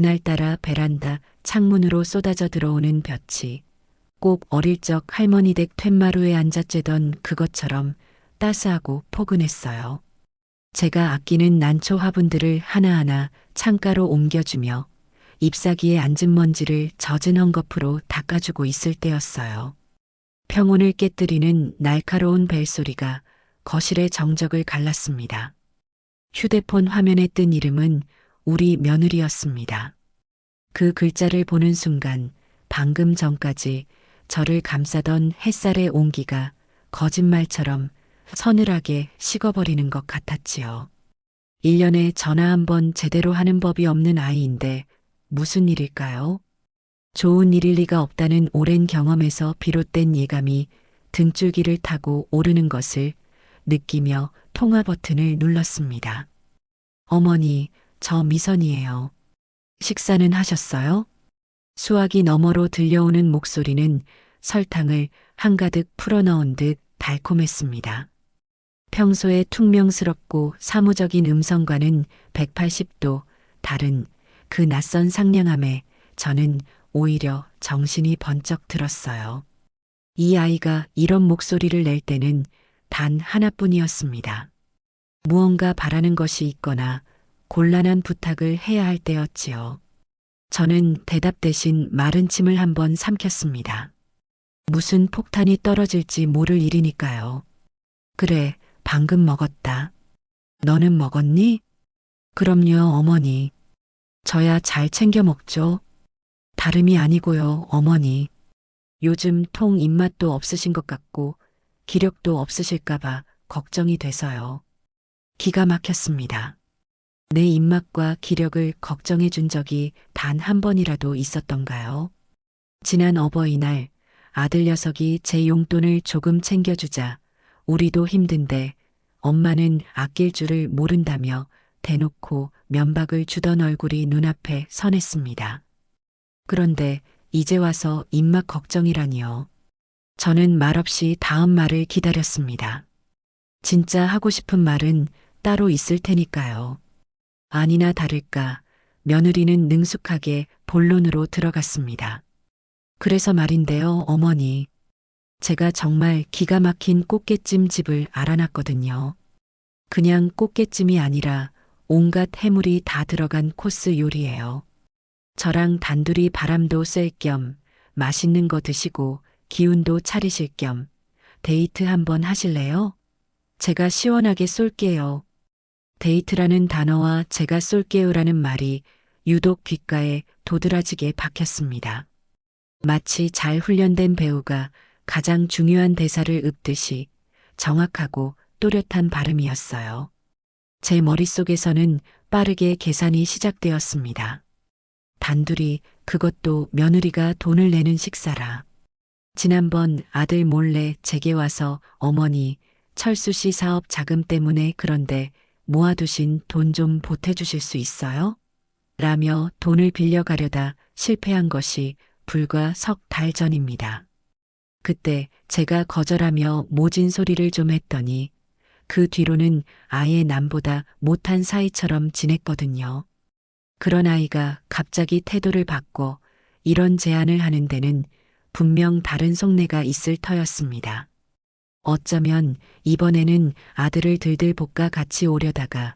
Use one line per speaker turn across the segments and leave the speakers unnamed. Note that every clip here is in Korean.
그날따라 베란다 창문으로 쏟아져 들어오는 볕이 꼭 어릴 적 할머니 댁 툇마루에 앉아 쬐던 그것처럼 따스하고 포근했어요. 제가 아끼는 난초 화분들을 하나하나 창가로 옮겨주며 잎사귀에 앉은 먼지를 젖은 헝겊으로 닦아주고 있을 때였어요. 평온을 깨뜨리는 날카로운 벨소리가 거실의 정적을 갈랐습니다. 휴대폰 화면에 뜬 이름은 우리 며느리였습니다. 그 글자를 보는 순간 방금 전까지 저를 감싸던 햇살의 온기가 거짓말처럼 서늘하게 식어버리는 것 같았지요. 1년에 전화 한 번 제대로 하는 법이 없는 아이인데 무슨 일일까요? 좋은 일일 리가 없다는 오랜 경험에서 비롯된 예감이 등줄기를 타고 오르는 것을 느끼며 통화 버튼을 눌렀습니다. 어머니, 저 미선이에요. 식사는 하셨어요? 수화기 너머로 들려오는 목소리는 설탕을 한가득 풀어넣은 듯 달콤했습니다. 평소에 퉁명스럽고 사무적인 음성과는 180도 다른 그 낯선 상냥함에 저는 오히려 정신이 번쩍 들었어요. 이 아이가 이런 목소리를 낼 때는 단 하나뿐이었습니다. 무언가 바라는 것이 있거나 곤란한 부탁을 해야 할 때였지요. 저는 대답 대신 마른 침을 한번 삼켰습니다. 무슨 폭탄이 떨어질지 모를 일이니까요. 그래, 방금 먹었다. 너는 먹었니? 그럼요, 어머니. 저야 잘 챙겨 먹죠. 다름이 아니고요, 어머니. 요즘 통 입맛도 없으신 것 같고 기력도 없으실까봐 걱정이 돼서요. 기가 막혔습니다. 내 입맛과 기력을 걱정해 준 적이 단 한 번이라도 있었던가요? 지난 어버이날 아들 녀석이 제 용돈을 조금 챙겨주자 우리도 힘든데 엄마는 아낄 줄을 모른다며 대놓고 면박을 주던 얼굴이 눈앞에 선했습니다. 그런데 이제 와서 입맛 걱정이라니요. 저는 말없이 다음 말을 기다렸습니다. 진짜 하고 싶은 말은 따로 있을 테니까요. 아니나 다를까 며느리는 능숙하게 본론으로 들어갔습니다. 그래서 말인데요, 어머니. 제가 정말 기가 막힌 꽃게찜 집을 알아놨거든요. 그냥 꽃게찜이 아니라 온갖 해물이 다 들어간 코스 요리예요. 저랑 단둘이 바람도 쐴 겸 맛있는 거 드시고 기운도 차리실 겸 데이트 한번 하실래요? 제가 시원하게 쏠게요. 데이트라는 단어와 제가 쏠게요라는 말이 유독 귓가에 도드라지게 박혔습니다. 마치 잘 훈련된 배우가 가장 중요한 대사를 읊듯이 정확하고 또렷한 발음이었어요. 제 머릿속에서는 빠르게 계산이 시작되었습니다. 단둘이, 그것도 며느리가 돈을 내는 식사라. 지난번 아들 몰래 제게 와서 어머니, 철수 씨 사업 자금 때문에 그런데 모아두신 돈 좀 보태주실 수 있어요? 라며 돈을 빌려가려다 실패한 것이 불과 석 달 전입니다. 그때 제가 거절하며 모진 소리를 좀 했더니 그 뒤로는 아예 남보다 못한 사이처럼 지냈거든요. 그런 아이가 갑자기 태도를 바꿔 이런 제안을 하는 데는 분명 다른 속내가 있을 터였습니다. 어쩌면 이번에는 아들을 들들 볶아 같이 오려다가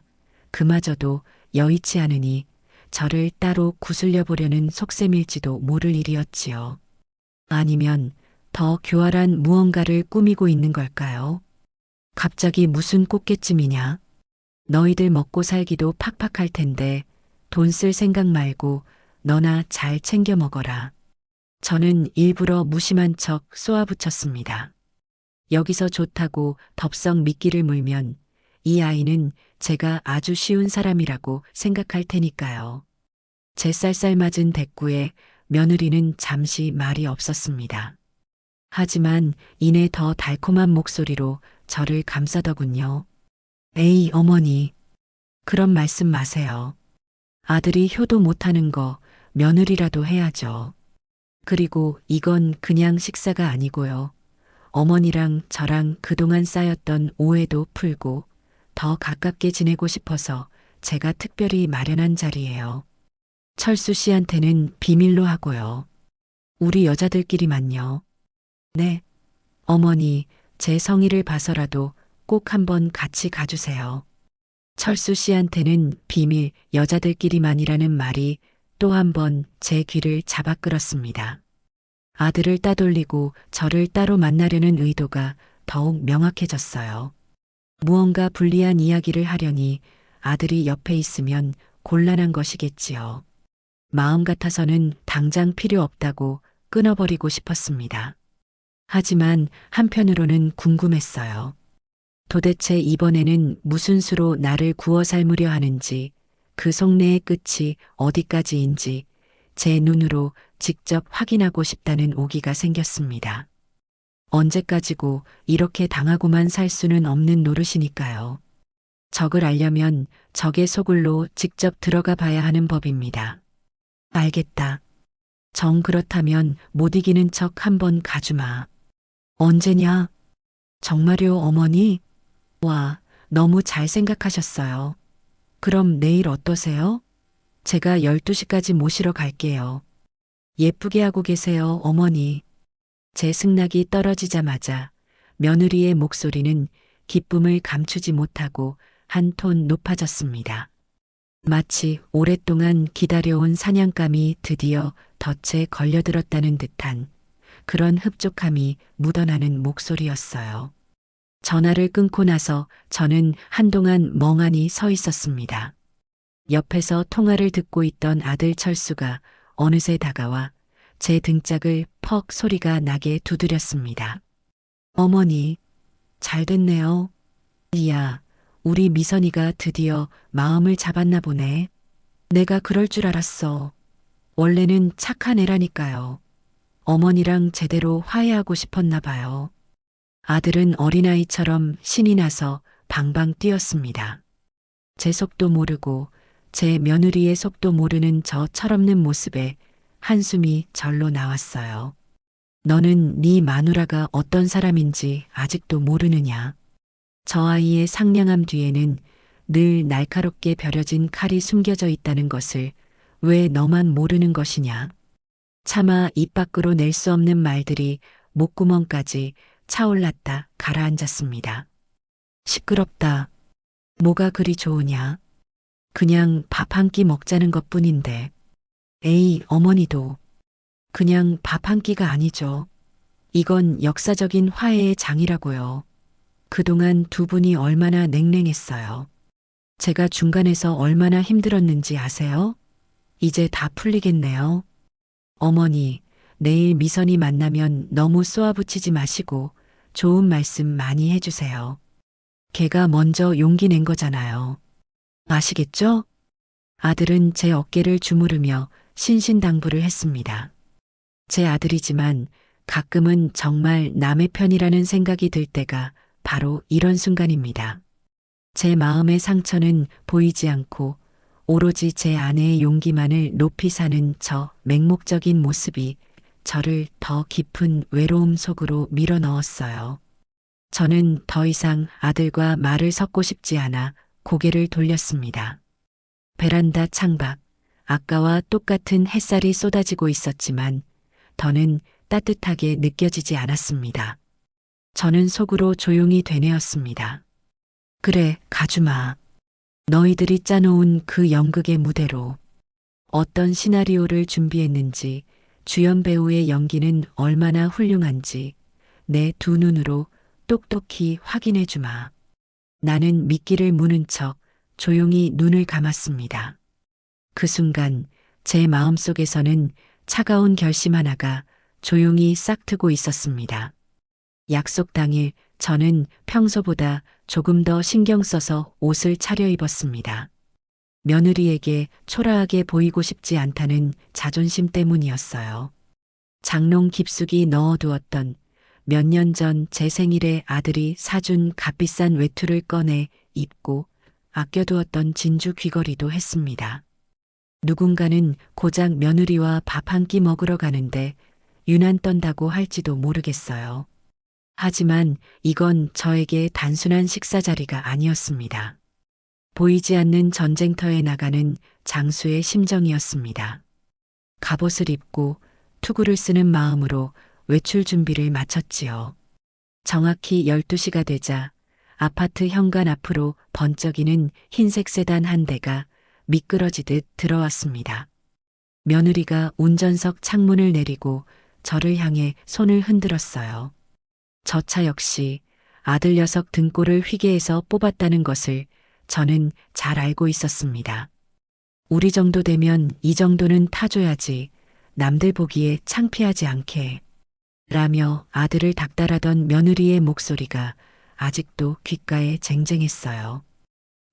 그마저도 여의치 않으니 저를 따로 구슬려 보려는 속셈일지도 모를 일이었지요. 아니면 더 교활한 무언가를 꾸미고 있는 걸까요? 갑자기 무슨 꽃게찜이냐? 너희들 먹고 살기도 팍팍할 텐데 돈 쓸 생각 말고 너나 잘 챙겨 먹어라. 저는 일부러 무심한 척 쏘아붙였습니다. 여기서 좋다고 덥석 미끼를 물면 이 아이는 제가 아주 쉬운 사람이라고 생각할 테니까요. 제 쌀쌀맞은 대꾸에 며느리는 잠시 말이 없었습니다. 하지만 이내 더 달콤한 목소리로 저를 감싸더군요. 에이, 어머니. 그런 말씀 마세요. 아들이 효도 못하는 거 며느리라도 해야죠. 그리고 이건 그냥 식사가 아니고요. 어머니랑 저랑 그동안 쌓였던 오해도 풀고 더 가깝게 지내고 싶어서 제가 특별히 마련한 자리예요. 철수 씨한테는 비밀로 하고요. 우리 여자들끼리만요. 네, 어머니, 제 성의를 봐서라도 꼭 한번 같이 가주세요. 철수 씨한테는 비밀 여자들끼리만이라는 말이 또 한 번 제 귀를 잡아 끌었습니다. 아들을 따돌리고 저를 따로 만나려는 의도가 더욱 명확해졌어요. 무언가 불리한 이야기를 하려니 아들이 옆에 있으면 곤란한 것이겠지요. 마음 같아서는 당장 필요 없다고 끊어버리고 싶었습니다. 하지만 한편으로는 궁금했어요. 도대체 이번에는 무슨 수로 나를 구워 삶으려 하는지, 그 속내의 끝이 어디까지인지 제 눈으로 직접 확인하고 싶다는 오기가 생겼습니다. 언제까지고 이렇게 당하고만 살 수는 없는 노릇이니까요. 적을 알려면 적의 속을로 직접 들어가 봐야 하는 법입니다. 알겠다. 정 그렇다면 못 이기는 척 한번 가주마. 언제냐? 정말요, 어머니? 와, 너무 잘 생각하셨어요. 그럼 내일 어떠세요? 제가 12시까지 모시러 갈게요. 예쁘게 하고 계세요, 어머니. 제 승낙이 떨어지자마자 며느리의 목소리는 기쁨을 감추지 못하고 한 톤 높아졌습니다. 마치 오랫동안 기다려온 사냥감이 드디어 덫에 걸려들었다는 듯한 그런 흡족함이 묻어나는 목소리였어요. 전화를 끊고 나서 저는 한동안 멍하니 서 있었습니다. 옆에서 통화를 듣고 있던 아들 철수가 어느새 다가와 제 등짝을 퍽 소리가 나게 두드렸습니다. 어머니, 잘 됐네요. 이야, 우리 미선이가 드디어 마음을 잡았나 보네. 내가 그럴 줄 알았어. 원래는 착한 애라니까요. 어머니랑 제대로 화해하고 싶었나 봐요. 아들은 어린아이처럼 신이 나서 방방 뛰었습니다. 제 속도 모르고 제 며느리의 속도 모르는 저 철없는 모습에 한숨이 절로 나왔어요. 너는 네 마누라가 어떤 사람인지 아직도 모르느냐. 저 아이의 상냥함 뒤에는 늘 날카롭게 벼려진 칼이 숨겨져 있다는 것을 왜 너만 모르는 것이냐. 차마 입 밖으로 낼 수 없는 말들이 목구멍까지 차올랐다 가라앉았습니다. 시끄럽다. 뭐가 그리 좋으냐. 그냥 밥 한 끼 먹자는 것뿐인데. 에이, 어머니도. 그냥 밥 한 끼가 아니죠. 이건 역사적인 화해의 장이라고요. 그동안 두 분이 얼마나 냉랭했어요. 제가 중간에서 얼마나 힘들었는지 아세요? 이제 다 풀리겠네요. 어머니, 내일 미선이 만나면 너무 쏘아붙이지 마시고 좋은 말씀 많이 해주세요. 걔가 먼저 용기 낸 거잖아요. 아시겠죠? 아들은 제 어깨를 주무르며 신신당부를 했습니다. 제 아들이지만 가끔은 정말 남의 편이라는 생각이 들 때가 바로 이런 순간입니다. 제 마음의 상처는 보이지 않고 오로지 제 아내의 용기만을 높이 사는 저 맹목적인 모습이 저를 더 깊은 외로움 속으로 밀어 넣었어요. 저는 더 이상 아들과 말을 섞고 싶지 않아 고개를 돌렸습니다. 베란다 창밖, 아까와 똑같은 햇살이 쏟아지고 있었지만 더는 따뜻하게 느껴지지 않았습니다. 저는 속으로 조용히 되뇌었습니다. 그래, 가주마. 너희들이 짜놓은 그 연극의 무대로 어떤 시나리오를 준비했는지, 주연 배우의 연기는 얼마나 훌륭한지 내 두 눈으로 똑똑히 확인해 주마. 나는 미끼를 무는 척 조용히 눈을 감았습니다. 그 순간 제 마음속에서는 차가운 결심 하나가 조용히 싹트고 있었습니다. 약속 당일 저는 평소보다 조금 더 신경 써서 옷을 차려입었습니다. 며느리에게 초라하게 보이고 싶지 않다는 자존심 때문이었어요. 장롱 깊숙이 넣어두었던 몇 년 전 제 생일에 아들이 사준 값비싼 외투를 꺼내 입고 아껴두었던 진주 귀걸이도 했습니다. 누군가는 고작 며느리와 밥 한 끼 먹으러 가는데 유난 떤다고 할지도 모르겠어요. 하지만 이건 저에게 단순한 식사 자리가 아니었습니다. 보이지 않는 전쟁터에 나가는 장수의 심정이었습니다. 갑옷을 입고 투구를 쓰는 마음으로 외출 준비를 마쳤지요. 정확히 12시가 되자 아파트 현관 앞으로 번쩍이는 흰색 세단 한 대가 미끄러지듯 들어왔습니다. 며느리가 운전석 창문을 내리고 저를 향해 손을 흔들었어요. 저 차 역시 아들 녀석 등골을 휘게 해서 뽑았다는 것을 저는 잘 알고 있었습니다. 우리 정도 되면 이 정도는 타줘야지, 남들 보기에 창피하지 않게. 라며 아들을 닥달하던 며느리의 목소리가 아직도 귓가에 쟁쟁했어요.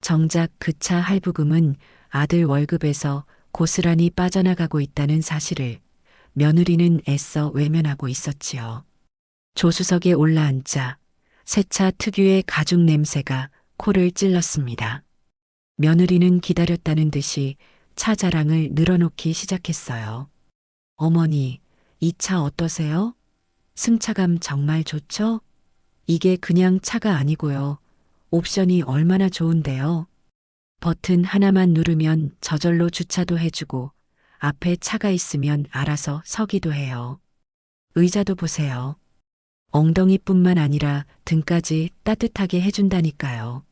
정작 그 차 할부금은 아들 월급에서 고스란히 빠져나가고 있다는 사실을 며느리는 애써 외면하고 있었지요. 조수석에 올라앉자 새 차 특유의 가죽 냄새가 코를 찔렀습니다. 며느리는 기다렸다는 듯이 차 자랑을 늘어놓기 시작했어요. 어머니, 이 차 어떠세요? 승차감 정말 좋죠? 이게 그냥 차가 아니고요. 옵션이 얼마나 좋은데요. 버튼 하나만 누르면 저절로 주차도 해주고 앞에 차가 있으면 알아서 서기도 해요. 의자도 보세요. 엉덩이뿐만 아니라 등까지 따뜻하게 해준다니까요.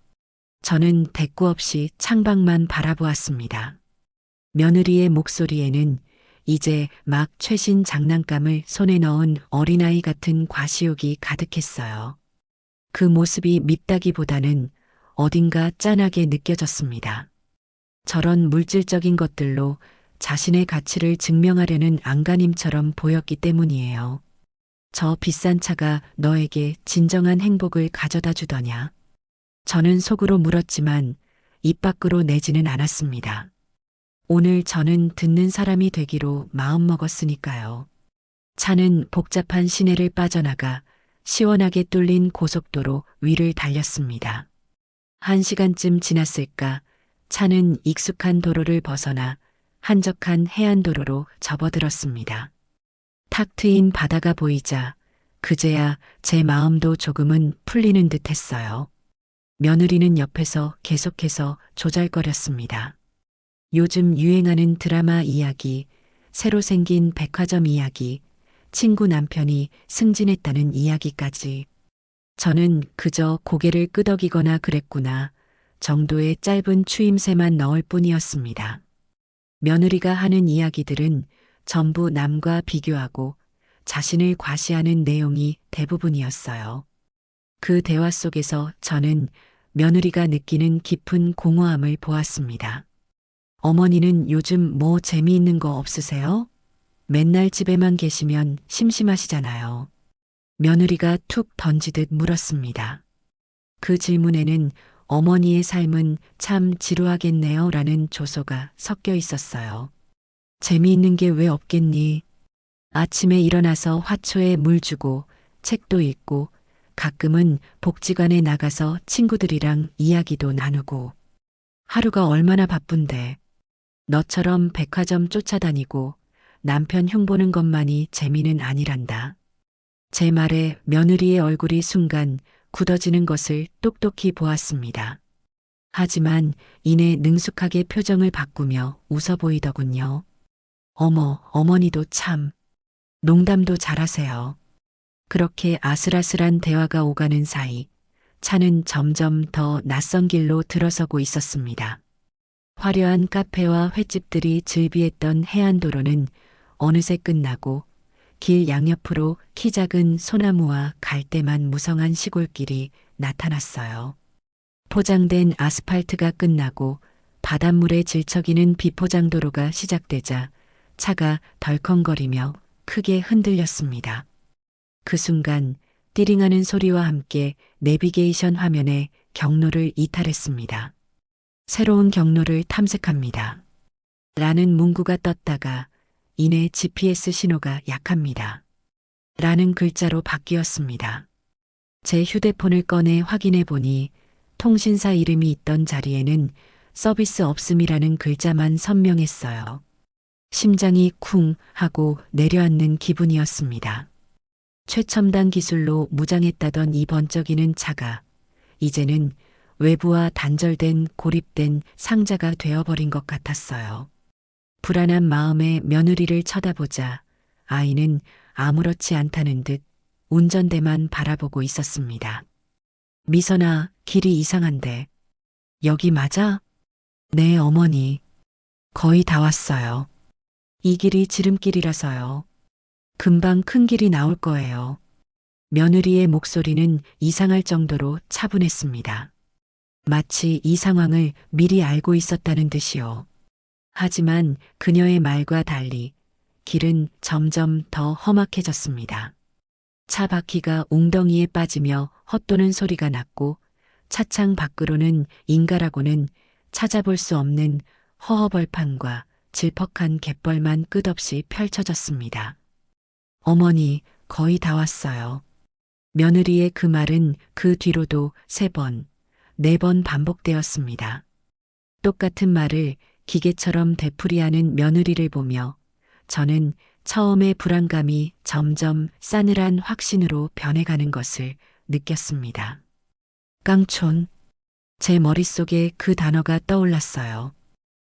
저는 대꾸 없이 창밖만 바라보았습니다. 며느리의 목소리에는 이제 막 최신 장난감을 손에 넣은 어린아이 같은 과시욕이 가득했어요. 그 모습이 밉다기보다는 어딘가 짠하게 느껴졌습니다. 저런 물질적인 것들로 자신의 가치를 증명하려는 안간힘처럼 보였기 때문이에요. 저 비싼 차가 너에게 진정한 행복을 가져다 주더냐? 저는 속으로 물었지만 입 밖으로 내지는 않았습니다. 오늘 저는 듣는 사람이 되기로 마음먹었으니까요. 차는 복잡한 시내를 빠져나가 시원하게 뚫린 고속도로 위를 달렸습니다. 1시간쯤 지났을까 차는 익숙한 도로를 벗어나 한적한 해안도로로 접어들었습니다. 탁 트인 바다가 보이자 그제야 제 마음도 조금은 풀리는 듯 했어요. 며느리는 옆에서 계속해서 조잘거렸습니다. 요즘 유행하는 드라마 이야기, 새로 생긴 백화점 이야기, 친구 남편이 승진했다는 이야기까지. 저는 그저 고개를 끄덕이거나 그랬구나 정도의 짧은 추임새만 넣을 뿐이었습니다. 며느리가 하는 이야기들은 전부 남과 비교하고 자신을 과시하는 내용이 대부분이었어요. 그 대화 속에서 저는 며느리가 느끼는 깊은 공허함을 보았습니다. 어머니는 요즘 뭐 재미있는 거 없으세요? 맨날 집에만 계시면 심심하시잖아요. 며느리가 툭 던지듯 물었습니다. 그 질문에는 어머니의 삶은 참 지루하겠네요 라는 조소가 섞여 있었어요. 재미있는 게 왜 없겠니? 아침에 일어나서 화초에 물 주고 책도 읽고 가끔은 복지관에 나가서 친구들이랑 이야기도 나누고 하루가 얼마나 바쁜데 너처럼 백화점 쫓아다니고 남편 흉보는 것만이 재미는 아니란다. 제 말에 며느리의 얼굴이 순간 굳어지는 것을 똑똑히 보았습니다. 하지만 이내 능숙하게 표정을 바꾸며 웃어 보이더군요. 어머, 어머니도 참 농담도 잘하세요. 그렇게 아슬아슬한 대화가 오가는 사이 차는 점점 더 낯선 길로 들어서고 있었습니다. 화려한 카페와 횟집들이 즐비했던 해안도로는 어느새 끝나고 길 양옆으로 키 작은 소나무와 갈대만 무성한 시골길이 나타났어요. 포장된 아스팔트가 끝나고 바닷물에 질척이는 비포장도로가 시작되자 차가 덜컹거리며 크게 흔들렸습니다. 그 순간 띠링하는 소리와 함께 내비게이션 화면에 경로를 이탈했습니다. 새로운 경로를 탐색합니다. 라는 문구가 떴다가 이내 GPS 신호가 약합니다. 라는 글자로 바뀌었습니다. 제 휴대폰을 꺼내 확인해 보니 통신사 이름이 있던 자리에는 서비스 없음이라는 글자만 선명했어요. 심장이 쿵 하고 내려앉는 기분이었습니다. 최첨단 기술로 무장했다던 이 번쩍이는 차가 이제는 외부와 단절된 고립된 상자가 되어버린 것 같았어요. 불안한 마음에 며느리를 쳐다보자 아이는 아무렇지 않다는 듯 운전대만 바라보고 있었습니다. 미선아, 길이 이상한데. 여기 맞아? 네, 어머니. 거의 다 왔어요. 이 길이 지름길이라서요. 금방 큰 길이 나올 거예요. 며느리의 목소리는 이상할 정도로 차분했습니다. 마치 이 상황을 미리 알고 있었다는 듯이요. 하지만 그녀의 말과 달리 길은 점점 더 험악해졌습니다. 차 바퀴가 웅덩이에 빠지며 헛도는 소리가 났고 차창 밖으로는 인가라고는 찾아볼 수 없는 허허벌판과 질퍽한 갯벌만 끝없이 펼쳐졌습니다. 어머니, 거의 다 왔어요. 며느리의 그 말은 그 뒤로도 3번, 4번 반복되었습니다. 똑같은 말을 기계처럼 되풀이하는 며느리를 보며 저는 처음의 불안감이 점점 싸늘한 확신으로 변해가는 것을 느꼈습니다. 깡촌. 제 머릿속에 그 단어가 떠올랐어요.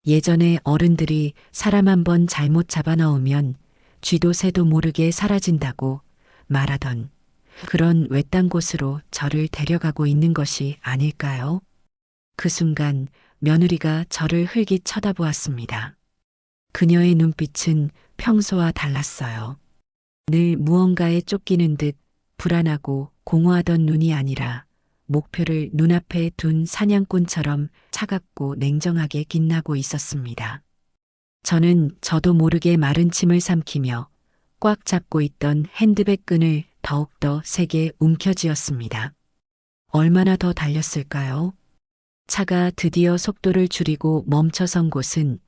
예전에 어른들이 사람 한 번 잘못 잡아넣으면 쥐도 새도 모르게 사라진다고 말하던 그런 외딴 곳으로 저를 데려가고 있는 것이 아닐까요? 그 순간 며느리가 저를 흘깃 쳐다보았습니다. 그녀의 눈빛은 평소와 달랐어요. 늘 무언가에 쫓기는 듯 불안하고 공허하던 눈이 아니라 목표를 눈앞에 둔 사냥꾼처럼 차갑고 냉정하게 빛나고 있었습니다. 저는 저도 모르게 마른 침을 삼키며 꽉 잡고 있던 핸드백 끈을 더욱더 세게 움켜쥐었습니다. 얼마나 더 달렸을까요? 차가 드디어 속도를 줄이고 멈춰선 곳은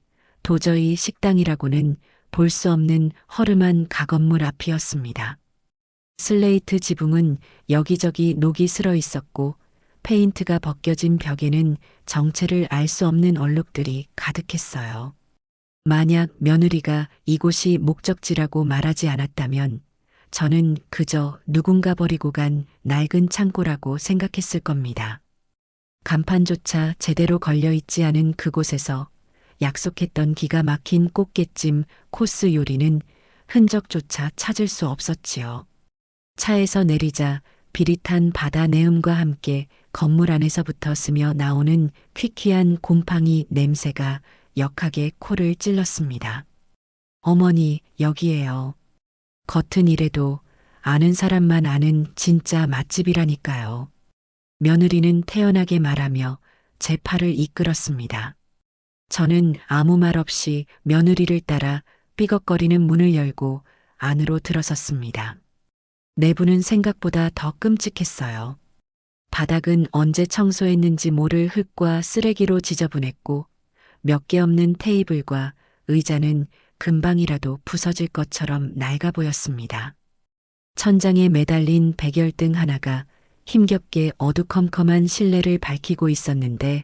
도저히 식당이라고는 볼 수 없는 허름한 가건물 앞이었습니다. 슬레이트 지붕은 여기저기 녹이 슬어 있었고 페인트가 벗겨진 벽에는 정체를 알 수 없는 얼룩들이 가득했어요. 만약 며느리가 이곳이 목적지라고 말하지 않았다면 저는 그저 누군가 버리고 간 낡은 창고라고 생각했을 겁니다. 간판조차 제대로 걸려있지 않은 그곳에서 약속했던 기가 막힌 꽃게찜 코스 요리는 흔적조차 찾을 수 없었지요. 차에서 내리자 비릿한 바다 내음과 함께 건물 안에서부터 스며 나오는 퀴퀴한 곰팡이 냄새가 역하게 코를 찔렀습니다. 어머니, 여기에요. 겉은 이래도 아는 사람만 아는 진짜 맛집이라니까요. 며느리는 태연하게 말하며 제 팔을 이끌었습니다. 저는 아무 말 없이 며느리를 따라 삐걱거리는 문을 열고 안으로 들어섰습니다. 내부는 생각보다 더 끔찍했어요. 바닥은 언제 청소했는지 모를 흙과 쓰레기로 지저분했고 몇 개 없는 테이블과 의자는 금방이라도 부서질 것처럼 낡아 보였습니다. 천장에 매달린 백열등 하나가 힘겹게 어두컴컴한 실내를 밝히고 있었는데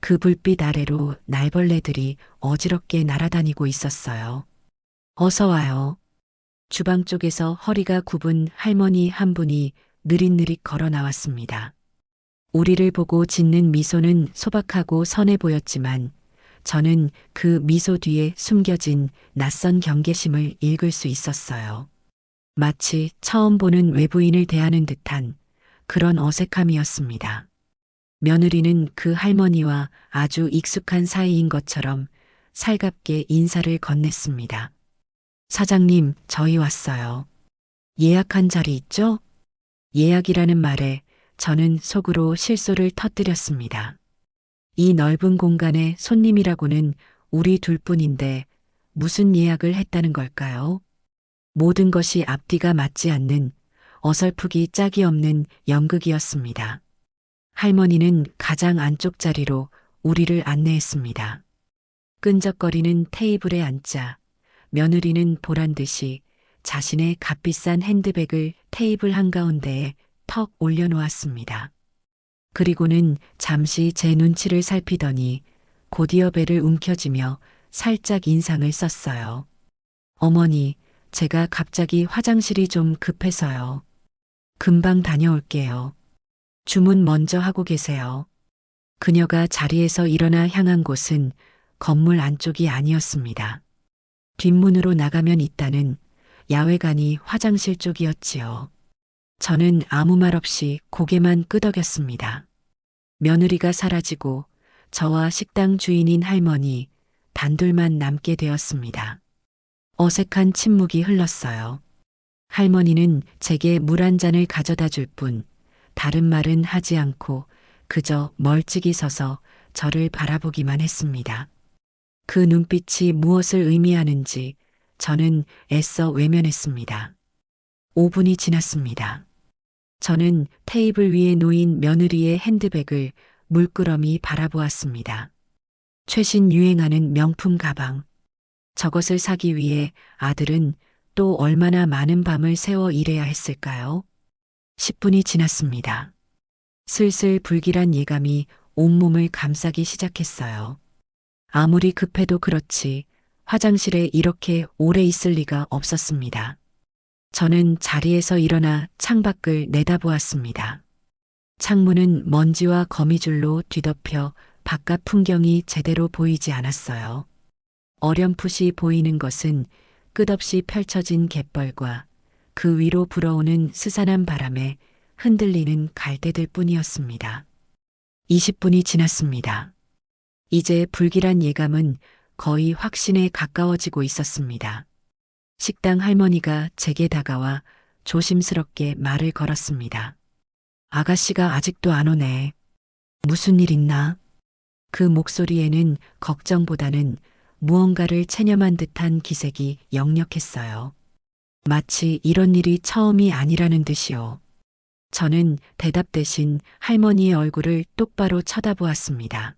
그 불빛 아래로 날벌레들이 어지럽게 날아다니고 있었어요. 어서 와요. 주방 쪽에서 허리가 굽은 할머니 한 분이 느릿느릿 걸어 나왔습니다. 우리를 보고 짓는 미소는 소박하고 선해 보였지만 저는 그 미소 뒤에 숨겨진 낯선 경계심을 읽을 수 있었어요. 마치 처음 보는 외부인을 대하는 듯한 그런 어색함이었습니다. 며느리는 그 할머니와 아주 익숙한 사이인 것처럼 살갑게 인사를 건넸습니다. 사장님, 저희 왔어요. 예약한 자리 있죠? 예약이라는 말에 저는 속으로 실소를 터뜨렸습니다. 이 넓은 공간에 손님이라고는 우리 둘뿐인데 무슨 예약을 했다는 걸까요? 모든 것이 앞뒤가 맞지 않는 어설프기 짝이 없는 연극이었습니다. 할머니는 가장 안쪽 자리로 우리를 안내했습니다. 끈적거리는 테이블에 앉자 며느리는 보란 듯이 자신의 값비싼 핸드백을 테이블 한가운데에 턱 올려놓았습니다. 그리고는 잠시 제 눈치를 살피더니 곧이어 배를 움켜쥐며 살짝 인상을 썼어요. 어머니, 제가 갑자기 화장실이 좀 급해서요. 금방 다녀올게요. 주문 먼저 하고 계세요. 그녀가 자리에서 일어나 향한 곳은 건물 안쪽이 아니었습니다. 뒷문으로 나가면 있다는 야외관이 화장실 쪽이었지요. 저는 아무 말 없이 고개만 끄덕였습니다. 며느리가 사라지고 저와 식당 주인인 할머니 단둘만 남게 되었습니다. 어색한 침묵이 흘렀어요. 할머니는 제게 물 한 잔을 가져다 줄 뿐 다른 말은 하지 않고 그저 멀찍이 서서 저를 바라보기만 했습니다. 그 눈빛이 무엇을 의미하는지 저는 애써 외면했습니다. 5분이 지났습니다. 저는 테이블 위에 놓인 며느리의 핸드백을 물끄러미 바라보았습니다. 최신 유행하는 명품 가방. 저것을 사기 위해 아들은 또 얼마나 많은 밤을 새워 일해야 했을까요? 10분이 지났습니다. 슬슬 불길한 예감이 온몸을 감싸기 시작했어요. 아무리 급해도 그렇지 화장실에 이렇게 오래 있을 리가 없었습니다. 저는 자리에서 일어나 창밖을 내다보았습니다. 창문은 먼지와 거미줄로 뒤덮여 바깥 풍경이 제대로 보이지 않았어요. 어렴풋이 보이는 것은 끝없이 펼쳐진 갯벌과 그 위로 불어오는 스산한 바람에 흔들리는 갈대들 뿐이었습니다. 20분이 지났습니다. 이제 불길한 예감은 거의 확신에 가까워지고 있었습니다. 식당 할머니가 제게 다가와 조심스럽게 말을 걸었습니다. 아가씨가 아직도 안 오네. 무슨 일 있나? 그 목소리에는 걱정보다는 무언가를 체념한 듯한 기색이 역력했어요. 마치 이런 일이 처음이 아니라는 듯이요. 저는 대답 대신 할머니의 얼굴을 똑바로 쳐다보았습니다.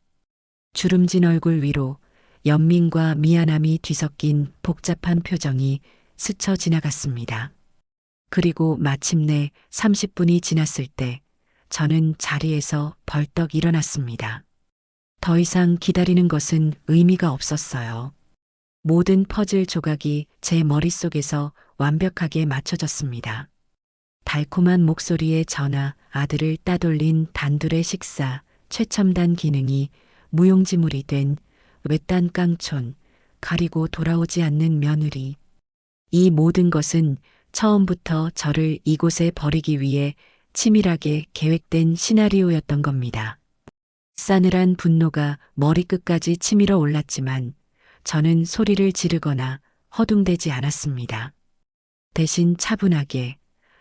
주름진 얼굴 위로 연민과 미안함이 뒤섞인 복잡한 표정이 스쳐 지나갔습니다. 그리고 마침내 30분이 지났을 때 저는 자리에서 벌떡 일어났습니다. 더 이상 기다리는 것은 의미가 없었어요. 모든 퍼즐 조각이 제 머릿속에서 완벽하게 맞춰졌습니다. 달콤한 목소리의 전화, 아들을 따돌린 단둘의 식사, 최첨단 기능이 무용지물이 된 외딴 깡촌, 가리고 돌아오지 않는 며느리. 이 모든 것은 처음부터 저를 이곳에 버리기 위해 치밀하게 계획된 시나리오였던 겁니다. 싸늘한 분노가 머리끝까지 치밀어 올랐지만 저는 소리를 지르거나 허둥대지 않았습니다. 대신 차분하게,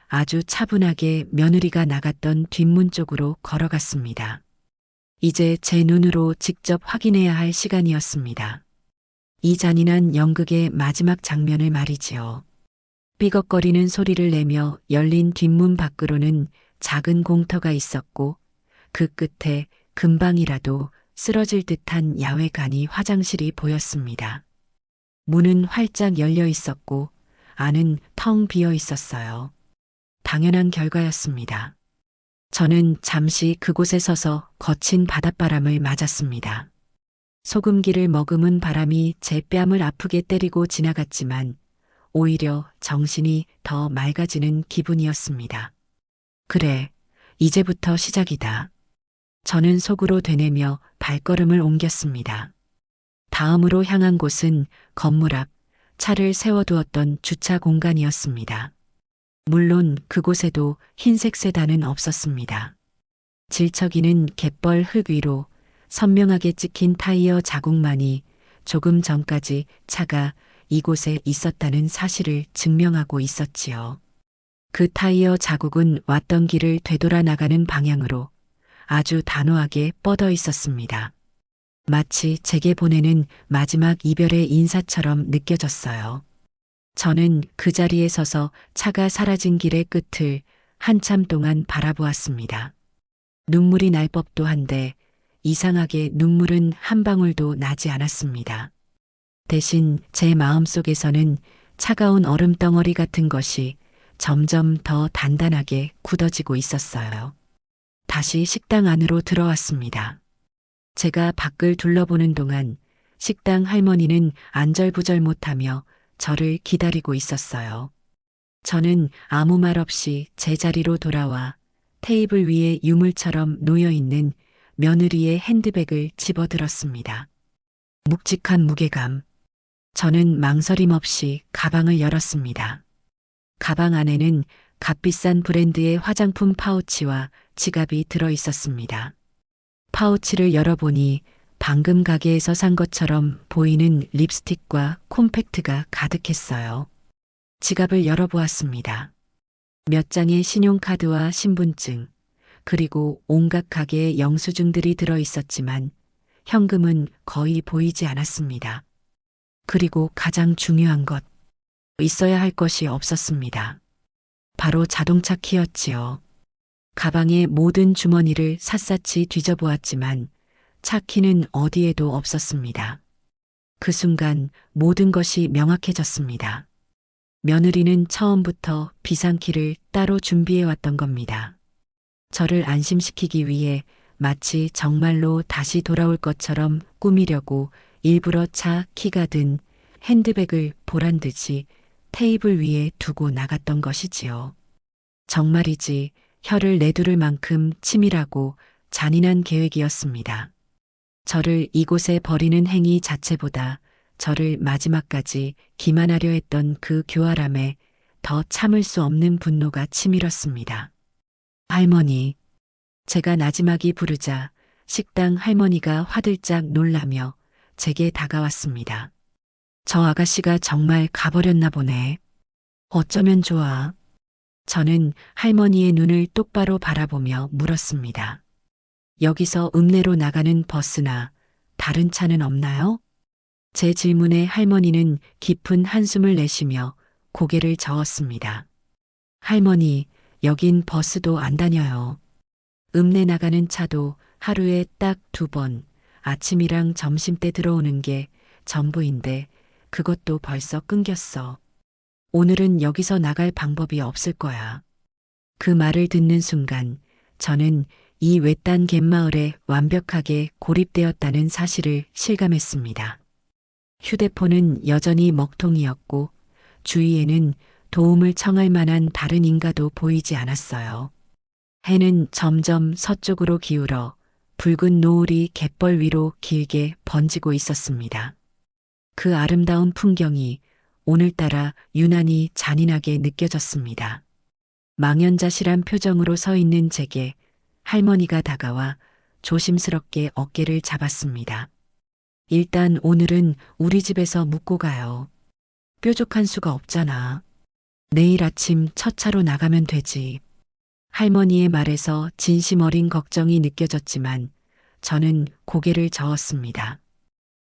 아주 차분하게 며느리가 나갔던 뒷문 쪽으로 걸어갔습니다. 이제 제 눈으로 직접 확인해야 할 시간이었습니다. 이 잔인한 연극의 마지막 장면을 말이지요. 삐걱거리는 소리를 내며 열린 뒷문 밖으로는 작은 공터가 있었고 그 끝에 금방이라도 쓰러질 듯한 야외관이 화장실이 보였습니다. 문은 활짝 열려 있었고 안은 텅 비어 있었어요. 당연한 결과였습니다. 저는 잠시 그곳에 서서 거친 바닷바람을 맞았습니다. 소금기를 머금은 바람이 제 뺨을 아프게 때리고 지나갔지만 오히려 정신이 더 맑아지는 기분이었습니다. 그래, 이제부터 시작이다. 저는 속으로 되뇌며 발걸음을 옮겼습니다. 다음으로 향한 곳은 건물 앞 차를 세워두었던 주차 공간이었습니다. 물론 그곳에도 흰색 세단은 없었습니다. 질척이는 갯벌 흙 위로 선명하게 찍힌 타이어 자국만이 조금 전까지 차가 이곳에 있었다는 사실을 증명하고 있었지요. 그 타이어 자국은 왔던 길을 되돌아 나가는 방향으로 아주 단호하게 뻗어 있었습니다. 마치 제게 보내는 마지막 이별의 인사처럼 느껴졌어요. 저는 그 자리에 서서 차가 사라진 길의 끝을 한참 동안 바라보았습니다. 눈물이 날 법도 한데 이상하게 눈물은 한 방울도 나지 않았습니다. 대신 제 마음속에서는 차가운 얼음덩어리 같은 것이 점점 더 단단하게 굳어지고 있었어요. 다시 식당 안으로 들어왔습니다. 제가 밖을 둘러보는 동안 식당 할머니는 안절부절 못하며 저를 기다리고 있었어요. 저는 아무 말 없이 제 자리로 돌아와 테이블 위에 유물처럼 놓여있는 며느리의 핸드백을 집어들었습니다. 묵직한 무게감. 저는 망설임 없이 가방을 열었습니다. 가방 안에는 값비싼 브랜드의 화장품 파우치와 지갑이 들어 있었습니다. 파우치를 열어보니 방금 가게에서 산 것처럼 보이는 립스틱과 콤팩트가 가득했어요. 지갑을 열어보았습니다. 몇 장의 신용카드와 신분증, 그리고 온갖 가게의 영수증들이 들어 있었지만 현금은 거의 보이지 않았습니다. 그리고 가장 중요한 것, 있어야 할 것이 없었습니다. 바로 자동차 키였지요. 가방의 모든 주머니를 샅샅이 뒤져보았지만 차 키는 어디에도 없었습니다. 그 순간 모든 것이 명확해졌습니다. 며느리는 처음부터 비상키를 따로 준비해 왔던 겁니다. 저를 안심시키기 위해 마치 정말로 다시 돌아올 것처럼 꾸미려고 일부러 차 키가 든 핸드백을 보란 듯이 테이블 위에 두고 나갔던 것이지요. 정말이지 혀를 내두를 만큼 치밀하고 잔인한 계획이었습니다. 저를 이곳에 버리는 행위 자체보다 저를 마지막까지 기만하려 했던 그 교활함에 더 참을 수 없는 분노가 치밀었습니다. 할머니. 제가 나지막이 부르자 식당 할머니가 화들짝 놀라며 제게 다가왔습니다. 저 아가씨가 정말 가버렸나 보네. 어쩌면 좋아. 저는 할머니의 눈을 똑바로 바라보며 물었습니다. 여기서 읍내로 나가는 버스나 다른 차는 없나요? 제 질문에 할머니는 깊은 한숨을 내쉬며 고개를 저었습니다. 할머니, 여긴 버스도 안 다녀요. 읍내 나가는 차도 하루에 딱 2번, 아침이랑 점심때 들어오는 게 전부인데 그것도 벌써 끊겼어. 오늘은 여기서 나갈 방법이 없을 거야. 그 말을 듣는 순간 저는 이 외딴 갯마을에 완벽하게 고립되었다는 사실을 실감했습니다. 휴대폰은 여전히 먹통이었고 주위에는 도움을 청할 만한 다른 인가도 보이지 않았어요. 해는 점점 서쪽으로 기울어 붉은 노을이 갯벌 위로 길게 번지고 있었습니다. 그 아름다운 풍경이 오늘따라 유난히 잔인하게 느껴졌습니다. 망연자실한 표정으로 서 있는 제게 할머니가 다가와 조심스럽게 어깨를 잡았습니다. 일단 오늘은 우리 집에서 묵고 가요. 뾰족한 수가 없잖아. 내일 아침 첫 차로 나가면 되지. 할머니의 말에서 진심 어린 걱정이 느껴졌지만 저는 고개를 저었습니다.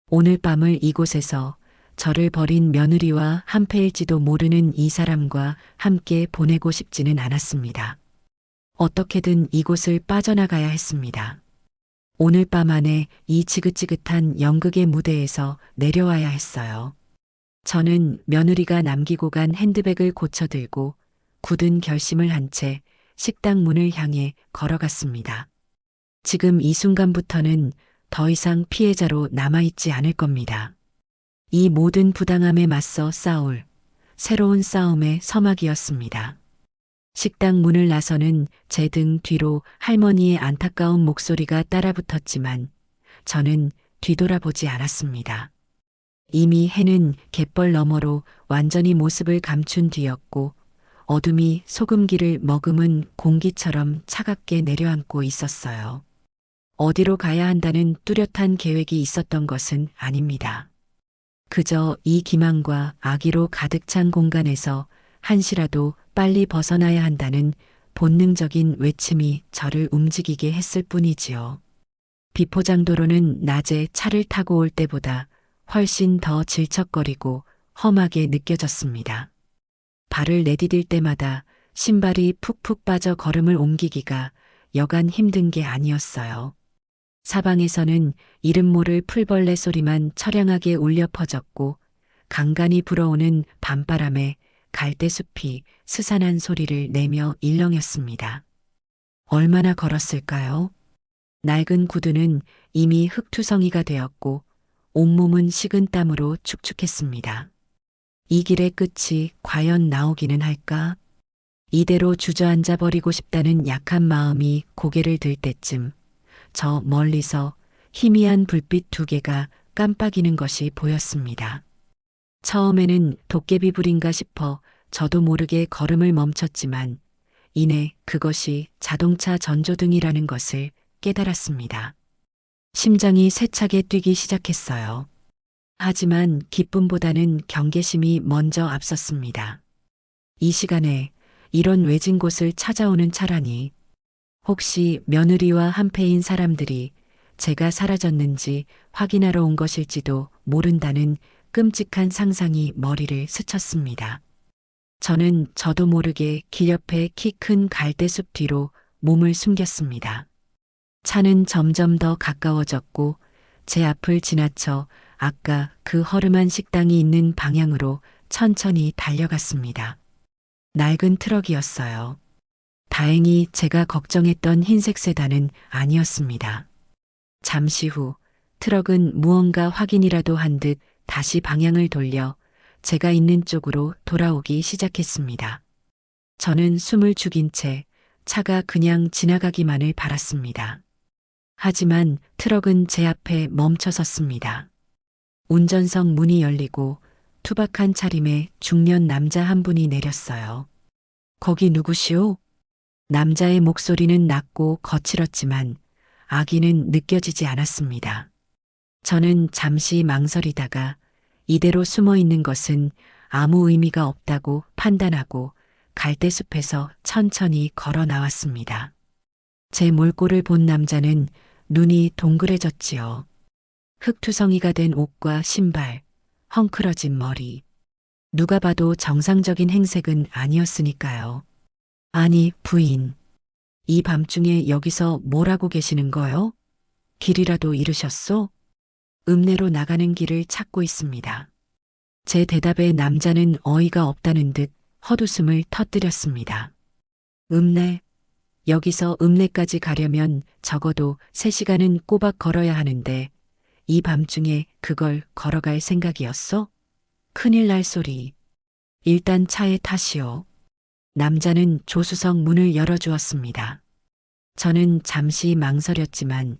오늘 밤을 이곳에서 저를 버린 며느리와 한패일지도 모르는 이 사람과 함께 보내고 싶지는 않았습니다. 어떻게든 이곳을 빠져나가야 했습니다. 오늘 밤 안에 이 지긋지긋한 연극의 무대에서 내려와야 했어요. 저는 며느리가 남기고 간 핸드백을 고쳐들고 굳은 결심을 한 채 식당 문을 향해 걸어갔습니다. 지금 이 순간부터는 더 이상 피해자로 남아있지 않을 겁니다. 이 모든 부당함에 맞서 싸울 새로운 싸움의 서막이었습니다. 식당 문을 나서는 제 등 뒤로 할머니의 안타까운 목소리가 따라붙었지만 저는 뒤돌아보지 않았습니다. 이미 해는 갯벌 너머로 완전히 모습을 감춘 뒤였고 어둠이 소금기를 머금은 공기처럼 차갑게 내려앉고 있었어요. 어디로 가야 한다는 뚜렷한 계획이 있었던 것은 아닙니다. 그저 이 기만과 악의로 가득 찬 공간에서 한시라도 빨리 벗어나야 한다는 본능적인 외침이 저를 움직이게 했을 뿐이지요. 비포장도로는 낮에 차를 타고 올 때보다 훨씬 더 질척거리고 험하게 느껴졌습니다. 발을 내디딜 때마다 신발이 푹푹 빠져 걸음을 옮기기가 여간 힘든 게 아니었어요. 사방에서는 이름 모를 풀벌레 소리만 처량하게 울려 퍼졌고 간간히 불어오는 밤바람에 갈대숲이 스산한 소리를 내며 일렁였습니다. 얼마나 걸었을까요? 낡은 구두는 이미 흙투성이가 되었고 온몸은 식은 땀으로 축축했습니다. 이 길의 끝이 과연 나오기는 할까? 이대로 주저앉아 버리고 싶다는 약한 마음이 고개를 들 때쯤 저 멀리서 희미한 불빛 두 개가 깜빡이는 것이 보였습니다. 처음에는 도깨비불인가 싶어 저도 모르게 걸음을 멈췄지만 이내 그것이 자동차 전조등이라는 것을 깨달았습니다. 심장이 세차게 뛰기 시작했어요. 하지만 기쁨보다는 경계심이 먼저 앞섰습니다. 이 시간에 이런 외진 곳을 찾아오는 차라니 혹시 며느리와 한패인 사람들이 제가 사라졌는지 확인하러 온 것일지도 모른다는 끔찍한 상상이 머리를 스쳤습니다. 저는 저도 모르게 길 옆에 키 큰 갈대숲 뒤로 몸을 숨겼습니다. 차는 점점 더 가까워졌고 제 앞을 지나쳐 아까 그 허름한 식당이 있는 방향으로 천천히 달려갔습니다. 낡은 트럭이었어요. 다행히 제가 걱정했던 흰색 세단은 아니었습니다. 잠시 후 트럭은 무언가 확인이라도 한 듯 다시 방향을 돌려 제가 있는 쪽으로 돌아오기 시작했습니다. 저는 숨을 죽인 채 차가 그냥 지나가기만을 바랐습니다. 하지만 트럭은 제 앞에 멈춰 섰습니다. 운전석 문이 열리고 투박한 차림의 중년 남자 한 분이 내렸어요. 거기 누구시오? 남자의 목소리는 낮고 거칠었지만 악의는 느껴지지 않았습니다. 저는 잠시 망설이다가 이대로 숨어 있는 것은 아무 의미가 없다고 판단하고 갈대숲에서 천천히 걸어 나왔습니다. 제 몰골을 본 남자는 눈이 동그래졌지요. 흙투성이가 된 옷과 신발, 헝클어진 머리. 누가 봐도 정상적인 행색은 아니었으니까요. 아니, 부인. 이 밤중에 여기서 뭘 하고 계시는 거요? 길이라도 잃으셨소? 읍내로 나가는 길을 찾고 있습니다. 제 대답에 남자는 어이가 없다는 듯 헛웃음을 터뜨렸습니다. 읍내? 여기서 읍내까지 가려면 적어도 3시간은 꼬박 걸어야 하는데 이 밤중에 그걸 걸어갈 생각이었어? 큰일 날 소리. 일단 차에 타시오. 남자는 조수석 문을 열어주었습니다. 저는 잠시 망설였지만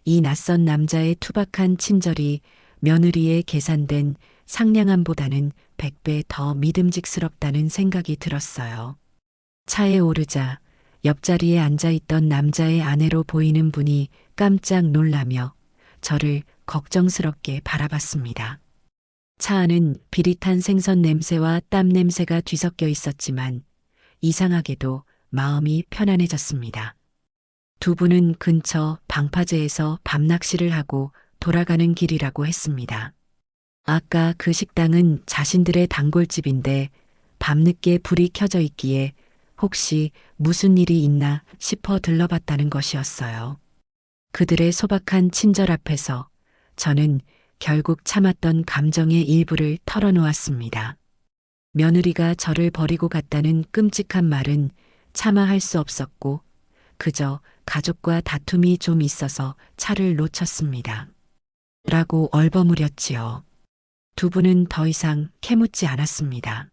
이 낯선 남자의 투박한 친절이 며느리의 계산된 상냥함보다는 100배 더 믿음직스럽다는 생각이 들었어요. 차에 오르자 옆자리에 앉아있던 남자의 아내로 보이는 분이 깜짝 놀라며 저를 걱정스럽게 바라봤습니다. 차 안은 비릿한 생선 냄새와 땀 냄새가 뒤섞여 있었지만 이상하게도 마음이 편안해졌습니다. 두 분은 근처 방파제에서 밤낚시를 하고 돌아가는 길이라고 했습니다. 아까 그 식당은 자신들의 단골집인데 밤늦게 불이 켜져 있기에 혹시 무슨 일이 있나 싶어 들러봤다는 것이었어요. 그들의 소박한 친절 앞에서 저는 결국 참았던 감정의 일부를 털어놓았습니다. 며느리가 저를 버리고 갔다는 끔찍한 말은 차마 할 수 없었고 그저 가족과 다툼이 좀 있어서 차를 놓쳤습니다. 라고 얼버무렸지요. 두 분은 더 이상 캐묻지 않았습니다.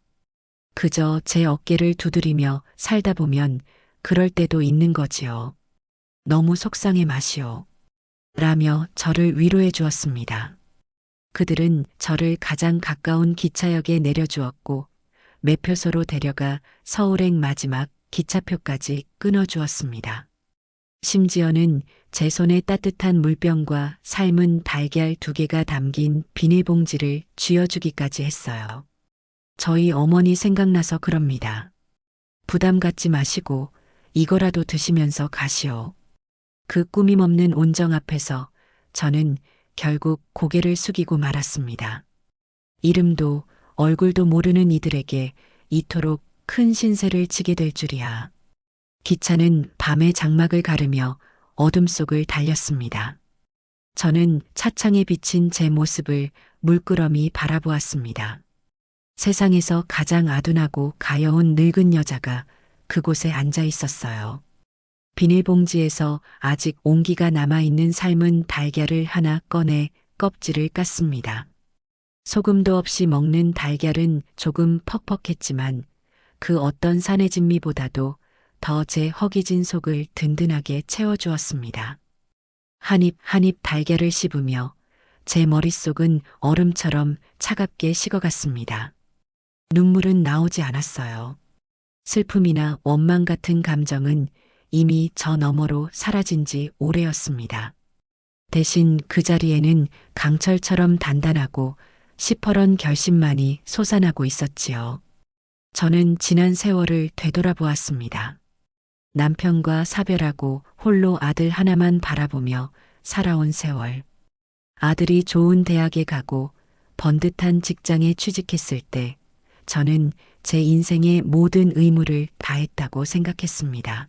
그저 제 어깨를 두드리며 살다 보면 그럴 때도 있는 거지요. 너무 속상해 마시오. 라며 저를 위로해 주었습니다. 그들은 저를 가장 가까운 기차역에 내려주었고 매표소로 데려가 서울행 마지막 기차표까지 끊어주었습니다. 심지어는 제 손에 따뜻한 물병과 삶은 달걀 2개가 담긴 비닐봉지를 쥐어주기까지 했어요. 저희 어머니 생각나서 그럽니다. 부담 갖지 마시고 이거라도 드시면서 가시오. 그 꾸밈없는 온정 앞에서 저는 결국 고개를 숙이고 말았습니다. 이름도 얼굴도 모르는 이들에게 이토록 큰 신세를 지게 될 줄이야. 기차는 밤의 장막을 가르며 어둠 속을 달렸습니다. 저는 차창에 비친 제 모습을 물끄러미 바라보았습니다. 세상에서 가장 아둔하고 가여운 늙은 여자가 그곳에 앉아 있었어요. 비닐봉지에서 아직 온기가 남아있는 삶은 달걀을 하나 꺼내 껍질을 깠습니다. 소금도 없이 먹는 달걀은 조금 퍽퍽했지만 그 어떤 산의 진미보다도 더 제 허기진 속을 든든하게 채워주었습니다. 한 입 한 입 달걀을 씹으며 제 머릿속은 얼음처럼 차갑게 식어갔습니다. 눈물은 나오지 않았어요. 슬픔이나 원망 같은 감정은 이미 저 너머로 사라진 지 오래였습니다. 대신 그 자리에는 강철처럼 단단하고 시퍼런 결심만이 솟아나고 있었지요. 저는 지난 세월을 되돌아보았습니다. 남편과 사별하고 홀로 아들 하나만 바라보며 살아온 세월. 아들이 좋은 대학에 가고 번듯한 직장에 취직했을 때 저는 제 인생의 모든 의무를 다했다고 생각했습니다.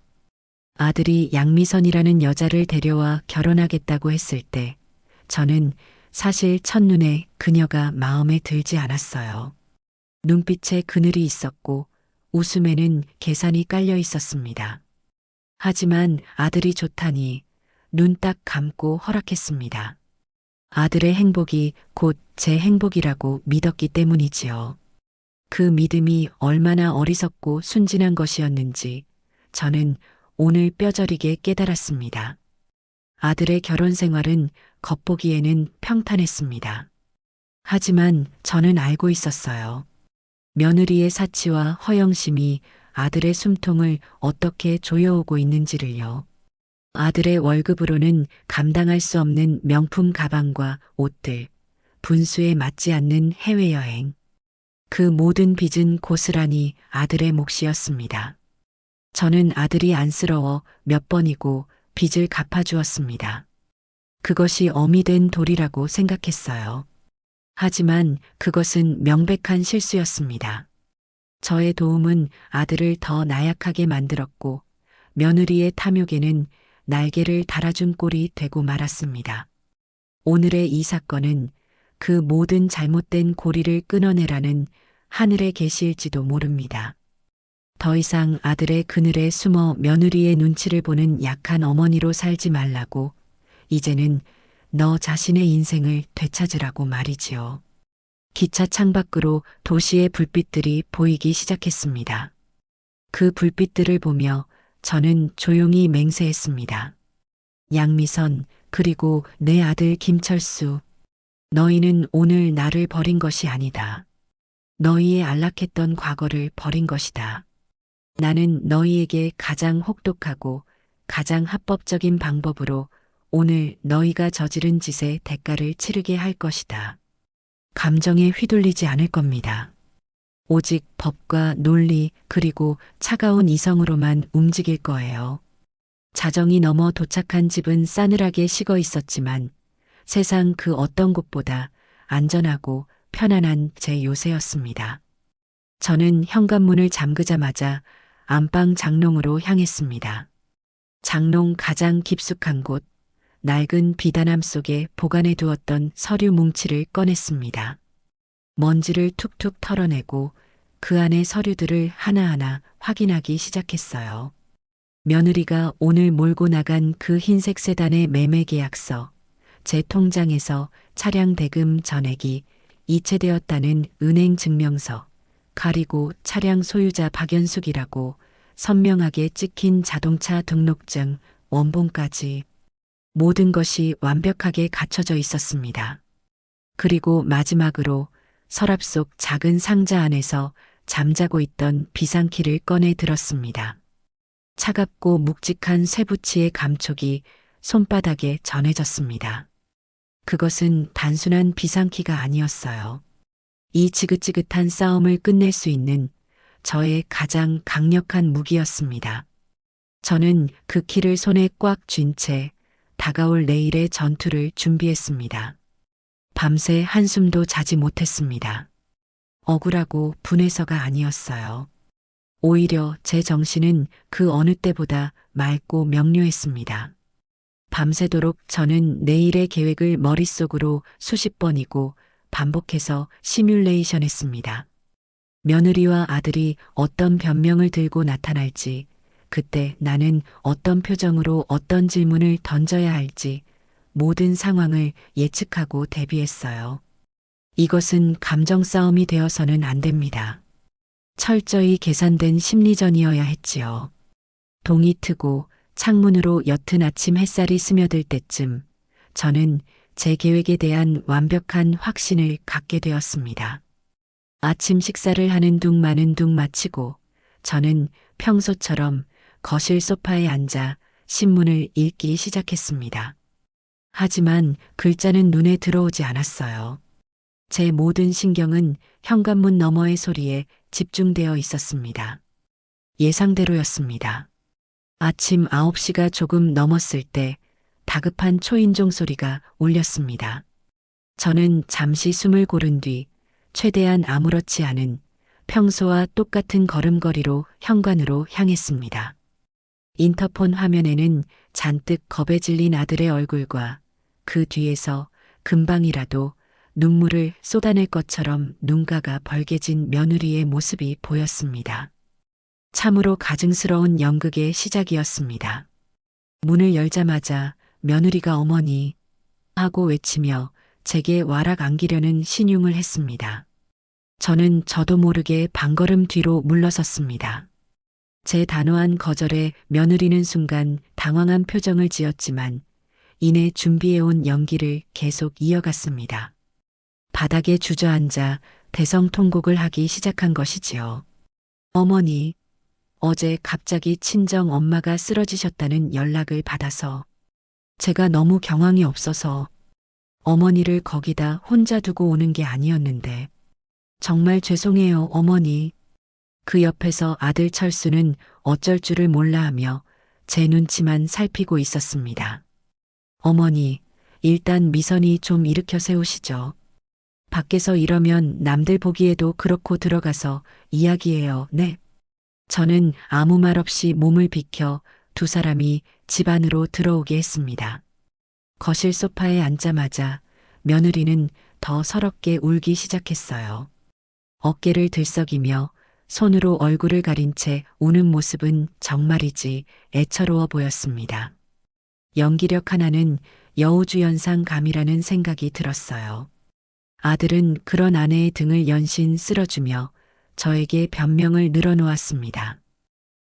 아들이 양미선이라는 여자를 데려와 결혼하겠다고 했을 때 저는 사실 첫눈에 그녀가 마음에 들지 않았어요. 눈빛에 그늘이 있었고 웃음에는 계산이 깔려 있었습니다. 하지만 아들이 좋다니 눈 딱 감고 허락했습니다. 아들의 행복이 곧 제 행복이라고 믿었기 때문이지요. 그 믿음이 얼마나 어리석고 순진한 것이었는지 저는 오늘 뼈저리게 깨달았습니다. 아들의 결혼 생활은 겉보기에는 평탄했습니다. 하지만 저는 알고 있었어요. 며느리의 사치와 허영심이 아들의 숨통을 어떻게 조여오고 있는지를요. 아들의 월급으로는 감당할 수 없는 명품 가방과 옷들, 분수에 맞지 않는 해외여행. 그 모든 빚은 고스란히 아들의 몫이었습니다. 저는 아들이 안쓰러워 몇 번이고 빚을 갚아주었습니다. 그것이 어미 된 도리라고 생각했어요. 하지만 그것은 명백한 실수였습니다. 저의 도움은 아들을 더 나약하게 만들었고 며느리의 탐욕에는 날개를 달아준 꼴이 되고 말았습니다. 오늘의 이 사건은 그 모든 잘못된 고리를 끊어내라는 하늘의 계시일지도 모릅니다. 더 이상 아들의 그늘에 숨어 며느리의 눈치를 보는 약한 어머니로 살지 말라고 이제는 너 자신의 인생을 되찾으라고 말이지요. 기차 창밖으로 도시의 불빛들이 보이기 시작했습니다. 그 불빛들을 보며 저는 조용히 맹세했습니다. 양미선, 그리고 내 아들 김철수. 너희는 오늘 나를 버린 것이 아니다. 너희의 안락했던 과거를 버린 것이다. 나는 너희에게 가장 혹독하고 가장 합법적인 방법으로 오늘 너희가 저지른 짓의 대가를 치르게 할 것이다. 감정에 휘둘리지 않을 겁니다. 오직 법과 논리 그리고 차가운 이성으로만 움직일 거예요. 자정이 넘어 도착한 집은 싸늘하게 식어 있었지만 세상 그 어떤 곳보다 안전하고 편안한 제 요새였습니다. 저는 현관문을 잠그자마자 안방 장롱으로 향했습니다. 장롱 가장 깊숙한 곳, 낡은 비단함 속에 보관해 두었던 서류 뭉치를 꺼냈습니다. 먼지를 툭툭 털어내고 그 안의 서류들을 하나하나 확인하기 시작했어요. 며느리가 오늘 몰고 나간 그 흰색 세단의 매매 계약서, 제 통장에서 차량 대금 전액이 이체되었다는 은행 증명서, 가리고 차량 소유자 박연숙이라고 선명하게 찍힌 자동차 등록증, 원본까지 모든 것이 완벽하게 갖춰져 있었습니다. 그리고 마지막으로 서랍 속 작은 상자 안에서 잠자고 있던 비상키를 꺼내 들었습니다. 차갑고 묵직한 쇠붙이의 감촉이 손바닥에 전해졌습니다. 그것은 단순한 비상키가 아니었어요. 이 지긋지긋한 싸움을 끝낼 수 있는 저의 가장 강력한 무기였습니다. 저는 그 키를 손에 꽉 쥔 채 다가올 내일의 전투를 준비했습니다. 밤새 한숨도 자지 못했습니다. 억울하고 분해서가 아니었어요. 오히려 제 정신은 그 어느 때보다 맑고 명료했습니다. 밤새도록 저는 내일의 계획을 머릿속으로 수십 번이고 반복해서 시뮬레이션 했습니다. 며느리와 아들이 어떤 변명을 들고 나타날지, 그때 나는 어떤 표정으로 어떤 질문을 던져야 할지 모든 상황을 예측하고 대비했어요. 이것은 감정 싸움이 되어서는 안 됩니다. 철저히 계산된 심리전이어야 했지요. 동이 트고 창문으로 옅은 아침 햇살이 스며들 때쯤 저는 제 계획에 대한 완벽한 확신을 갖게 되었습니다. 아침 식사를 하는 둥 마는 둥 마치고 저는 평소처럼 거실 소파에 앉아 신문을 읽기 시작했습니다. 하지만 글자는 눈에 들어오지 않았어요. 제 모든 신경은 현관문 너머의 소리에 집중되어 있었습니다. 예상대로였습니다. 아침 9시가 조금 넘었을 때 다급한 초인종 소리가 울렸습니다. 저는 잠시 숨을 고른 뒤 최대한 아무렇지 않은 평소와 똑같은 걸음걸이로 현관으로 향했습니다. 인터폰 화면에는 잔뜩 겁에 질린 아들의 얼굴과 그 뒤에서 금방이라도 눈물을 쏟아낼 것처럼 눈가가 벌개진 며느리의 모습이 보였습니다. 참으로 가증스러운 연극의 시작이었습니다. 문을 열자마자 며느리가 어머니 하고 외치며 제게 와락 안기려는 신용을 했습니다. 저는 저도 모르게 반걸음 뒤로 물러섰습니다. 제 단호한 거절에 며느리는 순간 당황한 표정을 지었지만 이내 준비해온 연기를 계속 이어갔습니다. 바닥에 주저앉아 대성통곡을 하기 시작한 것이지요. 어머니, 어제 갑자기 친정 엄마가 쓰러지셨다는 연락을 받아서 제가 너무 경황이 없어서 어머니를 거기다 혼자 두고 오는 게 아니었는데 정말 죄송해요, 어머니. 그 옆에서 아들 철수는 어쩔 줄을 몰라 하며 제 눈치만 살피고 있었습니다. 어머니, 일단 미선이 좀 일으켜 세우시죠. 밖에서 이러면 남들 보기에도 그렇고 들어가서 이야기해요, 네. 저는 아무 말 없이 몸을 비켜 두 사람이 집 안으로 들어오게 했습니다. 거실 소파에 앉자마자 며느리는 더 서럽게 울기 시작했어요. 어깨를 들썩이며 손으로 얼굴을 가린 채 우는 모습은 정말이지 애처로워 보였습니다. 연기력 하나는 여우주연상감이라는 생각이 들었어요. 아들은 그런 아내의 등을 연신 쓸어주며 저에게 변명을 늘어놓았습니다.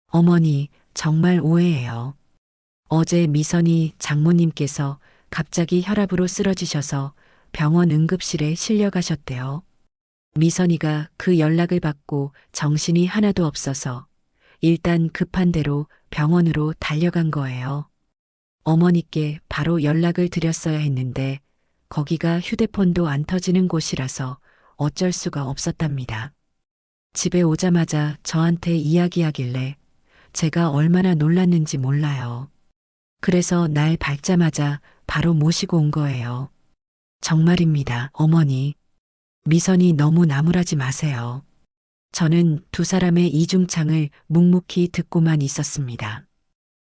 어머니, 정말 오해예요. 어제 미선이 장모님께서 갑자기 혈압으로 쓰러지셔서 병원 응급실에 실려가셨대요. 미선이가 그 연락을 받고 정신이 하나도 없어서 일단 급한 대로 병원으로 달려간 거예요. 어머니께 바로 연락을 드렸어야 했는데 거기가 휴대폰도 안 터지는 곳이라서 어쩔 수가 없었답니다. 집에 오자마자 저한테 이야기하길래 제가 얼마나 놀랐는지 몰라요. 그래서 날 밝자마자 바로 모시고 온 거예요. 정말입니다, 어머니. 미선이 너무 나무라지 마세요. 저는 두 사람의 이중창을 묵묵히 듣고만 있었습니다.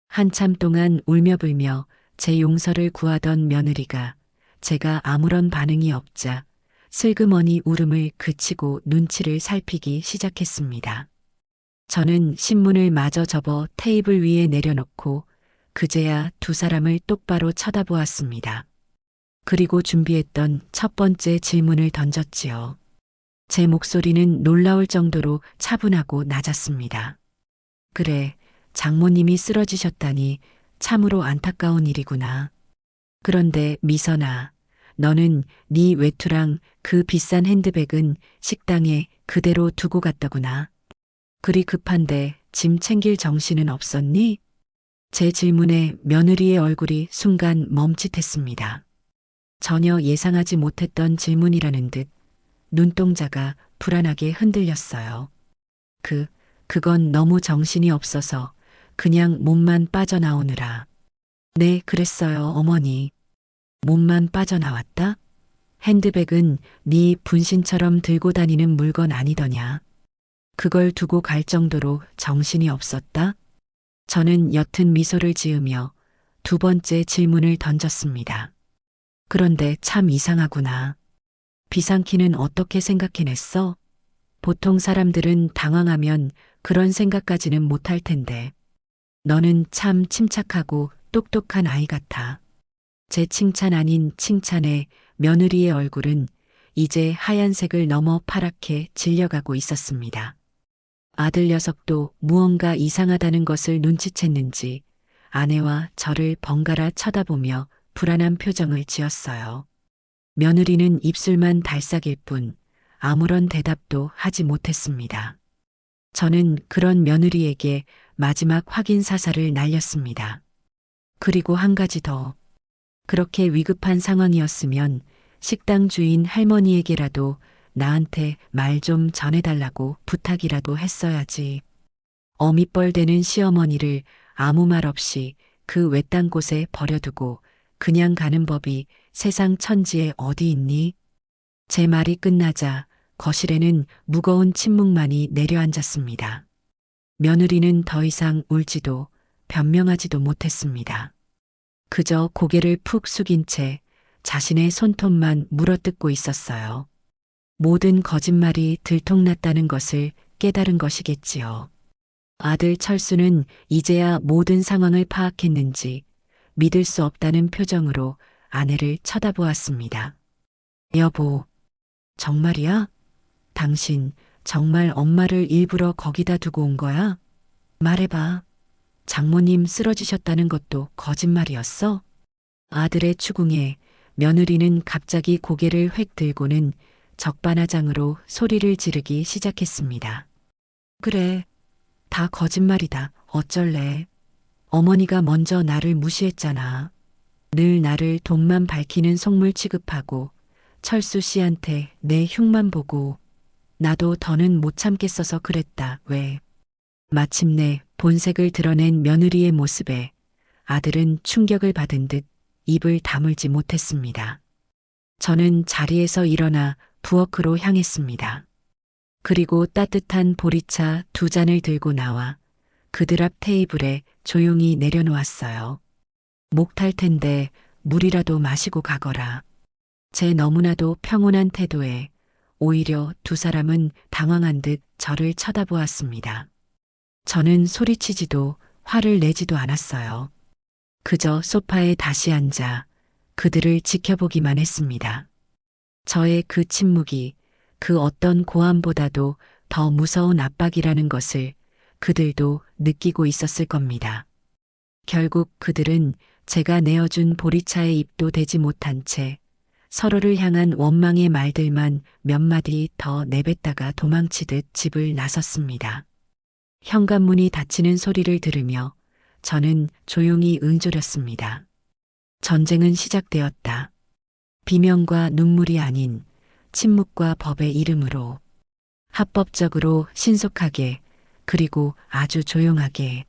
한참 동안 울며 불며 제 용서를 구하던 며느리가 제가 아무런 반응이 없자 슬그머니 울음을 그치고 눈치를 살피기 시작했습니다. 저는 신문을 마저 접어 테이블 위에 내려놓고 그제야 두 사람을 똑바로 쳐다보았습니다. 그리고 준비했던 첫 번째 질문을 던졌지요. 제 목소리는 놀라울 정도로 차분하고 낮았습니다. 그래, 장모님이 쓰러지셨다니 참으로 안타까운 일이구나. 그런데 미선아, 너는 네 외투랑 그 비싼 핸드백은 식당에 그대로 두고 갔더구나. 그리 급한데 짐 챙길 정신은 없었니? 제 질문에 며느리의 얼굴이 순간 멈칫했습니다. 전혀 예상하지 못했던 질문이라는 듯 눈동자가 불안하게 흔들렸어요. 그건 너무 정신이 없어서 그냥 몸만 빠져나오느라. 네, 그랬어요, 어머니. 몸만 빠져나왔다? 핸드백은 네 분신처럼 들고 다니는 물건 아니더냐. 그걸 두고 갈 정도로 정신이 없었다? 저는 옅은 미소를 지으며 두 번째 질문을 던졌습니다. 그런데 참 이상하구나. 비상키는 어떻게 생각해냈어? 보통 사람들은 당황하면 그런 생각까지는 못할 텐데. 너는 참 침착하고 똑똑한 아이 같아. 제 칭찬 아닌 칭찬에 며느리의 얼굴은 이제 하얀색을 넘어 파랗게 질려가고 있었습니다. 아들 녀석도 무언가 이상하다는 것을 눈치챘는지 아내와 저를 번갈아 쳐다보며 불안한 표정을 지었어요. 며느리는 입술만 달싹일 뿐 아무런 대답도 하지 못했습니다. 저는 그런 며느리에게 마지막 확인 사살을 날렸습니다. 그리고 한 가지 더. 그렇게 위급한 상황이었으면 식당 주인 할머니에게라도 나한테 말 좀 전해달라고 부탁이라도 했어야지. 어밋벌대는 시어머니를 아무 말 없이 그 외딴 곳에 버려두고 그냥 가는 법이 세상 천지에 어디 있니? 제 말이 끝나자 거실에는 무거운 침묵만이 내려앉았습니다. 며느리는 더 이상 울지도 변명하지도 못했습니다. 그저 고개를 푹 숙인 채 자신의 손톱만 물어뜯고 있었어요. 모든 거짓말이 들통났다는 것을 깨달은 것이겠지요. 아들 철수는 이제야 모든 상황을 파악했는지 믿을 수 없다는 표정으로 아내를 쳐다보았습니다. 여보, 정말이야? 당신 정말 엄마를 일부러 거기다 두고 온 거야? 말해봐. 장모님 쓰러지셨다는 것도 거짓말이었어? 아들의 추궁에 며느리는 갑자기 고개를 획 들고는 적반하장으로 소리를 지르기 시작했습니다. 그래, 다 거짓말이다. 어쩔래. 어머니가 먼저 나를 무시했잖아. 늘 나를 돈만 밝히는 속물 취급하고 철수 씨한테 내 흉만 보고 나도 더는 못 참겠어서 그랬다. 왜? 마침내 본색을 드러낸 며느리의 모습에 아들은 충격을 받은 듯 입을 다물지 못했습니다. 저는 자리에서 일어나 부엌으로 향했습니다. 그리고 따뜻한 보리차 2잔을 들고 나와 그들 앞 테이블에 조용히 내려놓았어요. 목 탈 텐데 물이라도 마시고 가거라. 제 너무나도 평온한 태도에 오히려 두 사람은 당황한 듯 저를 쳐다보았습니다. 저는 소리치지도 화를 내지도 않았어요. 그저 소파에 다시 앉아 그들을 지켜보기만 했습니다. 저의 그 침묵이 그 어떤 고함보다도 더 무서운 압박이라는 것을 그들도 느끼고 있었을 겁니다. 결국 그들은 제가 내어준 보리차에 입도 대지 못한 채 서로를 향한 원망의 말들만 몇 마디 더 내뱉다가 도망치듯 집을 나섰습니다. 현관문이 닫히는 소리를 들으며 저는 조용히 응조렸습니다. 전쟁은 시작되었다. 비명과 눈물이 아닌 침묵과 법의 이름으로 합법적으로 신속하게 그리고 아주 조용하게.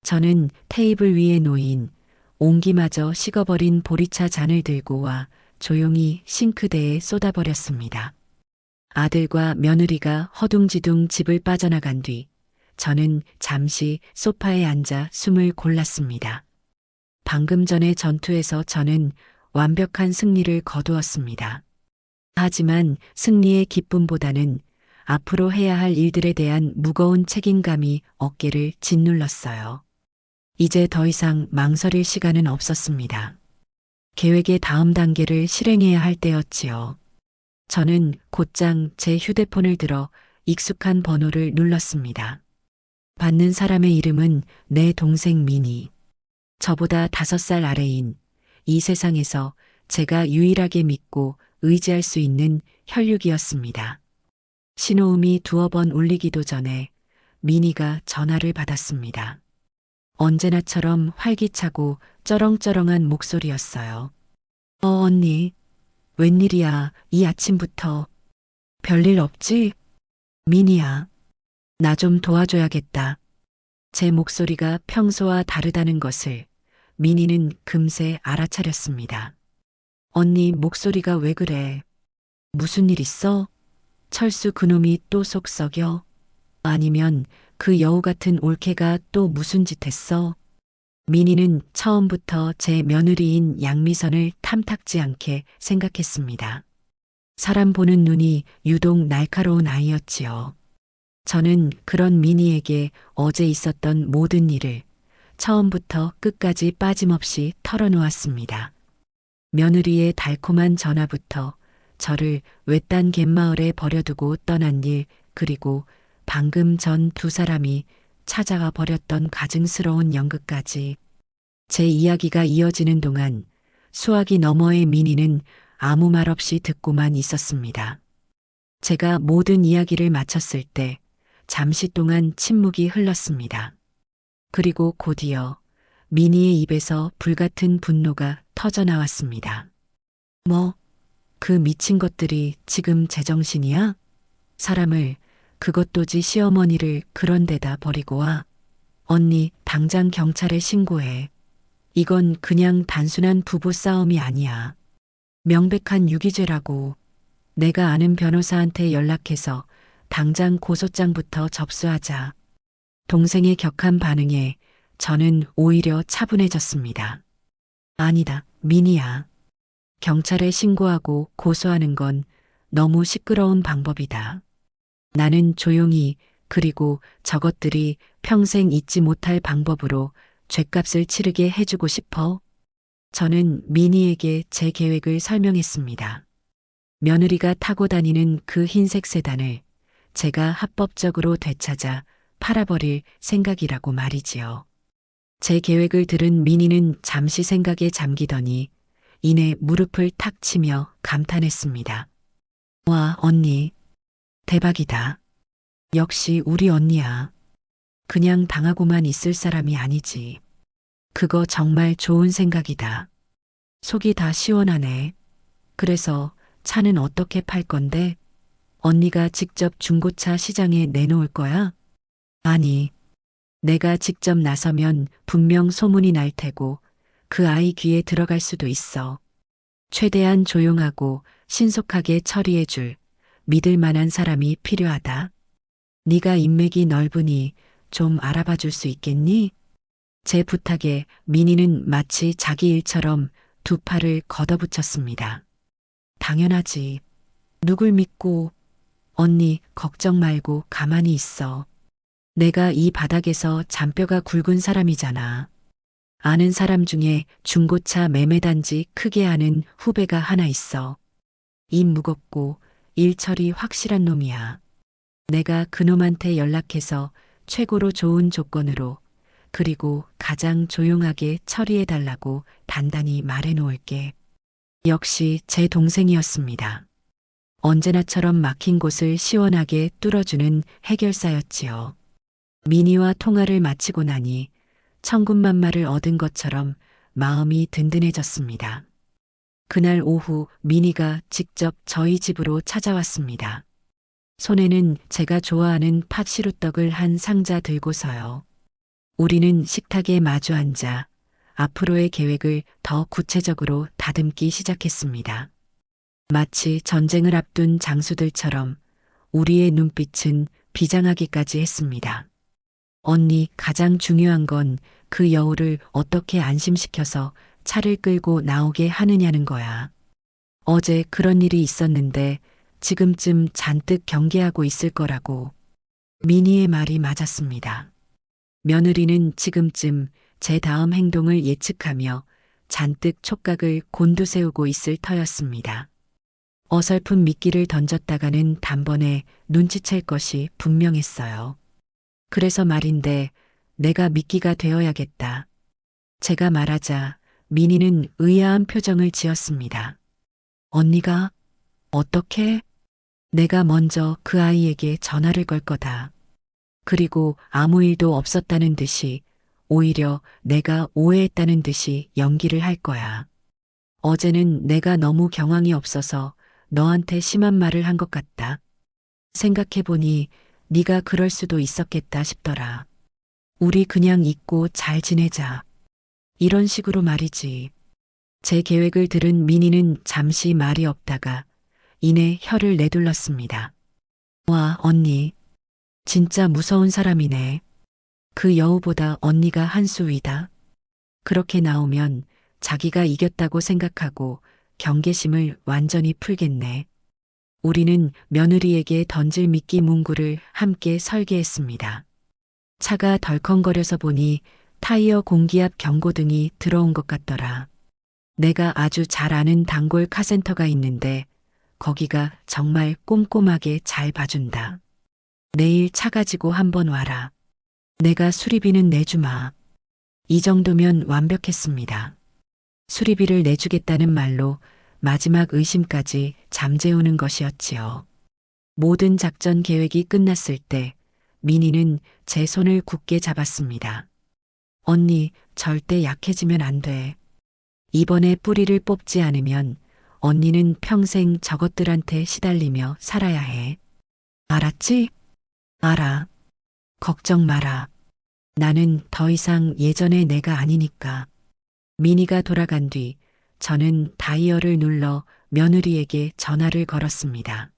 저는 테이블 위에 놓인 온기마저 식어버린 보리차 잔을 들고 와 조용히 싱크대에 쏟아버렸습니다. 아들과 며느리가 허둥지둥 집을 빠져나간 뒤 저는 잠시 소파에 앉아 숨을 골랐습니다. 방금 전의 전투에서 저는 완벽한 승리를 거두었습니다. 하지만 승리의 기쁨보다는 앞으로 해야 할 일들에 대한 무거운 책임감이 어깨를 짓눌렀어요. 이제 더 이상 망설일 시간은 없었습니다. 계획의 다음 단계를 실행해야 할 때였지요. 저는 곧장 제 휴대폰을 들어 익숙한 번호를 눌렀습니다. 받는 사람의 이름은 내 동생 미니. 저보다 5살 아래인 이 세상에서 제가 유일하게 믿고 의지할 수 있는 혈육이었습니다. 신호음이 2번 울리기도 전에 미니가 전화를 받았습니다. 언제나처럼 활기차고 쩌렁쩌렁한 목소리였어요. 언니, 웬일이야, 이 아침부터. 별일 없지? 미니야, 나 좀 도와줘야겠다. 제 목소리가 평소와 다르다는 것을 미니는 금세 알아차렸습니다. 언니 목소리가 왜 그래? 무슨 일 있어? 철수 그놈이 또 속 썩여? 아니면 그 여우 같은 올케가 또 무슨 짓 했어? 미니는 처음부터 제 며느리인 양미선을 탐탁지 않게 생각했습니다. 사람 보는 눈이 유독 날카로운 아이였지요. 저는 그런 미니에게 어제 있었던 모든 일을 처음부터 끝까지 빠짐없이 털어놓았습니다. 며느리의 달콤한 전화부터 저를 외딴 갯마을에 버려두고 떠난 일, 그리고 방금 전 2 사람이 찾아가 버렸던 가증스러운 연극까지 제 이야기가 이어지는 동안 수화기 너머의 민희는 아무 말 없이 듣고만 있었습니다. 제가 모든 이야기를 마쳤을 때 잠시 동안 침묵이 흘렀습니다. 그리고 곧이어 민희의 입에서 불같은 분노가 터져 나왔습니다. 뭐, 그 미친 것들이 지금 제정신이야? 사람을, 그것도지 시어머니를 그런 데다 버리고 와. 언니, 당장 경찰에 신고해. 이건 그냥 단순한 부부 싸움이 아니야. 명백한 유기죄라고. 내가 아는 변호사한테 연락해서 당장 고소장부터 접수하자. 동생의 격한 반응에 저는 오히려 차분해졌습니다. 아니다, 민희야. 경찰에 신고하고 고소하는 건 너무 시끄러운 방법이다. 나는 조용히, 그리고 저것들이 평생 잊지 못할 방법으로 죗값을 치르게 해주고 싶어. 저는 민희에게 제 계획을 설명했습니다. 며느리가 타고 다니는 그 흰색 세단을 제가 합법적으로 되찾아 팔아버릴 생각이라고 말이지요. 제 계획을 들은 민희는 잠시 생각에 잠기더니 이내 무릎을 탁 치며 감탄했습니다. 와, 언니. 대박이다. 역시 우리 언니야. 그냥 당하고만 있을 사람이 아니지. 그거 정말 좋은 생각이다. 속이 다 시원하네. 그래서 차는 어떻게 팔 건데? 언니가 직접 중고차 시장에 내놓을 거야? 아니, 내가 직접 나서면 분명 소문이 날 테고 그 아이 귀에 들어갈 수도 있어. 최대한 조용하고 신속하게 처리해 줄 믿을 만한 사람이 필요하다. 네가 인맥이 넓으니 좀 알아봐 줄 수 있겠니? 제 부탁에 민희는 마치 자기 일처럼 두 팔을 걷어붙였습니다. 당연하지. 누굴 믿고. 언니, 걱정 말고 가만히 있어. 내가 이 바닥에서 잔뼈가 굵은 사람이잖아. 아는 사람 중에 중고차 매매단지 크게 하는 후배가 하나 있어. 입 무겁고 일 처리 확실한 놈이야. 내가 그놈한테 연락해서 최고로 좋은 조건으로 그리고 가장 조용하게 처리해달라고 단단히 말해놓을게. 역시 제 동생이었습니다. 언제나처럼 막힌 곳을 시원하게 뚫어주는 해결사였지요. 민희와 통화를 마치고 나니 천군만마를 얻은 것처럼 마음이 든든해졌습니다. 그날 오후 민희가 직접 저희 집으로 찾아왔습니다. 손에는 제가 좋아하는 팥시루떡을 한 상자 들고서요. 우리는 식탁에 마주 앉아 앞으로의 계획을 더 구체적으로 다듬기 시작했습니다. 마치 전쟁을 앞둔 장수들처럼 우리의 눈빛은 비장하기까지 했습니다. 언니, 가장 중요한 건 그 여우를 어떻게 안심시켜서 차를 끌고 나오게 하느냐는 거야. 어제 그런 일이 있었는데 지금쯤 잔뜩 경계하고 있을 거라고. 민희의 말이 맞았습니다. 며느리는 지금쯤 제 다음 행동을 예측하며 잔뜩 촉각을 곤두세우고 있을 터였습니다. 어설픈 미끼를 던졌다가는 단번에 눈치챌 것이 분명했어요. 그래서 말인데 내가 미끼가 되어야겠다. 제가 말하자 민희는 의아한 표정을 지었습니다. 언니가? 어떻게? 내가 먼저 그 아이에게 전화를 걸 거다. 그리고 아무 일도 없었다는 듯이 오히려 내가 오해했다는 듯이 연기를 할 거야. 어제는 내가 너무 경황이 없어서 너한테 심한 말을 한 것 같다. 생각해보니 네가 그럴 수도 있었겠다 싶더라. 우리 그냥 잊고 잘 지내자. 이런 식으로 말이지. 제 계획을 들은 민희는 잠시 말이 없다가 이내 혀를 내둘렀습니다. 와, 언니. 진짜 무서운 사람이네. 그 여우보다 언니가 한 수 위다. 그렇게 나오면 자기가 이겼다고 생각하고 경계심을 완전히 풀겠네. 우리는 며느리에게 던질 미끼 문구를 함께 설계했습니다. 차가 덜컹거려서 보니 타이어 공기압 경고등이 들어온 것 같더라. 내가 아주 잘 아는 단골 카센터가 있는데 거기가 정말 꼼꼼하게 잘 봐준다. 내일 차 가지고 한번 와라. 내가 수리비는 내주마. 이 정도면 완벽했습니다. 수리비를 내주겠다는 말로 마지막 의심까지 잠재우는 것이었지요. 모든 작전 계획이 끝났을 때 민희는 제 손을 굳게 잡았습니다. 언니, 절대 약해지면 안 돼. 이번에 뿌리를 뽑지 않으면 언니는 평생 저것들한테 시달리며 살아야 해. 알았지? 알아. 걱정 마라. 나는 더 이상 예전의 내가 아니니까. 민희가 돌아간 뒤 저는 다이얼을 눌러 며느리에게 전화를 걸었습니다.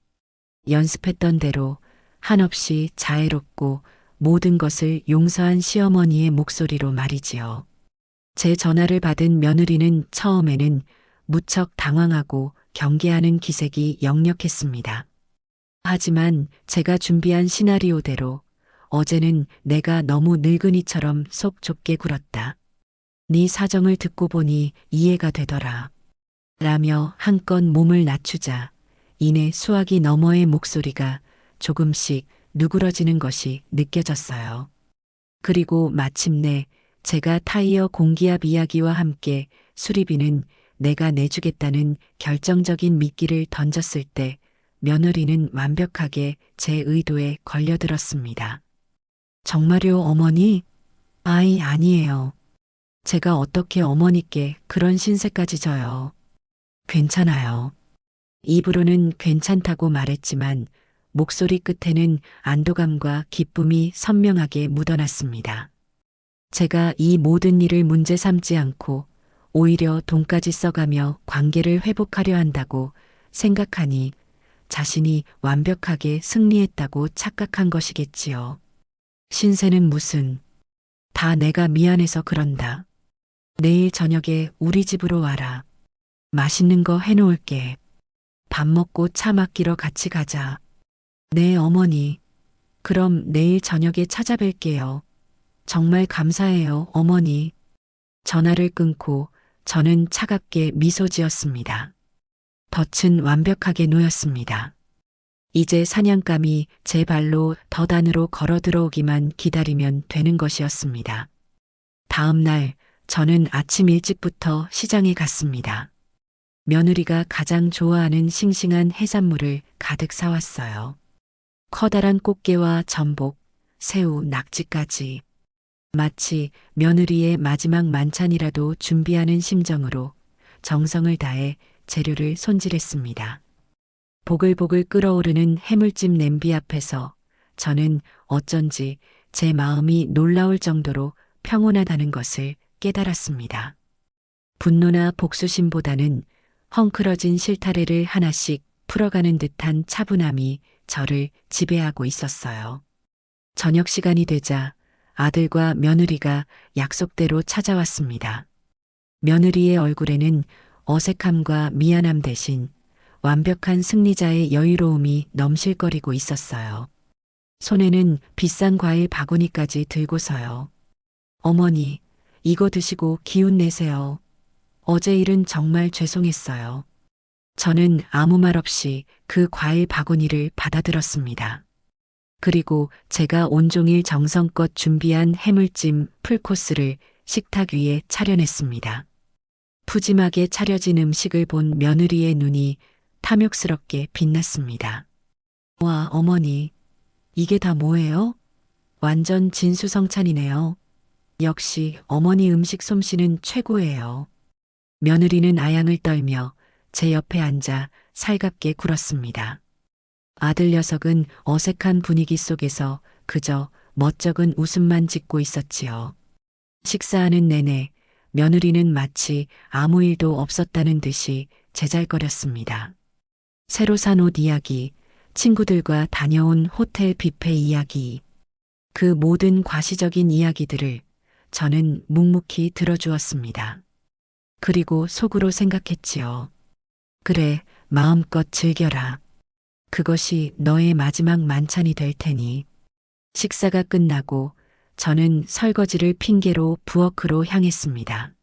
연습했던 대로 한없이 자애롭고 모든 것을 용서한 시어머니의 목소리로 말이지요. 제 전화를 받은 며느리는 처음에는 무척 당황하고 경계하는 기색이 역력했습니다. 하지만 제가 준비한 시나리오대로 어제는 내가 너무 늙은이처럼 속 좁게 굴었다. 네 사정을 듣고 보니 이해가 되더라. 라며 한껏 몸을 낮추자 이내 수화기 너머의 목소리가 조금씩 누그러지는 것이 느껴졌어요. 그리고 마침내 제가 타이어 공기압 이야기와 함께 수리비는 내가 내주겠다는 결정적인 미끼를 던졌을 때 며느리는 완벽하게 제 의도에 걸려들었습니다. 정말요, 어머니? 아니에요. 제가 어떻게 어머니께 그런 신세까지 져요. 괜찮아요. 입으로는 괜찮다고 말했지만 목소리 끝에는 안도감과 기쁨이 선명하게 묻어났습니다. 제가 이 모든 일을 문제 삼지 않고 오히려 돈까지 써가며 관계를 회복하려 한다고 생각하니 자신이 완벽하게 승리했다고 착각한 것이겠지요. 신세는 무슨, 다 내가 미안해서 그런다. 내일 저녁에 우리 집으로 와라. 맛있는 거 해놓을게. 밥 먹고 차 맡기러 같이 가자. 네, 어머니. 그럼 내일 저녁에 찾아뵐게요. 정말 감사해요, 어머니. 전화를 끊고 저는 차갑게 미소 지었습니다. 덫은 완벽하게 놓였습니다. 이제 사냥감이 제 발로 덫 안으로 걸어 들어오기만 기다리면 되는 것이었습니다. 다음 날 저는 아침 일찍부터 시장에 갔습니다. 며느리가 가장 좋아하는 싱싱한 해산물을 가득 사왔어요. 커다란 꽃게와 전복, 새우, 낙지까지. 마치 며느리의 마지막 만찬이라도 준비하는 심정으로 정성을 다해 재료를 손질했습니다. 보글보글 끓어오르는 해물찜 냄비 앞에서 저는 어쩐지 제 마음이 놀라울 정도로 평온하다는 것을 깨달았습니다. 분노나 복수심보다는 헝클어진 실타래를 하나씩 풀어가는 듯한 차분함이 저를 지배하고 있었어요. 저녁 시간이 되자 아들과 며느리가 약속대로 찾아왔습니다. 며느리의 얼굴에는 어색함과 미안함 대신 완벽한 승리자의 여유로움이 넘실거리고 있었어요. 손에는 비싼 과일 바구니까지 들고서요. 어머니, 이거 드시고 기운 내세요. 어제 일은 정말 죄송했어요. 저는 아무 말 없이 그 과일 바구니를 받아들었습니다. 그리고 제가 온종일 정성껏 준비한 해물찜 풀코스를 식탁 위에 차려냈습니다. 푸짐하게 차려진 음식을 본 며느리의 눈이 탐욕스럽게 빛났습니다. 와, 어머니, 이게 다 뭐예요? 완전 진수성찬이네요. 역시 어머니 음식 솜씨는 최고예요. 며느리는 아양을 떨며 제 옆에 앉아 살갑게 굴었습니다. 아들 녀석은 어색한 분위기 속에서 그저 멋쩍은 웃음만 짓고 있었지요. 식사하는 내내 며느리는 마치 아무 일도 없었다는 듯이 제잘거렸습니다. 새로 산 옷 이야기, 친구들과 다녀온 호텔 뷔페 이야기, 그 모든 과시적인 이야기들을 저는 묵묵히 들어주었습니다. 그리고 속으로 생각했지요. 그래, 마음껏 즐겨라. 그것이 너의 마지막 만찬이 될 테니. 식사가 끝나고 저는 설거지를 핑계로 부엌으로 향했습니다.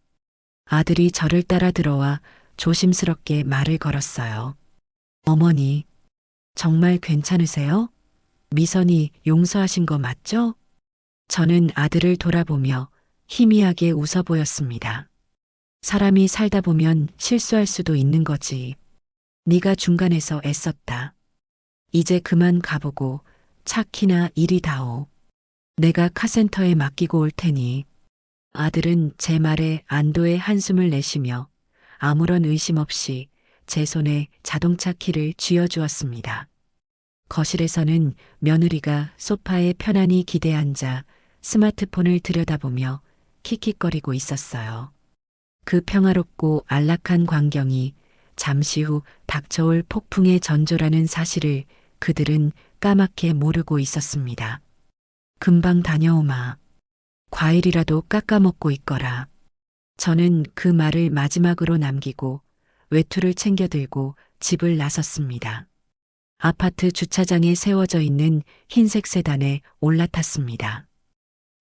아들이 저를 따라 들어와 조심스럽게 말을 걸었어요. 어머니, 정말 괜찮으세요? 미선이 용서하신 거 맞죠? 저는 아들을 돌아보며 희미하게 웃어 보였습니다. 사람이 살다 보면 실수할 수도 있는 거지. 네가 중간에서 애썼다. 이제 그만 가보고 차키나 이리 다오. 내가 카센터에 맡기고 올 테니. 아들은 제 말에 안도의 한숨을 내쉬며 아무런 의심 없이 제 손에 자동차 키를 쥐어주었습니다. 거실에서는 며느리가 소파에 편안히 기대 앉아 스마트폰을 들여다보며 킥킥거리고 있었어요. 그 평화롭고 안락한 광경이 잠시 후 닥쳐올 폭풍의 전조라는 사실을 그들은 까맣게 모르고 있었습니다. 금방 다녀오마. 과일이라도 깎아 먹고 있거라. 저는 그 말을 마지막으로 남기고 외투를 챙겨 들고 집을 나섰습니다. 아파트 주차장에 세워져 있는 흰색 세단에 올라탔습니다.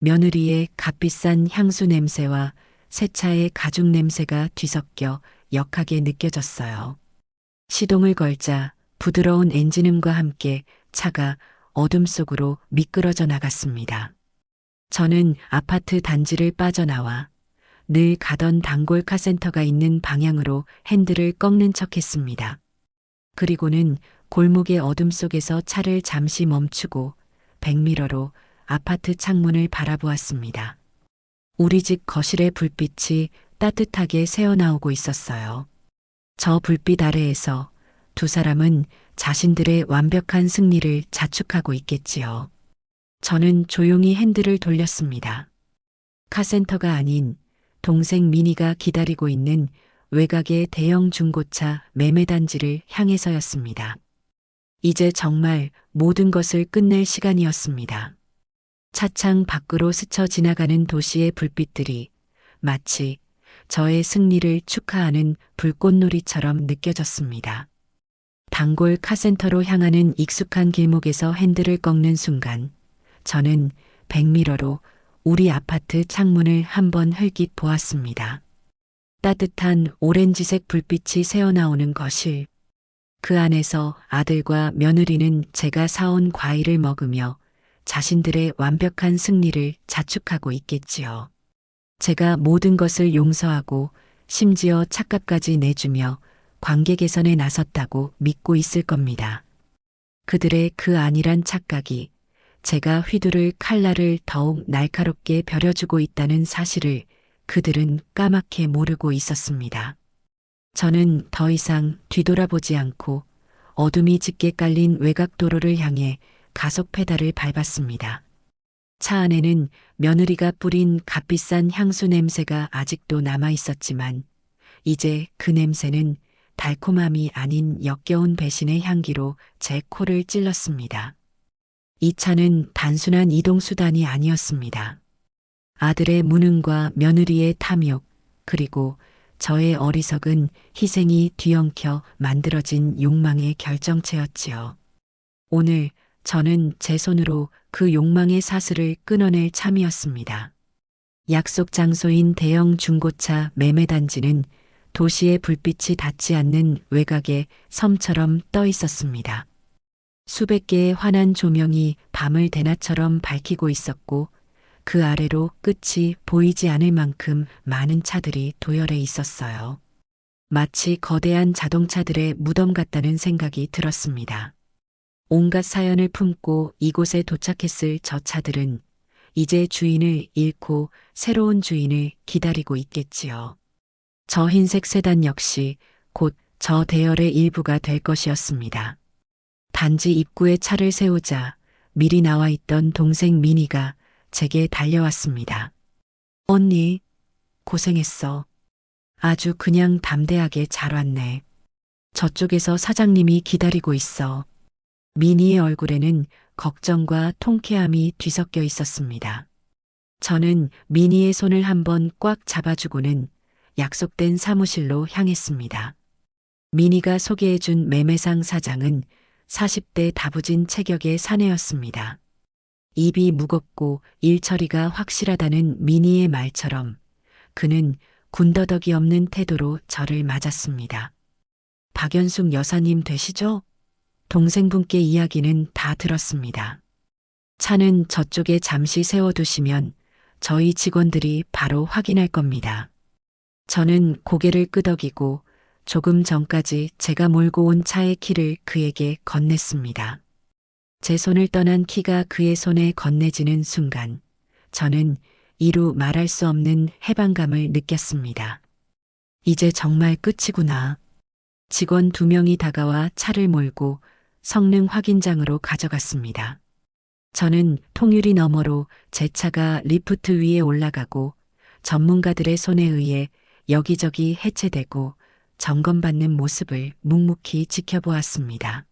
며느리의 값비싼 향수 냄새와 새 차의 가죽 냄새가 뒤섞여 역하게 느껴졌어요. 시동을 걸자 부드러운 엔진음과 함께 차가 어둠 속으로 미끄러져 나갔습니다. 저는 아파트 단지를 빠져나와 늘 가던 단골 카센터가 있는 방향으로 핸들을 꺾는 척했습니다. 그리고는 골목의 어둠 속에서 차를 잠시 멈추고 백미러로 아파트 창문을 바라보았습니다. 우리 집 거실의 불빛이 따뜻하게 새어나오고 있었어요. 저 불빛 아래에서 두 사람은 자신들의 완벽한 승리를 자축하고 있겠지요. 저는 조용히 핸들을 돌렸습니다. 카센터가 아닌 동생 미니가 기다리고 있는 외곽의 대형 중고차 매매단지를 향해서였습니다. 이제 정말 모든 것을 끝낼 시간이었습니다. 차창 밖으로 스쳐 지나가는 도시의 불빛들이 마치 저의 승리를 축하하는 불꽃놀이처럼 느껴졌습니다. 단골 카센터로 향하는 익숙한 길목에서 핸들을 꺾는 순간 저는 백미러로 우리 아파트 창문을 한번 흘깃 보았습니다. 따뜻한 오렌지색 불빛이 새어나오는 거실. 그 안에서 아들과 며느리는 제가 사온 과일을 먹으며 자신들의 완벽한 승리를 자축하고 있겠지요. 제가 모든 것을 용서하고 심지어 찻값까지 내주며 관계 개선에 나섰다고 믿고 있을 겁니다. 그들의 그 안일한 착각이 제가 휘두를 칼날을 더욱 날카롭게 벼려주고 있다는 사실을 그들은 까맣게 모르고 있었습니다. 저는 더 이상 뒤돌아보지 않고 어둠이 짙게 깔린 외곽 도로를 향해 가속 페달을 밟았습니다. 차 안에는 며느리가 뿌린 값비싼 향수 냄새가 아직도 남아 있었지만 이제 그 냄새는 달콤함이 아닌 역겨운 배신의 향기로 제 코를 찔렀습니다. 이 차는 단순한 이동수단이 아니었습니다. 아들의 무능과 며느리의 탐욕, 그리고 저의 어리석은 희생이 뒤엉켜 만들어진 욕망의 결정체였지요. 오늘 저는 제 손으로 그 욕망의 사슬을 끊어낼 참이었습니다. 약속 장소인 대형 중고차 매매단지는 도시의 불빛이 닿지 않는 외곽의 섬처럼 떠 있었습니다. 수백 개의 환한 조명이 밤을 대낮처럼 밝히고 있었고 그 아래로 끝이 보이지 않을 만큼 많은 차들이 도열해 있었어요. 마치 거대한 자동차들의 무덤 같다는 생각이 들었습니다. 온갖 사연을 품고 이곳에 도착했을 저 차들은 이제 주인을 잃고 새로운 주인을 기다리고 있겠지요. 저 흰색 세단 역시 곧 저 대열의 일부가 될 것이었습니다. 단지 입구에 차를 세우자 미리 나와 있던 동생 미니가 제게 달려왔습니다. 언니, 고생했어. 아주 그냥 담대하게 잘 왔네. 저쪽에서 사장님이 기다리고 있어. 미니의 얼굴에는 걱정과 통쾌함이 뒤섞여 있었습니다. 저는 미니의 손을 한번 꽉 잡아주고는 약속된 사무실로 향했습니다. 미니가 소개해준 매매상 사장은 40대 다부진 체격의 사내였습니다. 입이 무겁고 일처리가 확실하다는 미니의 말처럼 그는 군더더기 없는 태도로 저를 맞았습니다. 박연숙 여사님 되시죠? 동생분께 이야기는 다 들었습니다. 차는 저쪽에 잠시 세워두시면 저희 직원들이 바로 확인할 겁니다. 저는 고개를 끄덕이고 조금 전까지 제가 몰고 온 차의 키를 그에게 건넸습니다. 제 손을 떠난 키가 그의 손에 건네지는 순간 저는 이루 말할 수 없는 해방감을 느꼈습니다. 이제 정말 끝이구나. 직원 2명이 다가와 차를 몰고 성능 확인장으로 가져갔습니다. 저는 통유리 너머로 제 차가 리프트 위에 올라가고 전문가들의 손에 의해 여기저기 해체되고 점검받는 모습을 묵묵히 지켜보았습니다.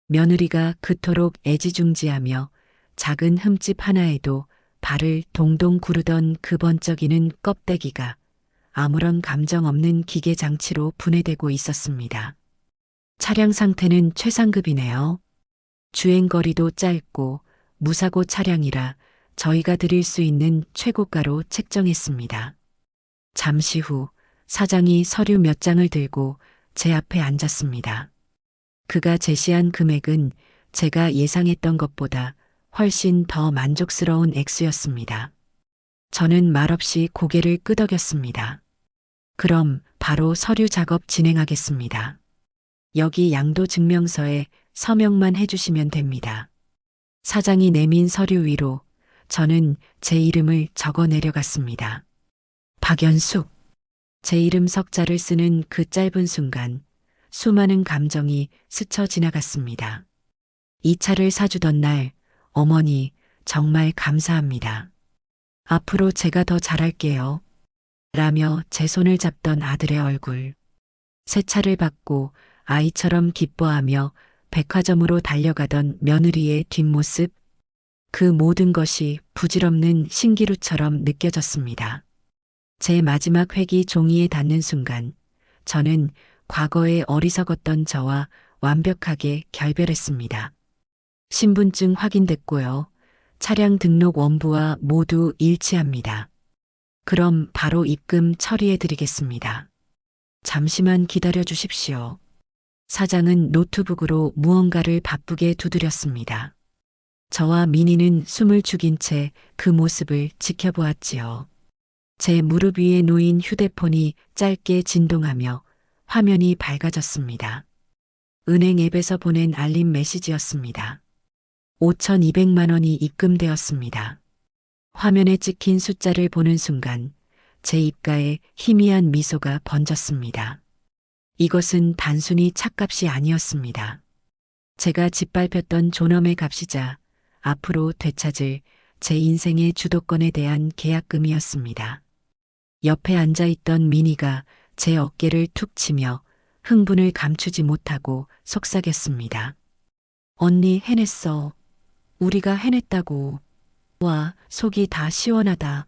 며느리가 그토록 애지중지하며 작은 흠집 하나에도 발을 동동 구르던 그 번쩍이는 껍데기가 아무런 감정 없는 기계 장치로 분해되고 있었습니다. 차량 상태는 최상급이네요. 주행거리도 짧고 무사고 차량이라 저희가 드릴 수 있는 최고가로 책정했습니다. 잠시 후 사장이 서류 몇 장을 들고 제 앞에 앉았습니다. 그가 제시한 금액은 제가 예상했던 것보다 훨씬 더 만족스러운 액수였습니다. 저는 말없이 고개를 끄덕였습니다. 그럼 바로 서류 작업 진행하겠습니다. 여기 양도 증명서에 서명만 해주시면 됩니다. 사장이 내민 서류 위로 저는 제 이름을 적어 내려갔습니다. 박연숙. 제 이름 석자를 쓰는 그 짧은 순간 수많은 감정이 스쳐 지나갔습니다. 이 차를 사주던 날, 어머니, 정말 감사합니다. 앞으로 제가 더 잘할게요. 라며 제 손을 잡던 아들의 얼굴. 새 차를 받고 아이처럼 기뻐하며 백화점으로 달려가던 며느리의 뒷모습. 그 모든 것이 부질없는 신기루처럼 느껴졌습니다. 제 마지막 획이 종이에 닿는 순간 저는 과거에 어리석었던 저와 완벽하게 결별했습니다. 신분증 확인됐고요. 차량 등록 원부와 모두 일치합니다. 그럼 바로 입금 처리해 드리겠습니다. 잠시만 기다려 주십시오. 사장은 노트북으로 무언가를 바쁘게 두드렸습니다. 저와 민희는 숨을 죽인 채 그 모습을 지켜보았지요. 제 무릎 위에 놓인 휴대폰이 짧게 진동하며 화면이 밝아졌습니다. 은행 앱에서 보낸 알림 메시지였습니다. 5,200만 원이 입금되었습니다. 화면에 찍힌 숫자를 보는 순간 제 입가에 희미한 미소가 번졌습니다. 이것은 단순히 차값이 아니었습니다. 제가 짓밟혔던 존엄의 값이자 앞으로 되찾을 제 인생의 주도권에 대한 계약금이었습니다. 옆에 앉아있던 미니가 제 어깨를 툭 치며 흥분을 감추지 못하고 속삭였습니다. 언니 해냈어. 우리가 해냈다고. 와, 속이 다 시원하다.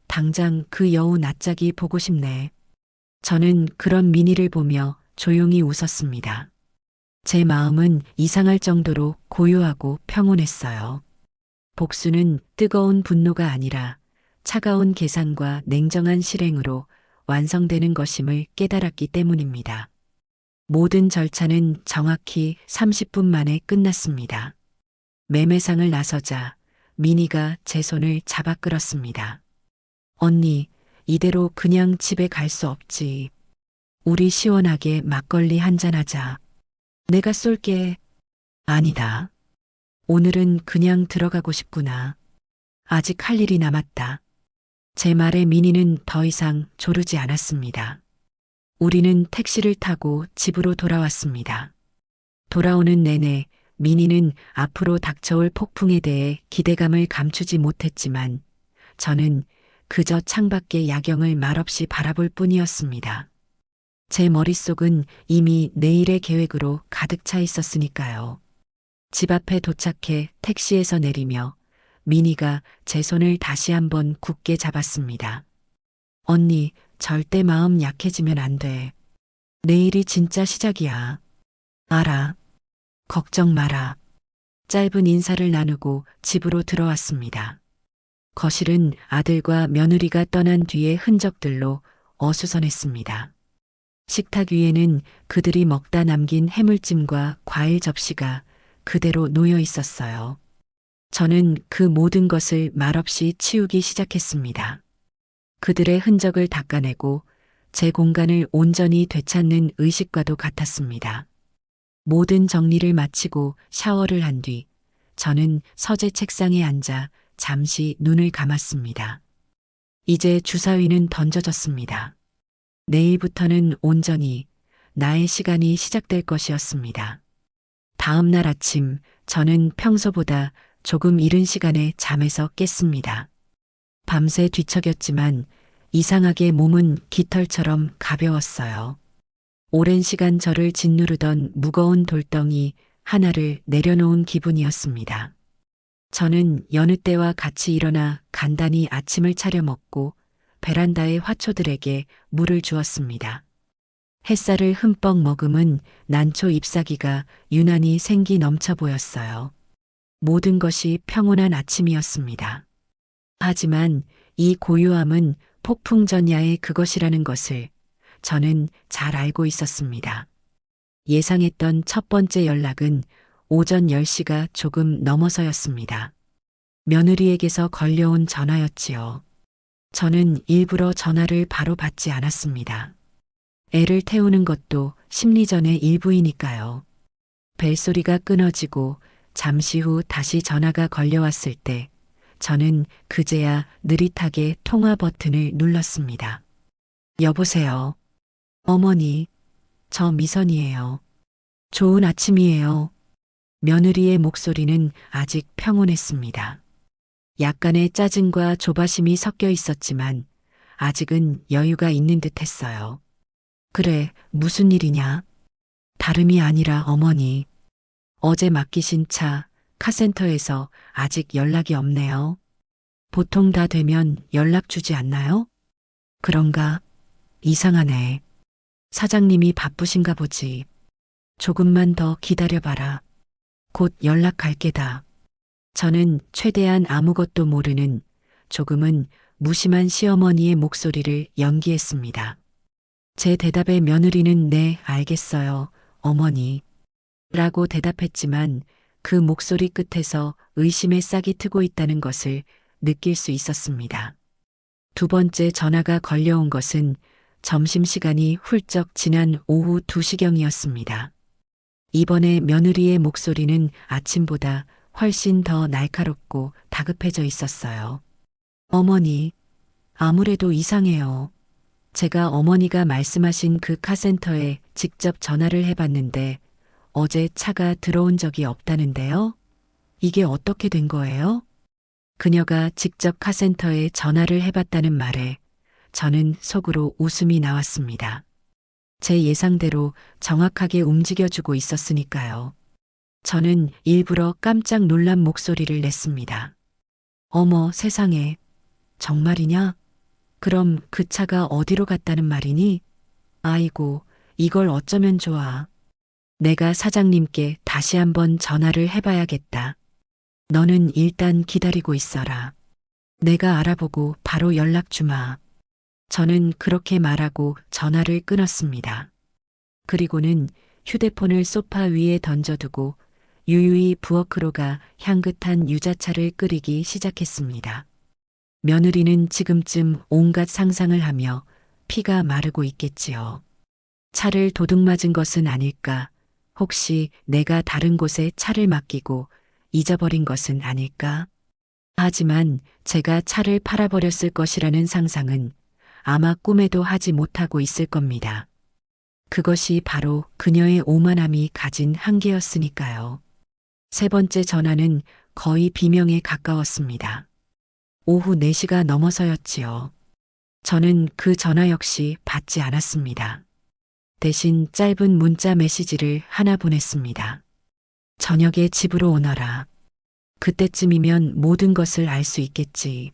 당장 그 여우 낯짝이 보고 싶네. 저는 그런 미니를 보며 조용히 웃었습니다. 제 마음은 이상할 정도로 고요하고 평온했어요. 복수는 뜨거운 분노가 아니라 차가운 계산과 냉정한 실행으로 완성되는 것임을 깨달았기 때문입니다. 모든 절차는 정확히 30분 만에 끝났습니다. 매매상을 나서자 미니가 제 손을 잡아 끌었습니다. 언니, 이대로 그냥 집에 갈 수 없지. 우리 시원하게 막걸리 한잔하자. 내가 쏠게. 아니다. 오늘은 그냥 들어가고 싶구나. 아직 할 일이 남았다. 제 말에 미니는 더 이상 조르지 않았습니다. 우리는 택시를 타고 집으로 돌아왔습니다. 돌아오는 내내 미니는 앞으로 닥쳐올 폭풍에 대해 기대감을 감추지 못했지만 저는 그저 창밖의 야경을 말없이 바라볼 뿐이었습니다. 제 머릿속은 이미 내일의 계획으로 가득 차 있었으니까요. 집 앞에 도착해 택시에서 내리며 미니가 제 손을 다시 한번 굳게 잡았습니다. 언니, 절대 마음 약해지면 안 돼. 내일이 진짜 시작이야. 알아. 걱정 마라. 짧은 인사를 나누고 집으로 들어왔습니다. 거실은 아들과 며느리가 떠난 뒤의 흔적들로 어수선했습니다. 식탁 위에는 그들이 먹다 남긴 해물찜과 과일 접시가 그대로 놓여 있었어요. 저는 그 모든 것을 말없이 치우기 시작했습니다. 그들의 흔적을 닦아내고 제 공간을 온전히 되찾는 의식과도 같았습니다. 모든 정리를 마치고 샤워를 한 뒤 저는 서재 책상에 앉아 잠시 눈을 감았습니다. 이제 주사위는 던져졌습니다. 내일부터는 온전히 나의 시간이 시작될 것이었습니다. 다음 날 아침 저는 평소보다 조금 이른 시간에 잠에서 깼습니다. 밤새 뒤척였지만 이상하게 몸은 깃털처럼 가벼웠어요. 오랜 시간 저를 짓누르던 무거운 돌덩이 하나를 내려놓은 기분이었습니다. 저는 여느 때와 같이 일어나 간단히 아침을 차려 먹고 베란다의 화초들에게 물을 주었습니다. 햇살을 흠뻑 머금은 난초 잎사귀가 유난히 생기 넘쳐 보였어요. 모든 것이 평온한 아침이었습니다. 하지만 이 고요함은 폭풍전야의 그것이라는 것을 저는 잘 알고 있었습니다. 예상했던 첫 번째 연락은 오전 10시가 조금 넘어서였습니다. 며느리에게서 걸려온 전화였지요. 저는 일부러 전화를 바로 받지 않았습니다. 애를 태우는 것도 심리전의 일부이니까요. 벨소리가 끊어지고 잠시 후 다시 전화가 걸려왔을 때 저는 그제야 느릿하게 통화 버튼을 눌렀습니다. 여보세요. 어머니, 저 미선이에요. 좋은 아침이에요. 며느리의 목소리는 아직 평온했습니다. 약간의 짜증과 조바심이 섞여 있었지만 아직은 여유가 있는 듯 했어요. 그래, 무슨 일이냐? 다름이 아니라 어머니. 어제 맡기신 차 카센터에서 아직 연락이 없네요. 보통 다 되면 연락 주지 않나요? 그런가? 이상하네. 사장님이 바쁘신가 보지. 조금만 더 기다려봐라. 곧 연락할 게다. 저는 최대한 아무것도 모르는 조금은 무심한 시어머니의 목소리를 연기했습니다. 제 대답에 며느리는 네, 알겠어요, 어머니. 라고 대답했지만 그 목소리 끝에서 의심의 싹이 트고 있다는 것을 느낄 수 있었습니다. 두 번째 전화가 걸려온 것은 점심시간이 훌쩍 지난 오후 2시경이었습니다. 이번에 며느리의 목소리는 아침보다 훨씬 더 날카롭고 다급해져 있었어요. 어머니, 아무래도 이상해요. 제가 어머니가 말씀하신 그 카센터에 직접 전화를 해봤는데 어제 차가 들어온 적이 없다는데요? 이게 어떻게 된 거예요? 그녀가 직접 카센터에 전화를 해봤다는 말에 저는 속으로 웃음이 나왔습니다. 제 예상대로 정확하게 움직여주고 있었으니까요. 저는 일부러 깜짝 놀란 목소리를 냈습니다. 어머 세상에, 정말이냐? 그럼 그 차가 어디로 갔다는 말이니? 아이고, 이걸 어쩌면 좋아. 내가 사장님께 다시 한번 전화를 해봐야겠다. 너는 일단 기다리고 있어라. 내가 알아보고 바로 연락 주마. 저는 그렇게 말하고 전화를 끊었습니다. 그리고는 휴대폰을 소파 위에 던져두고 유유히 부엌으로 가 향긋한 유자차를 끓이기 시작했습니다. 며느리는 지금쯤 온갖 상상을 하며 피가 마르고 있겠지요. 차를 도둑맞은 것은 아닐까? 혹시 내가 다른 곳에 차를 맡기고 잊어버린 것은 아닐까? 하지만 제가 차를 팔아버렸을 것이라는 상상은 아마 꿈에도 하지 못하고 있을 겁니다. 그것이 바로 그녀의 오만함이 가진 한계였으니까요. 세 번째 전화는 거의 비명에 가까웠습니다. 오후 4시가 넘어서였지요. 저는 그 전화 역시 받지 않았습니다. 대신 짧은 문자 메시지를 하나 보냈습니다. 저녁에 집으로 오너라. 그때쯤이면 모든 것을 알 수 있겠지.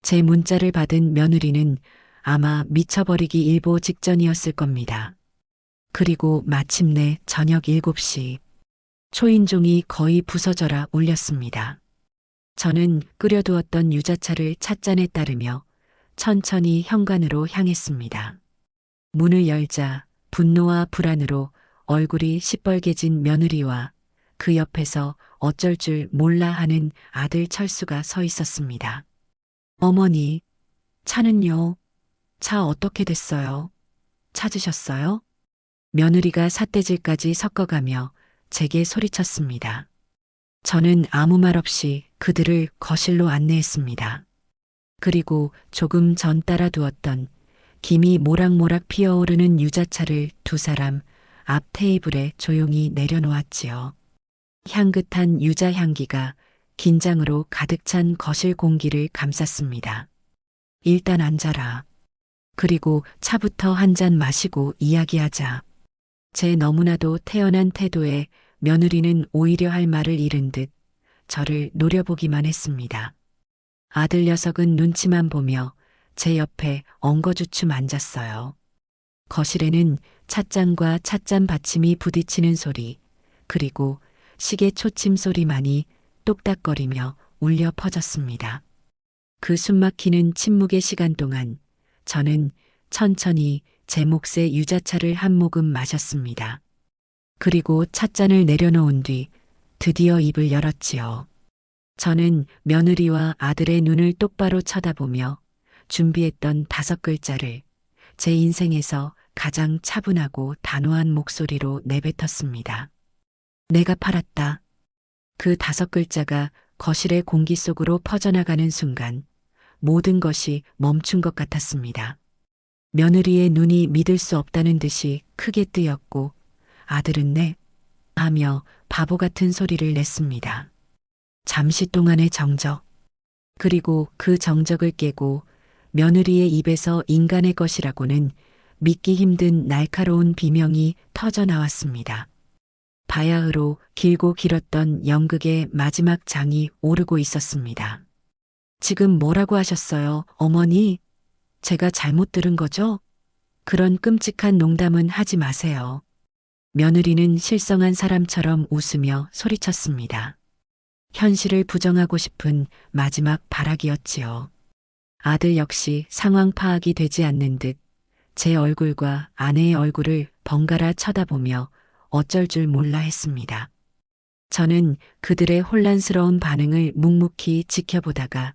제 문자를 받은 며느리는 아마 미쳐버리기 일보 직전이었을 겁니다. 그리고 마침내 저녁 7시 초인종이 거의 부서져라 울렸습니다. 저는 끓여두었던 유자차를 찻잔에 따르며 천천히 현관으로 향했습니다. 문을 열자 분노와 불안으로 얼굴이 시뻘개진 며느리와 그 옆에서 어쩔 줄 몰라 하는 아들 철수가 서 있었습니다. 어머니, 차는요? 차 어떻게 됐어요? 찾으셨어요? 며느리가 삿대질까지 섞어가며 제게 소리쳤습니다. 저는 아무 말 없이 그들을 거실로 안내했습니다. 그리고 조금 전 따라두었던 김이 모락모락 피어오르는 유자차를 두 사람 앞 테이블에 조용히 내려놓았지요. 향긋한 유자 향기가 긴장으로 가득 찬 거실 공기를 감쌌습니다. 일단 앉아라. 그리고 차부터 한 잔 마시고 이야기하자. 제 너무나도 태연한 태도에 며느리는 오히려 할 말을 잃은 듯 저를 노려보기만 했습니다. 아들 녀석은 눈치만 보며 제 옆에 엉거주춤 앉았어요. 거실에는 찻잔과 찻잔 받침이 부딪히는 소리, 그리고 시계 초침 소리만이 똑딱거리며 울려 퍼졌습니다. 그 숨막히는 침묵의 시간 동안 저는 천천히 제 몫의 유자차를 한 모금 마셨습니다. 그리고 찻잔을 내려놓은 뒤 드디어 입을 열었지요. 저는 며느리와 아들의 눈을 똑바로 쳐다보며 준비했던 5글자를 제 인생에서 가장 차분하고 단호한 목소리로 내뱉었습니다. 내가 팔았다. 그 5글자가 거실의 공기 속으로 퍼져나가는 순간 모든 것이 멈춘 것 같았습니다. 며느리의 눈이 믿을 수 없다는 듯이 크게 뜨였고 아들은 네 하며 바보 같은 소리를 냈습니다. 잠시 동안의 정적. 그리고 그 정적을 깨고 며느리의 입에서 인간의 것이라고는 믿기 힘든 날카로운 비명이 터져 나왔습니다. 바야흐로 길고 길었던 연극의 마지막 장이 오르고 있었습니다. 지금 뭐라고 하셨어요, 어머니? 제가 잘못 들은 거죠? 그런 끔찍한 농담은 하지 마세요. 며느리는 실성한 사람처럼 웃으며 소리쳤습니다. 현실을 부정하고 싶은 마지막 발악이었지요. 아들 역시 상황 파악이 되지 않는 듯 제 얼굴과 아내의 얼굴을 번갈아 쳐다보며 어쩔 줄 몰라 했습니다. 저는 그들의 혼란스러운 반응을 묵묵히 지켜보다가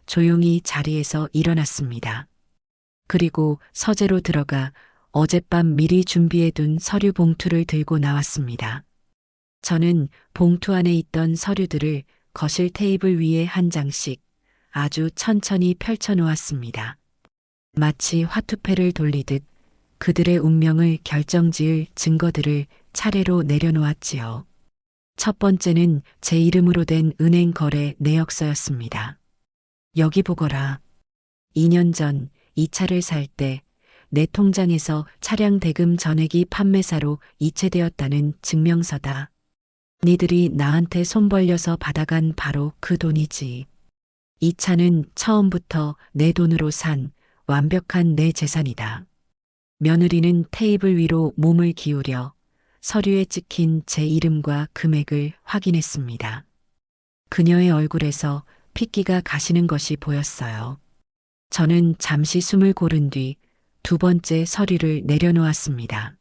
조용히 자리에서 일어났습니다. 그리고 서재로 들어가 어젯밤 미리 준비해둔 서류 봉투를 들고 나왔습니다. 저는 봉투 안에 있던 서류들을 거실 테이블 위에 한 장씩 아주 천천히 펼쳐 놓았습니다. 마치 화투패를 돌리듯 그들의 운명을 결정지을 증거들을 차례로 내려놓았지요. 첫 번째는 제 이름으로 된 은행 거래 내역서였습니다. 여기 보거라. 2년 전 이 차를 살 때 내 통장에서 차량 대금 전액이 판매사로 이체되었다는 증명서다. 니들이 나한테 손 벌려서 받아간 바로 그 돈이지. 이 차는 처음부터 내 돈으로 산 완벽한 내 재산이다. 며느리는 테이블 위로 몸을 기울여 서류에 찍힌 제 이름과 금액을 확인했습니다. 그녀의 얼굴에서 핏기가 가시는 것이 보였어요. 저는 잠시 숨을 고른 뒤 2번째 서류를 내려놓았습니다.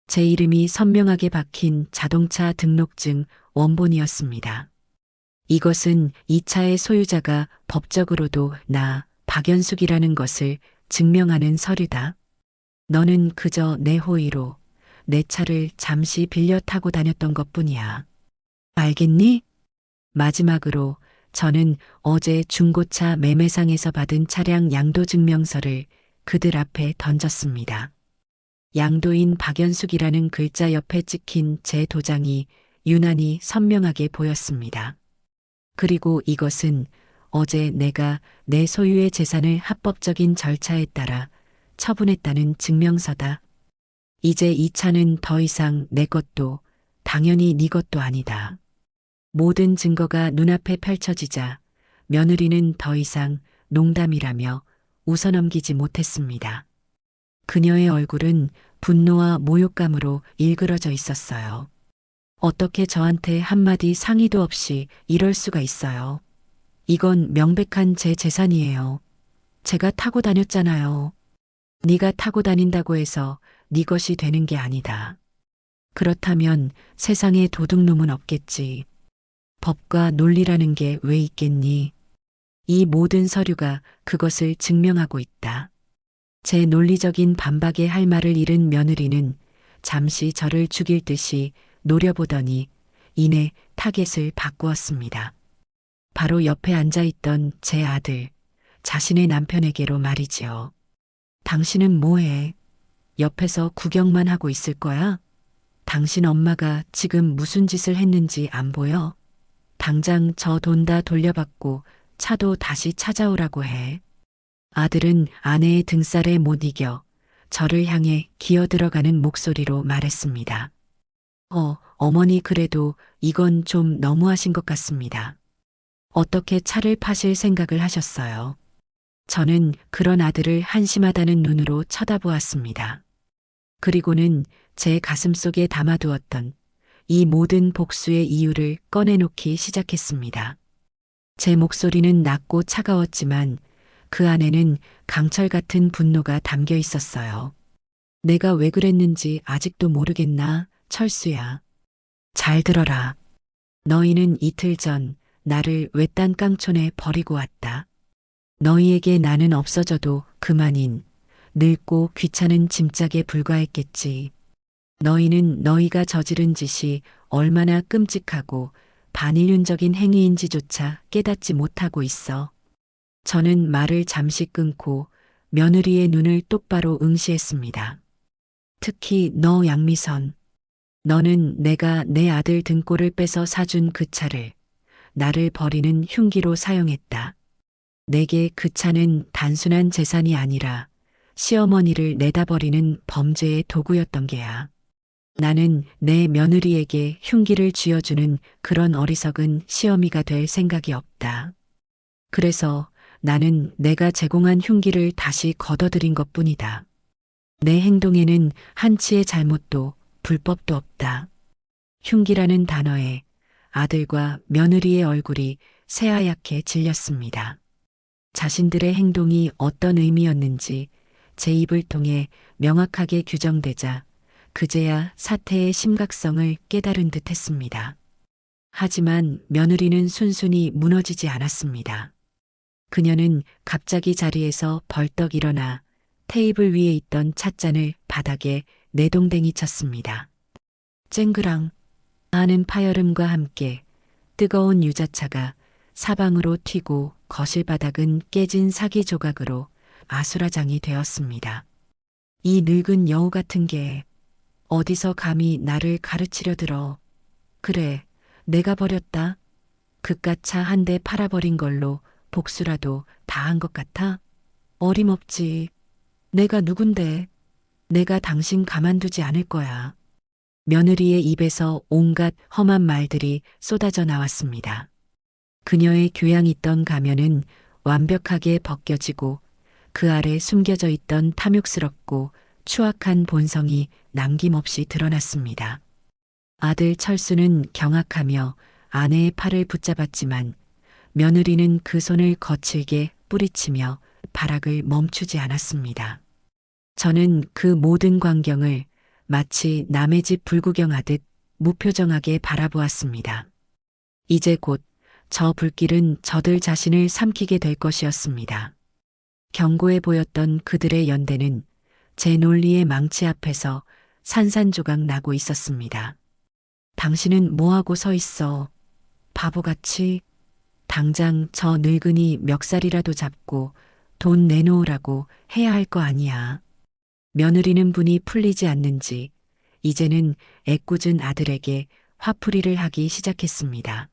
제 이름이 선명하게 박힌 자동차 등록증 원본이었습니다. 이것은 이 차의 소유자가 법적으로도 나 박연숙이라는 것을 증명하는 서류다. 너는 그저 내 호의로 내 차를 잠시 빌려 타고 다녔던 것뿐이야. 알겠니? 마지막으로 저는 어제 중고차 매매상에서 받은 차량 양도증명서를 그들 앞에 던졌습니다. 양도인 박연숙이라는 글자 옆에 찍힌 제 도장이 유난히 선명하게 보였습니다. 그리고 이것은 어제 내가 내 소유의 재산을 합법적인 절차에 따라 처분했다는 증명서다. 이제 이 차는 더 이상 내 것도 당연히 네 것도 아니다. 모든 증거가 눈앞에 펼쳐지자 며느리는 더 이상 농담이라며 웃어넘기지 못했습니다. 그녀의 얼굴은 분노와 모욕감으로 일그러져 있었어요. 어떻게 저한테 한마디 상의도 없이 이럴 수가 있어요. 이건 명백한 제 재산이에요. 제가 타고 다녔잖아요. 네가 타고 다닌다고 해서 네 것이 되는 게 아니다. 그렇다면 세상에 도둑놈은 없겠지. 법과 논리라는 게 왜 있겠니? 이 모든 서류가 그것을 증명하고 있다. 제 논리적인 반박에 할 말을 잃은 며느리는 잠시 저를 죽일 듯이 노려보더니 이내 타겟을 바꾸었습니다. 바로 옆에 앉아있던 제 아들, 자신의 남편에게로 말이지요. 당신은 뭐해? 옆에서 구경만 하고 있을 거야? 당신 엄마가 지금 무슨 짓을 했는지 안 보여? 당장 저 돈 다 돌려받고 차도 다시 찾아오라고 해. 아들은 아내의 등살에 못 이겨 저를 향해 기어들어가는 목소리로 말했습니다. 어머니 그래도 이건 좀 너무하신 것 같습니다. 어떻게 차를 파실 생각을 하셨어요? 저는 그런 아들을 한심하다는 눈으로 쳐다보았습니다. 그리고는 제 가슴속에 담아두었던 이 모든 복수의 이유를 꺼내놓기 시작했습니다. 제 목소리는 낮고 차가웠지만 그 안에는 강철 같은 분노가 담겨 있었어요. 내가 왜 그랬는지 아직도 모르겠나, 철수야. 잘 들어라. 너희는 이틀 전 나를 외딴 깡촌에 버리고 왔다. 너희에게 나는 없어져도 그만인 늙고 귀찮은 짐짝에 불과했겠지. 너희는 너희가 저지른 짓이 얼마나 끔찍하고 반인륜적인 행위인지조차 깨닫지 못하고 있어. 저는 말을 잠시 끊고 며느리의 눈을 똑바로 응시했습니다. 특히 너 양미선. 너는 내가 내 아들 등골을 빼서 사준 그 차를 나를 버리는 흉기로 사용했다. 내게 그 차는 단순한 재산이 아니라 시어머니를 내다버리는 범죄의 도구였던 게야. 나는 내 며느리에게 흉기를 쥐어주는 그런 어리석은 시어미가 될 생각이 없다. 그래서 나는 내가 제공한 흉기를 다시 걷어들인 것뿐이다. 내 행동에는 한치의 잘못도 불법도 없다. 흉기라는 단어에 아들과 며느리의 얼굴이 새하얗게 질렸습니다. 자신들의 행동이 어떤 의미였는지 제 입을 통해 명확하게 규정되자 그제야 사태의 심각성을 깨달은 듯 했습니다. 하지만 며느리는 순순히 무너지지 않았습니다. 그녀는 갑자기 자리에서 벌떡 일어나 테이블 위에 있던 찻잔을 바닥에 내동댕이 쳤습니다. 쨍그랑 하는 파열음과 함께 뜨거운 유자차가 사방으로 튀고 거실 바닥은 깨진 사기 조각으로 아수라장이 되었습니다. 이 늙은 여우 같은 게 어디서 감히 나를 가르치려 들어. 그래, 내가 버렸다. 그깟 차 한 대 팔아버린 걸로 복수라도 다 한 것 같아? 어림없지. 내가 누군데. 내가 당신 가만두지 않을 거야. 며느리의 입에서 온갖 험한 말들이 쏟아져 나왔습니다. 그녀의 교양 있던 가면은 완벽하게 벗겨지고 그 아래 숨겨져 있던 탐욕스럽고 추악한 본성이 남김없이 드러났습니다. 아들 철수는 경악하며 아내의 팔을 붙잡았지만 며느리는 그 손을 거칠게 뿌리치며 발악을 멈추지 않았습니다. 저는 그 모든 광경을 마치 남의 집 불구경하듯 무표정하게 바라보았습니다. 이제 곧 저 불길은 저들 자신을 삼키게 될 것이었습니다. 견고해 보였던 그들의 연대는 제 논리의 망치 앞에서 산산조각 나고 있었습니다. 당신은 뭐하고 서 있어? 바보같이. 당장 저 늙은이 멱살이라도 잡고 돈 내놓으라고 해야 할 거 아니야. 며느리는 분이 풀리지 않는지 이제는 애꿎은 아들에게 화풀이를 하기 시작했습니다.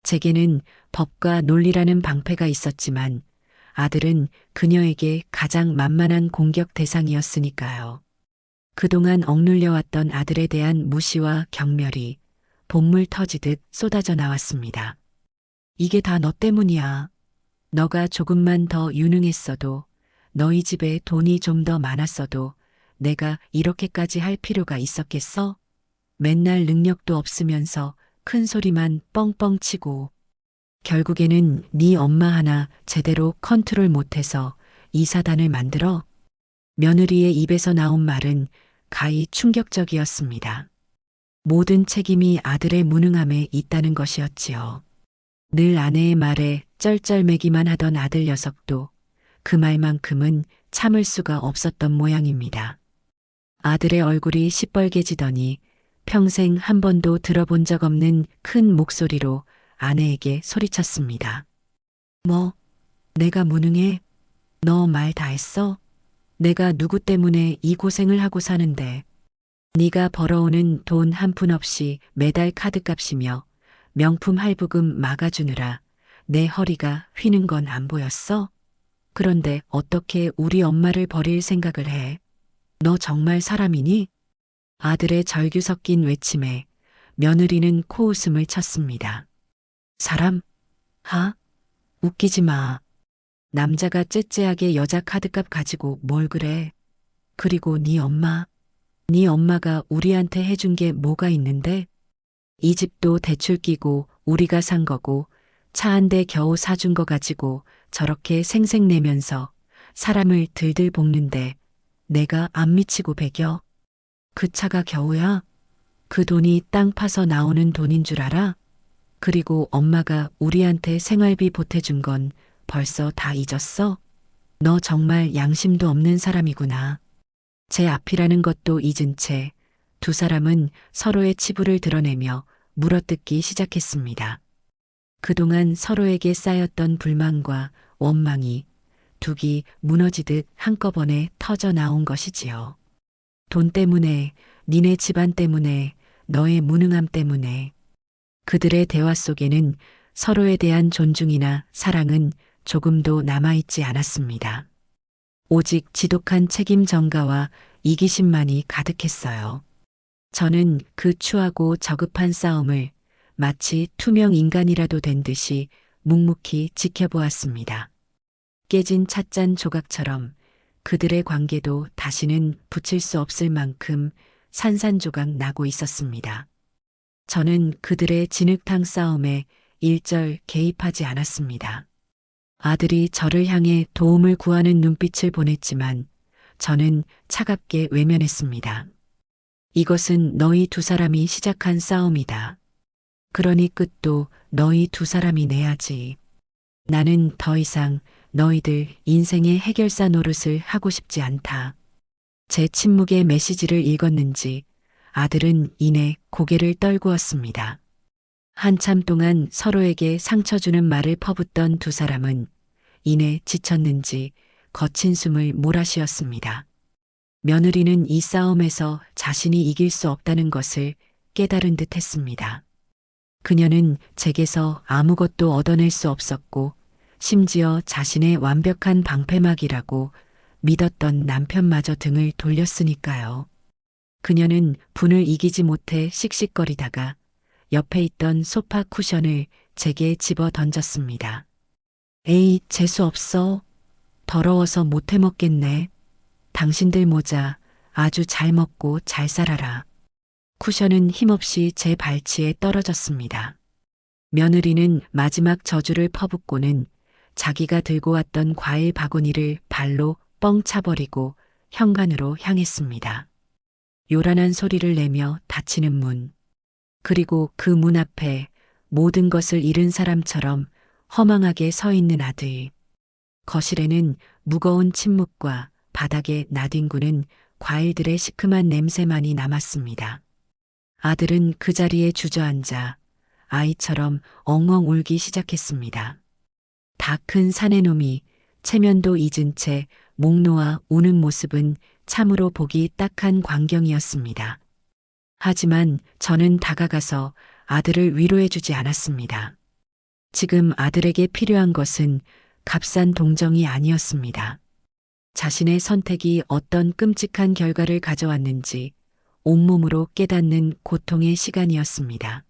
제게는 법과 논리라는 방패가 있었지만 아들은 그녀에게 가장 만만한 공격 대상이었으니까요. 그동안 억눌려왔던 아들에 대한 무시와 경멸이 본물 터지듯 쏟아져 나왔습니다. 이게 다 너 때문이야. 너가 조금만 더 유능했어도, 너희 집에 돈이 좀 더 많았어도 내가 이렇게까지 할 필요가 있었겠어? 맨날 능력도 없으면서 큰 소리만 뻥뻥 치고. 결국에는 네 엄마 하나 제대로 컨트롤 못해서 이 사단을 만들어? 며느리의 입에서 나온 말은 가히 충격적이었습니다. 모든 책임이 아들의 무능함에 있다는 것이었지요. 늘 아내의 말에 쩔쩔매기만 하던 아들 녀석도 그 말만큼은 참을 수가 없었던 모양입니다. 아들의 얼굴이 시뻘개지더니 평생 한 번도 들어본 적 없는 큰 목소리로 아내에게 소리쳤습니다. 뭐, 내가 무능해? 너 말 다 했어? 내가 누구 때문에 이 고생을 하고 사는데. 네가 벌어오는 돈 한 푼 없이 매달 카드값이며 명품 할부금 막아주느라 내 허리가 휘는 건 안 보였어? 그런데 어떻게 우리 엄마를 버릴 생각을 해? 너 정말 사람이니? 아들의 절규 섞인 외침에 며느리는 코웃음을 쳤습니다. 사람? 하? 웃기지 마. 남자가 째째하게 여자 카드값 가지고 뭘 그래? 그리고 네 엄마가 우리한테 해준 게 뭐가 있는데? 이 집도 대출 끼고 우리가 산 거고 차 한 대 겨우 사준 거 가지고 저렇게 생색내면서 사람을 들들 볶는데 내가 안 미치고 배겨? 그 차가 겨우야? 그 돈이 땅 파서 나오는 돈인 줄 알아? 그리고 엄마가 우리한테 생활비 보태준 건 벌써 다 잊었어? 너 정말 양심도 없는 사람이구나. 제 앞이라는 것도 잊은 채 두 사람은 서로의 치부를 드러내며 물어뜯기 시작했습니다. 그동안 서로에게 쌓였던 불만과 원망이 둑이 무너지듯 한꺼번에 터져 나온 것이지요. 돈 때문에, 니네 집안 때문에, 너의 무능함 때문에. 그들의 대화 속에는 서로에 대한 존중이나 사랑은 조금도 남아있지 않았습니다. 오직 지독한 책임 전가와 이기심만이 가득했어요. 저는 그 추하고 저급한 싸움을 마치 투명 인간이라도 된 듯이 묵묵히 지켜보았습니다. 깨진 찻잔 조각처럼 그들의 관계도 다시는 붙일 수 없을 만큼 산산조각 나고 있었습니다. 저는 그들의 진흙탕 싸움에 일절 개입하지 않았습니다. 아들이 저를 향해 도움을 구하는 눈빛을 보냈지만 저는 차갑게 외면했습니다. 이것은 너희 두 사람이 시작한 싸움이다. 그러니 끝도 너희 두 사람이 내야지. 나는 더 이상 너희들 인생의 해결사 노릇을 하고 싶지 않다. 제 침묵의 메시지를 읽었는지 아들은 이내 고개를 떨구었습니다. 한참 동안 서로에게 상처 주는 말을 퍼붓던 두 사람은 이내 지쳤는지 거친 숨을 몰아쉬었습니다. 며느리는 이 싸움에서 자신이 이길 수 없다는 것을 깨달은 듯 했습니다. 그녀는 제게서 아무것도 얻어낼 수 없었고 심지어 자신의 완벽한 방패막이라고 믿었던 남편마저 등을 돌렸으니까요. 그녀는 분을 이기지 못해 씩씩거리다가 옆에 있던 소파 쿠션을 제게 집어 던졌습니다. 에이, 재수 없어. 더러워서 못 해먹겠네. 당신들 모자 아주 잘 먹고 잘 살아라. 쿠션은 힘없이 제 발치에 떨어졌습니다. 며느리는 마지막 저주를 퍼붓고는 자기가 들고 왔던 과일 바구니를 발로 뻥 차버리고 현관으로 향했습니다. 요란한 소리를 내며 닫히는 문. 그리고 그 문 앞에 모든 것을 잃은 사람처럼 허망하게 서 있는 아들. 거실에는 무거운 침묵과 바닥에 나뒹구는 과일들의 시큼한 냄새만이 남았습니다. 아들은 그 자리에 주저앉아 아이처럼 엉엉 울기 시작했습니다. 다 큰 사내놈이 체면도 잊은 채 목 놓아 우는 모습은 참으로 보기 딱한 광경이었습니다. 하지만 저는 다가가서 아들을 위로해주지 않았습니다. 지금 아들에게 필요한 것은 값싼 동정이 아니었습니다. 자신의 선택이 어떤 끔찍한 결과를 가져왔는지 온몸으로 깨닫는 고통의 시간이었습니다.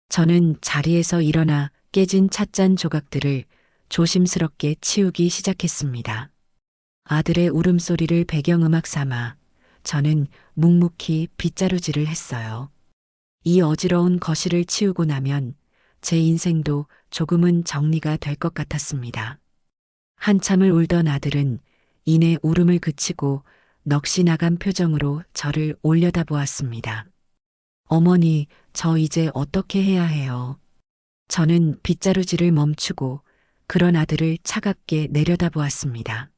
저는 자리에서 일어나 깨진 찻잔 조각들을 조심스럽게 치우기 시작했습니다. 아들의 울음소리를 배경음악 삼아 저는 묵묵히 빗자루질을 했어요. 이 어지러운 거실을 치우고 나면 제 인생도 조금은 정리가 될 것 같았습니다. 한참을 울던 아들은 이내 울음을 그치고 넋이 나간 표정으로 저를 올려다보았습니다. 어머니, 저 이제 어떻게 해야 해요? 저는 빗자루질을 멈추고 그런 아들을 차갑게 내려다보았습니다.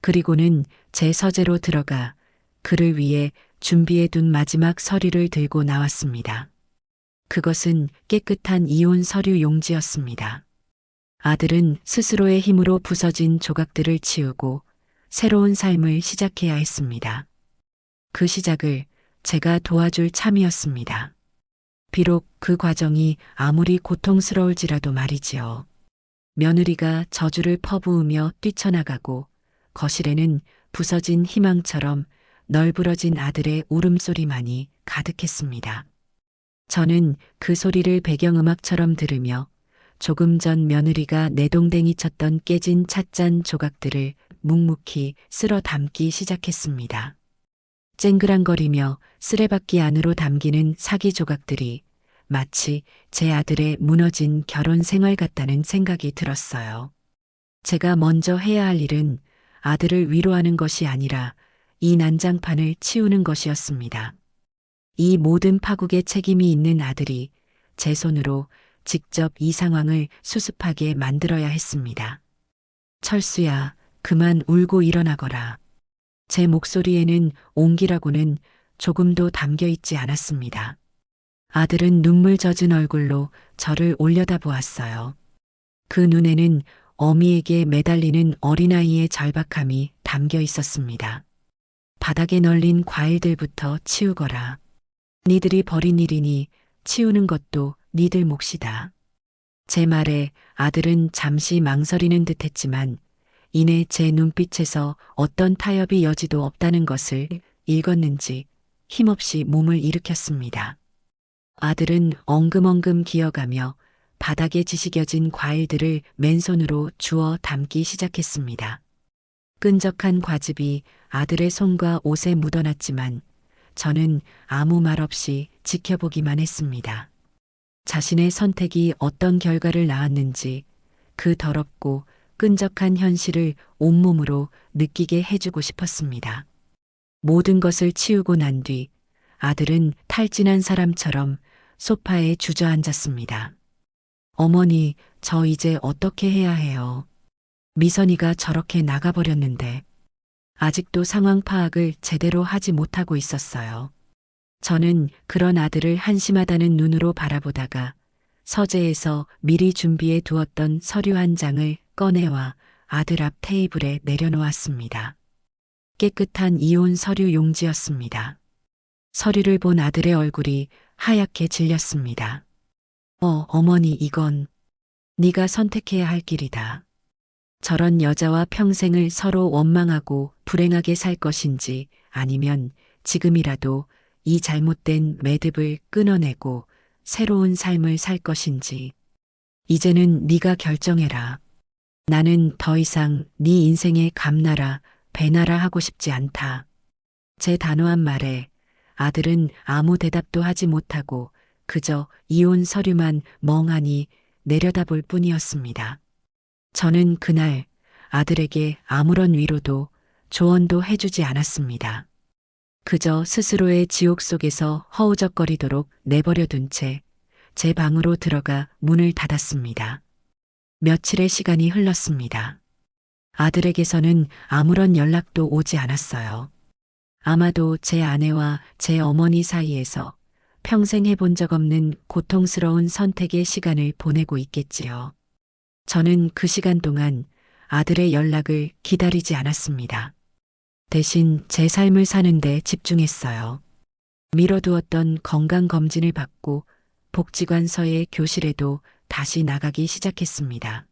그리고는 제 서재로 들어가 그를 위해 준비해둔 마지막 서류를 들고 나왔습니다. 그것은 깨끗한 이혼 서류 용지였습니다. 아들은 스스로의 힘으로 부서진 조각들을 치우고 새로운 삶을 시작해야 했습니다. 그 시작을 제가 도와줄 참이었습니다. 비록 그 과정이 아무리 고통스러울지라도 말이지요. 며느리가 저주를 퍼부으며 뛰쳐나가고 거실에는 부서진 희망처럼 널브러진 아들의 울음소리만이 가득했습니다. 저는 그 소리를 배경음악처럼 들으며 조금 전 며느리가 내동댕이 쳤던 깨진 찻잔 조각들을 묵묵히 쓸어 담기 시작했습니다. 쨍그랑거리며 쓰레받기 안으로 담기는 사기 조각들이 마치 제 아들의 무너진 결혼 생활 같다는 생각이 들었어요. 제가 먼저 해야 할 일은 아들을 위로하는 것이 아니라 이 난장판을 치우는 것이었습니다. 이 모든 파국에 책임이 있는 아들이 제 손으로 직접 이 상황을 수습하게 만들어야 했습니다. 철수야, 그만 울고 일어나거라. 제 목소리에는 온기라고는 조금도 담겨 있지 않았습니다. 아들은 눈물 젖은 얼굴로 저를 올려다보았어요. 그 눈에는 어미에게 매달리는 어린아이의 절박함이 담겨 있었습니다. 바닥에 널린 과일들부터 치우거라. 니들이 버린 일이니 치우는 것도 니들 몫이다. 제 말에 아들은 잠시 망설이는 듯 했지만 이내 제 눈빛에서 어떤 타협이 여지도 없다는 것을 읽었는지 힘없이 몸을 일으켰습니다. 아들은 엉금엉금 기어가며 바닥에 지시겨진 과일들을 맨손으로 주워 담기 시작했습니다. 끈적한 과즙이 아들의 손과 옷에 묻어났지만 저는 아무 말 없이 지켜보기만 했습니다. 자신의 선택이 어떤 결과를 낳았는지 그 더럽고 끈적한 현실을 온몸으로 느끼게 해주고 싶었습니다. 모든 것을 치우고 난 뒤 아들은 탈진한 사람처럼 소파에 주저앉았습니다. 어머니, 저 이제 어떻게 해야 해요? 미선이가 저렇게 나가버렸는데 아직도 상황 파악을 제대로 하지 못하고 있었어요. 저는 그런 아들을 한심하다는 눈으로 바라보다가 서재에서 미리 준비해 두었던 서류 한 장을 꺼내와 아들 앞 테이블에 내려놓았습니다. 깨끗한 이혼 서류 용지였습니다. 서류를 본 아들의 얼굴이 하얗게 질렸습니다. 어머니, 이건 네가 선택해야 할 길이다. 저런 여자와 평생을 서로 원망하고 불행하게 살 것인지 아니면 지금이라도 이 잘못된 매듭을 끊어내고 새로운 삶을 살 것인지 이제는 네가 결정해라. 나는 더 이상 네 인생에 감나라 배나라 하고 싶지 않다. 제 단호한 말에 아들은 아무 대답도 하지 못하고 그저 이혼 서류만 멍하니 내려다볼 뿐이었습니다. 저는 그날 아들에게 아무런 위로도 조언도 해주지 않았습니다. 그저 스스로의 지옥 속에서 허우적거리도록 내버려둔 채 제 방으로 들어가 문을 닫았습니다. 며칠의 시간이 흘렀습니다. 아들에게서는 아무런 연락도 오지 않았어요. 아마도 제 아내와 제 어머니 사이에서 평생 해본 적 없는 고통스러운 선택의 시간을 보내고 있겠지요. 저는 그 시간 동안 아들의 연락을 기다리지 않았습니다. 대신 제 삶을 사는데 집중했어요. 미뤄두었던 건강검진을 받고 복지관서의 교실에도 다시 나가기 시작했습니다.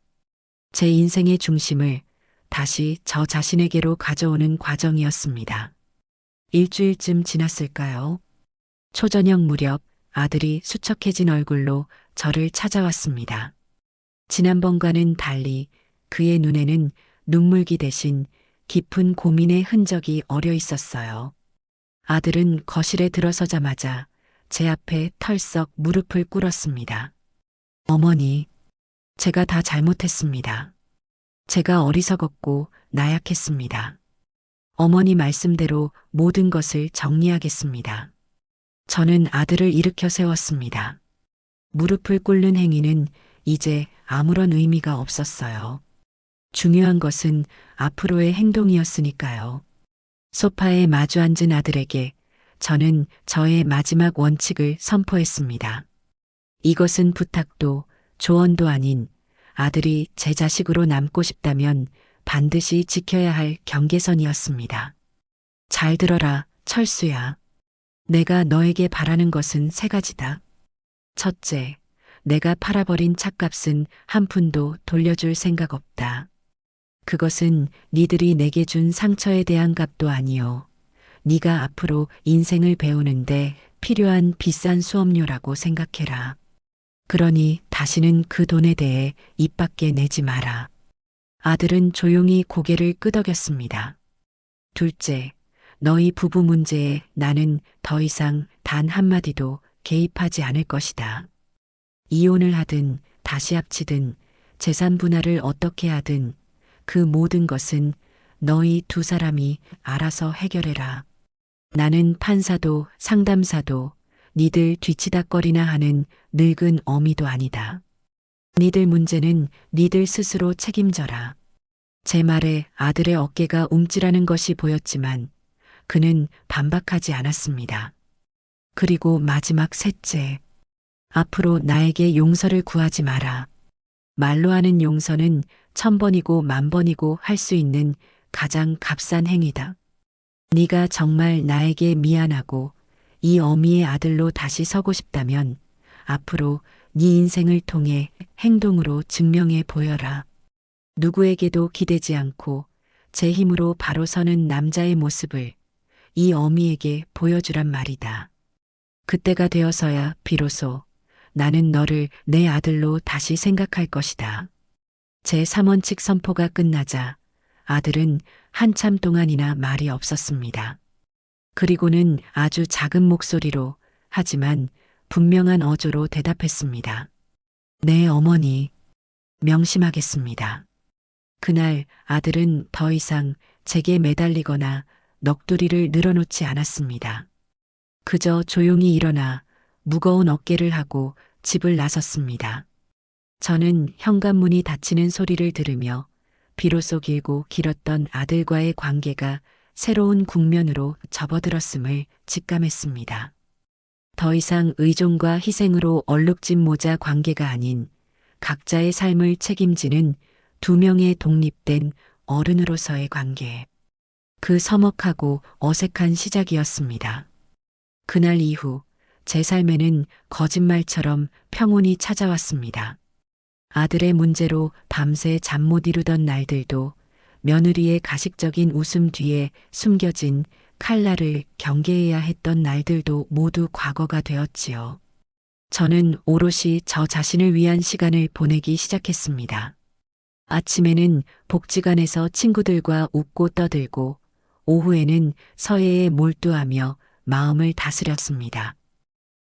제 인생의 중심을 다시 저 자신에게로 가져오는 과정이었습니다. 일주일쯤 지났을까요? 초저녁 무렵 아들이 수척해진 얼굴로 저를 찾아왔습니다. 지난번과는 달리 그의 눈에는 눈물기 대신 깊은 고민의 흔적이 어려 있었어요. 아들은 거실에 들어서자마자 제 앞에 털썩 무릎을 꿇었습니다. 어머니, 제가 다 잘못했습니다. 제가 어리석었고 나약했습니다. 어머니 말씀대로 모든 것을 정리하겠습니다. 저는 아들을 일으켜 세웠습니다. 무릎을 꿇는 행위는 이제 아무런 의미가 없었어요. 중요한 것은 앞으로의 행동이었으니까요. 소파에 마주 앉은 아들에게 저는 저의 마지막 원칙을 선포했습니다. 이것은 부탁도 조언도 아닌 아들이 제 자식으로 남고 싶다면 반드시 지켜야 할 경계선이었습니다. 잘 들어라, 철수야. 내가 너에게 바라는 것은 세 가지다. 첫째, 내가 팔아버린 찻값은 한 푼도 돌려줄 생각 없다. 그것은 니들이 내게 준 상처에 대한 값도 아니요. 네가 앞으로 인생을 배우는데 필요한 비싼 수업료라고 생각해라. 그러니 다시는 그 돈에 대해 입 밖에 내지 마라. 아들은 조용히 고개를 끄덕였습니다. 둘째, 너희 부부 문제에 나는 더 이상 단 한마디도 개입하지 않을 것이다. 이혼을 하든 다시 합치든 재산 분할을 어떻게 하든 그 모든 것은 너희 두 사람이 알아서 해결해라. 나는 판사도 상담사도 니들 뒤치다꺼리나 하는 늙은 어미도 아니다. 니들 문제는 니들 스스로 책임져라. 제 말에 아들의 어깨가 움찔하는 것이 보였지만 그는 반박하지 않았습니다. 그리고 마지막 셋째. 앞으로 나에게 용서를 구하지 마라. 말로 하는 용서는 1000번이고 10,000번이고 할 수 있는 가장 값싼 행위다. 네가 정말 나에게 미안하고 이 어미의 아들로 다시 서고 싶다면 앞으로 네 인생을 통해 행동으로 증명해 보여라. 누구에게도 기대지 않고 제 힘으로 바로 서는 남자의 모습을 이 어미에게 보여주란 말이다. 그때가 되어서야 비로소 나는 너를 내 아들로 다시 생각할 것이다. 제 3원칙 선포가 끝나자 아들은 한참 동안이나 말이 없었습니다. 그리고는 아주 작은 목소리로 하지만 분명한 어조로 대답했습니다. 네, 어머니. 명심하겠습니다. 그날 아들은 더 이상 제게 매달리거나 넋두리를 늘어놓지 않았습니다. 그저 조용히 일어나 무거운 어깨를 하고 집을 나섰습니다. 저는 현관문이 닫히는 소리를 들으며 비로소 길고 길었던 아들과의 관계가 새로운 국면으로 접어들었음을 직감했습니다. 더 이상 의존과 희생으로 얼룩진 모자 관계가 아닌 각자의 삶을 책임지는 두 명의 독립된 어른으로서의 관계. 그 서먹하고 어색한 시작이었습니다. 그날 이후 제 삶에는 거짓말처럼 평온이 찾아왔습니다. 아들의 문제로 밤새 잠 못 이루던 날들도 며느리의 가식적인 웃음 뒤에 숨겨진 칼날을 경계해야 했던 날들도 모두 과거가 되었지요. 저는 오롯이 저 자신을 위한 시간을 보내기 시작했습니다. 아침에는 복지관에서 친구들과 웃고 떠들고 오후에는 서예에 몰두하며 마음을 다스렸습니다.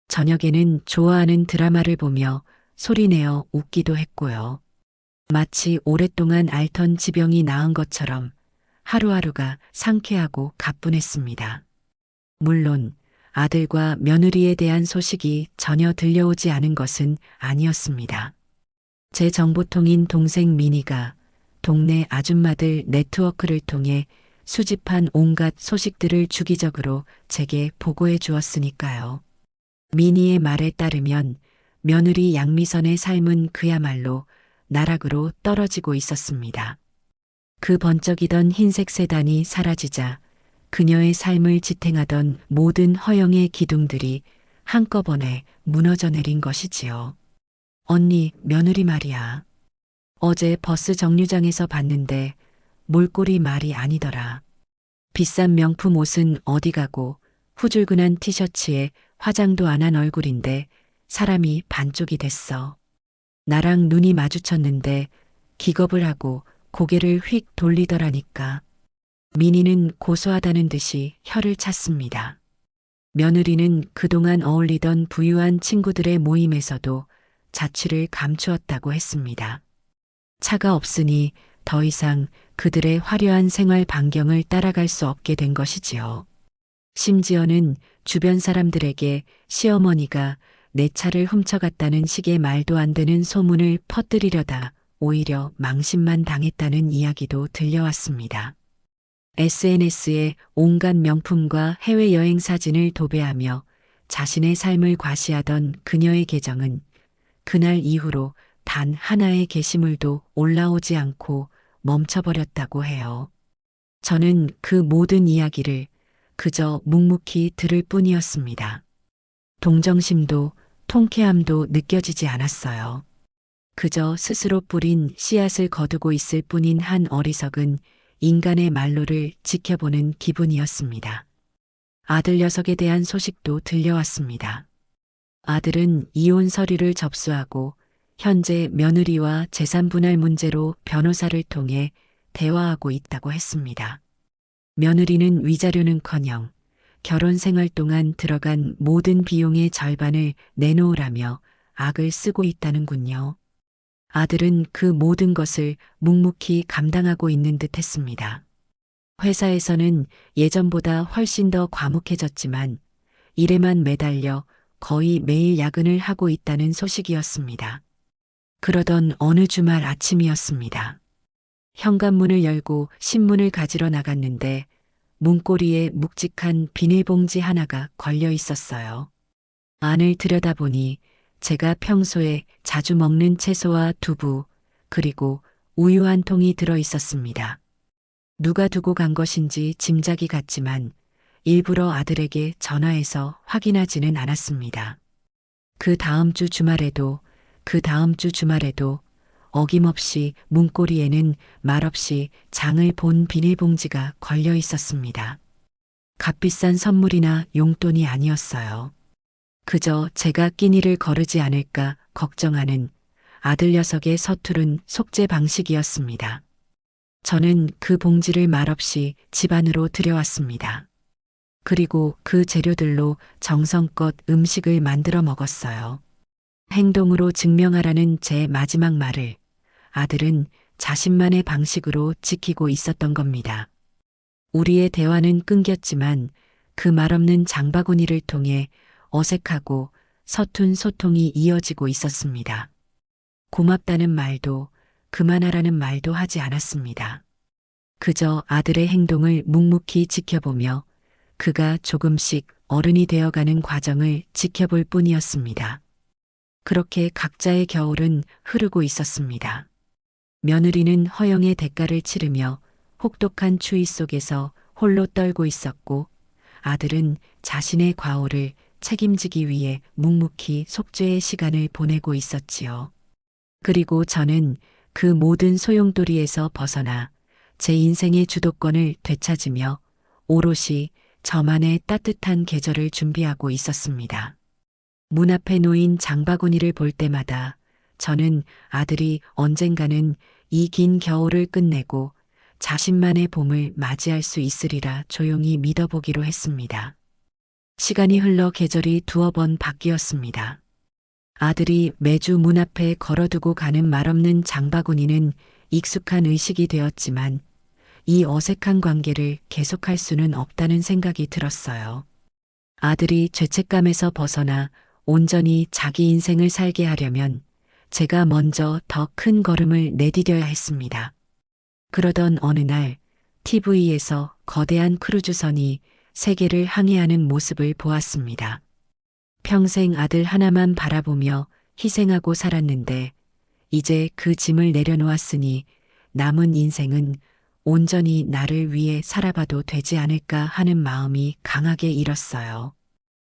저녁에는 좋아하는 드라마를 보며 소리내어 웃기도 했고요. 마치 오랫동안 앓던 지병이 나은 것처럼 하루하루가 상쾌하고 가뿐했습니다. 물론 아들과 며느리에 대한 소식이 전혀 들려오지 않은 것은 아니었습니다. 제 정보통인 동생 미니가 동네 아줌마들 네트워크를 통해 수집한 온갖 소식들을 주기적으로 제게 보고해 주었으니까요. 미니의 말에 따르면 며느리 양미선의 삶은 그야말로 나락으로 떨어지고 있었습니다. 그 번쩍이던 흰색 세단이 사라지자 그녀의 삶을 지탱하던 모든 허영의 기둥들이 한꺼번에 무너져 내린 것이지요. 언니, 며느리 말이야. 어제 버스 정류장에서 봤는데 몰골이 말이 아니더라. 비싼 명품 옷은 어디 가고 후줄근한 티셔츠에 화장도 안 한 얼굴인데 사람이 반쪽이 됐어. 나랑 눈이 마주쳤는데 기겁을 하고 고개를 휙 돌리더라니까. 미니는 고소하다는 듯이 혀를 찼습니다. 며느리는 그동안 어울리던 부유한 친구들의 모임에서도 자취를 감추었다고 했습니다. 차가 없으니 더 이상 그들의 화려한 생활 반경을 따라갈 수 없게 된 것이지요. 심지어는 주변 사람들에게 시어머니가 내 차를 훔쳐갔다는 식의 말도 안 되는 소문을 퍼뜨리려다 오히려 망신만 당했다는 이야기도 들려왔습니다. SNS에 온갖 명품과 해외여행 사진을 도배하며 자신의 삶을 과시하던 그녀의 계정은 그날 이후로 단 하나의 게시물도 올라오지 않고 멈춰버렸다고 해요. 저는 그 모든 이야기를 그저 묵묵히 들을 뿐이었습니다. 동정심도 통쾌함도 느껴지지 않았어요. 그저 스스로 뿌린 씨앗을 거두고 있을 뿐인 한 어리석은 인간의 말로를 지켜보는 기분이었습니다. 아들 녀석에 대한 소식도 들려왔습니다. 아들은 이혼 서류를 접수하고 현재 며느리와 재산 분할 문제로 변호사를 통해 대화하고 있다고 했습니다. 며느리는 위자료는커녕 결혼 생활 동안 들어간 모든 비용의 절반을 내놓으라며 악을 쓰고 있다는군요. 아들은 그 모든 것을 묵묵히 감당하고 있는 듯 했습니다. 회사에서는 예전보다 훨씬 더 과묵해졌지만 일에만 매달려 거의 매일 야근을 하고 있다는 소식이었습니다. 그러던 어느 주말 아침이었습니다. 현관문을 열고 신문을 가지러 나갔는데 문고리에 묵직한 비닐봉지 하나가 걸려 있었어요. 안을 들여다보니 제가 평소에 자주 먹는 채소와 두부, 그리고 우유 한 통이 들어 있었습니다. 누가 두고 간 것인지 짐작이 갔지만 일부러 아들에게 전화해서 확인하지는 않았습니다. 그 다음 주 주말에도 어김없이 문고리에는 말없이 장을 본 비닐봉지가 걸려 있었습니다. 값비싼 선물이나 용돈이 아니었어요. 그저 제가 끼니를 거르지 않을까 걱정하는 아들 녀석의 서투른 속죄 방식이었습니다. 저는 그 봉지를 말없이 집 안으로 들여왔습니다. 그리고 그 재료들로 정성껏 음식을 만들어 먹었어요. 행동으로 증명하라는 제 마지막 말을 아들은 자신만의 방식으로 지키고 있었던 겁니다. 우리의 대화는 끊겼지만 그 말없는 장바구니를 통해 어색하고 서툰 소통이 이어지고 있었습니다. 고맙다는 말도 그만하라는 말도 하지 않았습니다. 그저 아들의 행동을 묵묵히 지켜보며 그가 조금씩 어른이 되어가는 과정을 지켜볼 뿐이었습니다. 그렇게 각자의 겨울은 흐르고 있었습니다. 며느리는 허영의 대가를 치르며 혹독한 추위 속에서 홀로 떨고 있었고 아들은 자신의 과오를 책임지기 위해 묵묵히 속죄의 시간을 보내고 있었지요. 그리고 저는 그 모든 소용돌이에서 벗어나 제 인생의 주도권을 되찾으며 오롯이 저만의 따뜻한 계절을 준비하고 있었습니다. 문 앞에 놓인 장바구니를 볼 때마다 저는 아들이 언젠가는 이 긴 겨울을 끝내고 자신만의 봄을 맞이할 수 있으리라 조용히 믿어보기로 했습니다. 시간이 흘러 계절이 두어 번 바뀌었습니다. 아들이 매주 문 앞에 걸어두고 가는 말없는 장바구니는 익숙한 의식이 되었지만 이 어색한 관계를 계속할 수는 없다는 생각이 들었어요. 아들이 죄책감에서 벗어나 온전히 자기 인생을 살게 하려면 제가 먼저 더 큰 걸음을 내디뎌야 했습니다. 그러던 어느 날 TV에서 거대한 크루즈선이 세계를 항해하는 모습을 보았습니다. 평생 아들 하나만 바라보며 희생하고 살았는데 이제 그 짐을 내려놓았으니 남은 인생은 온전히 나를 위해 살아봐도 되지 않을까 하는 마음이 강하게 일었어요.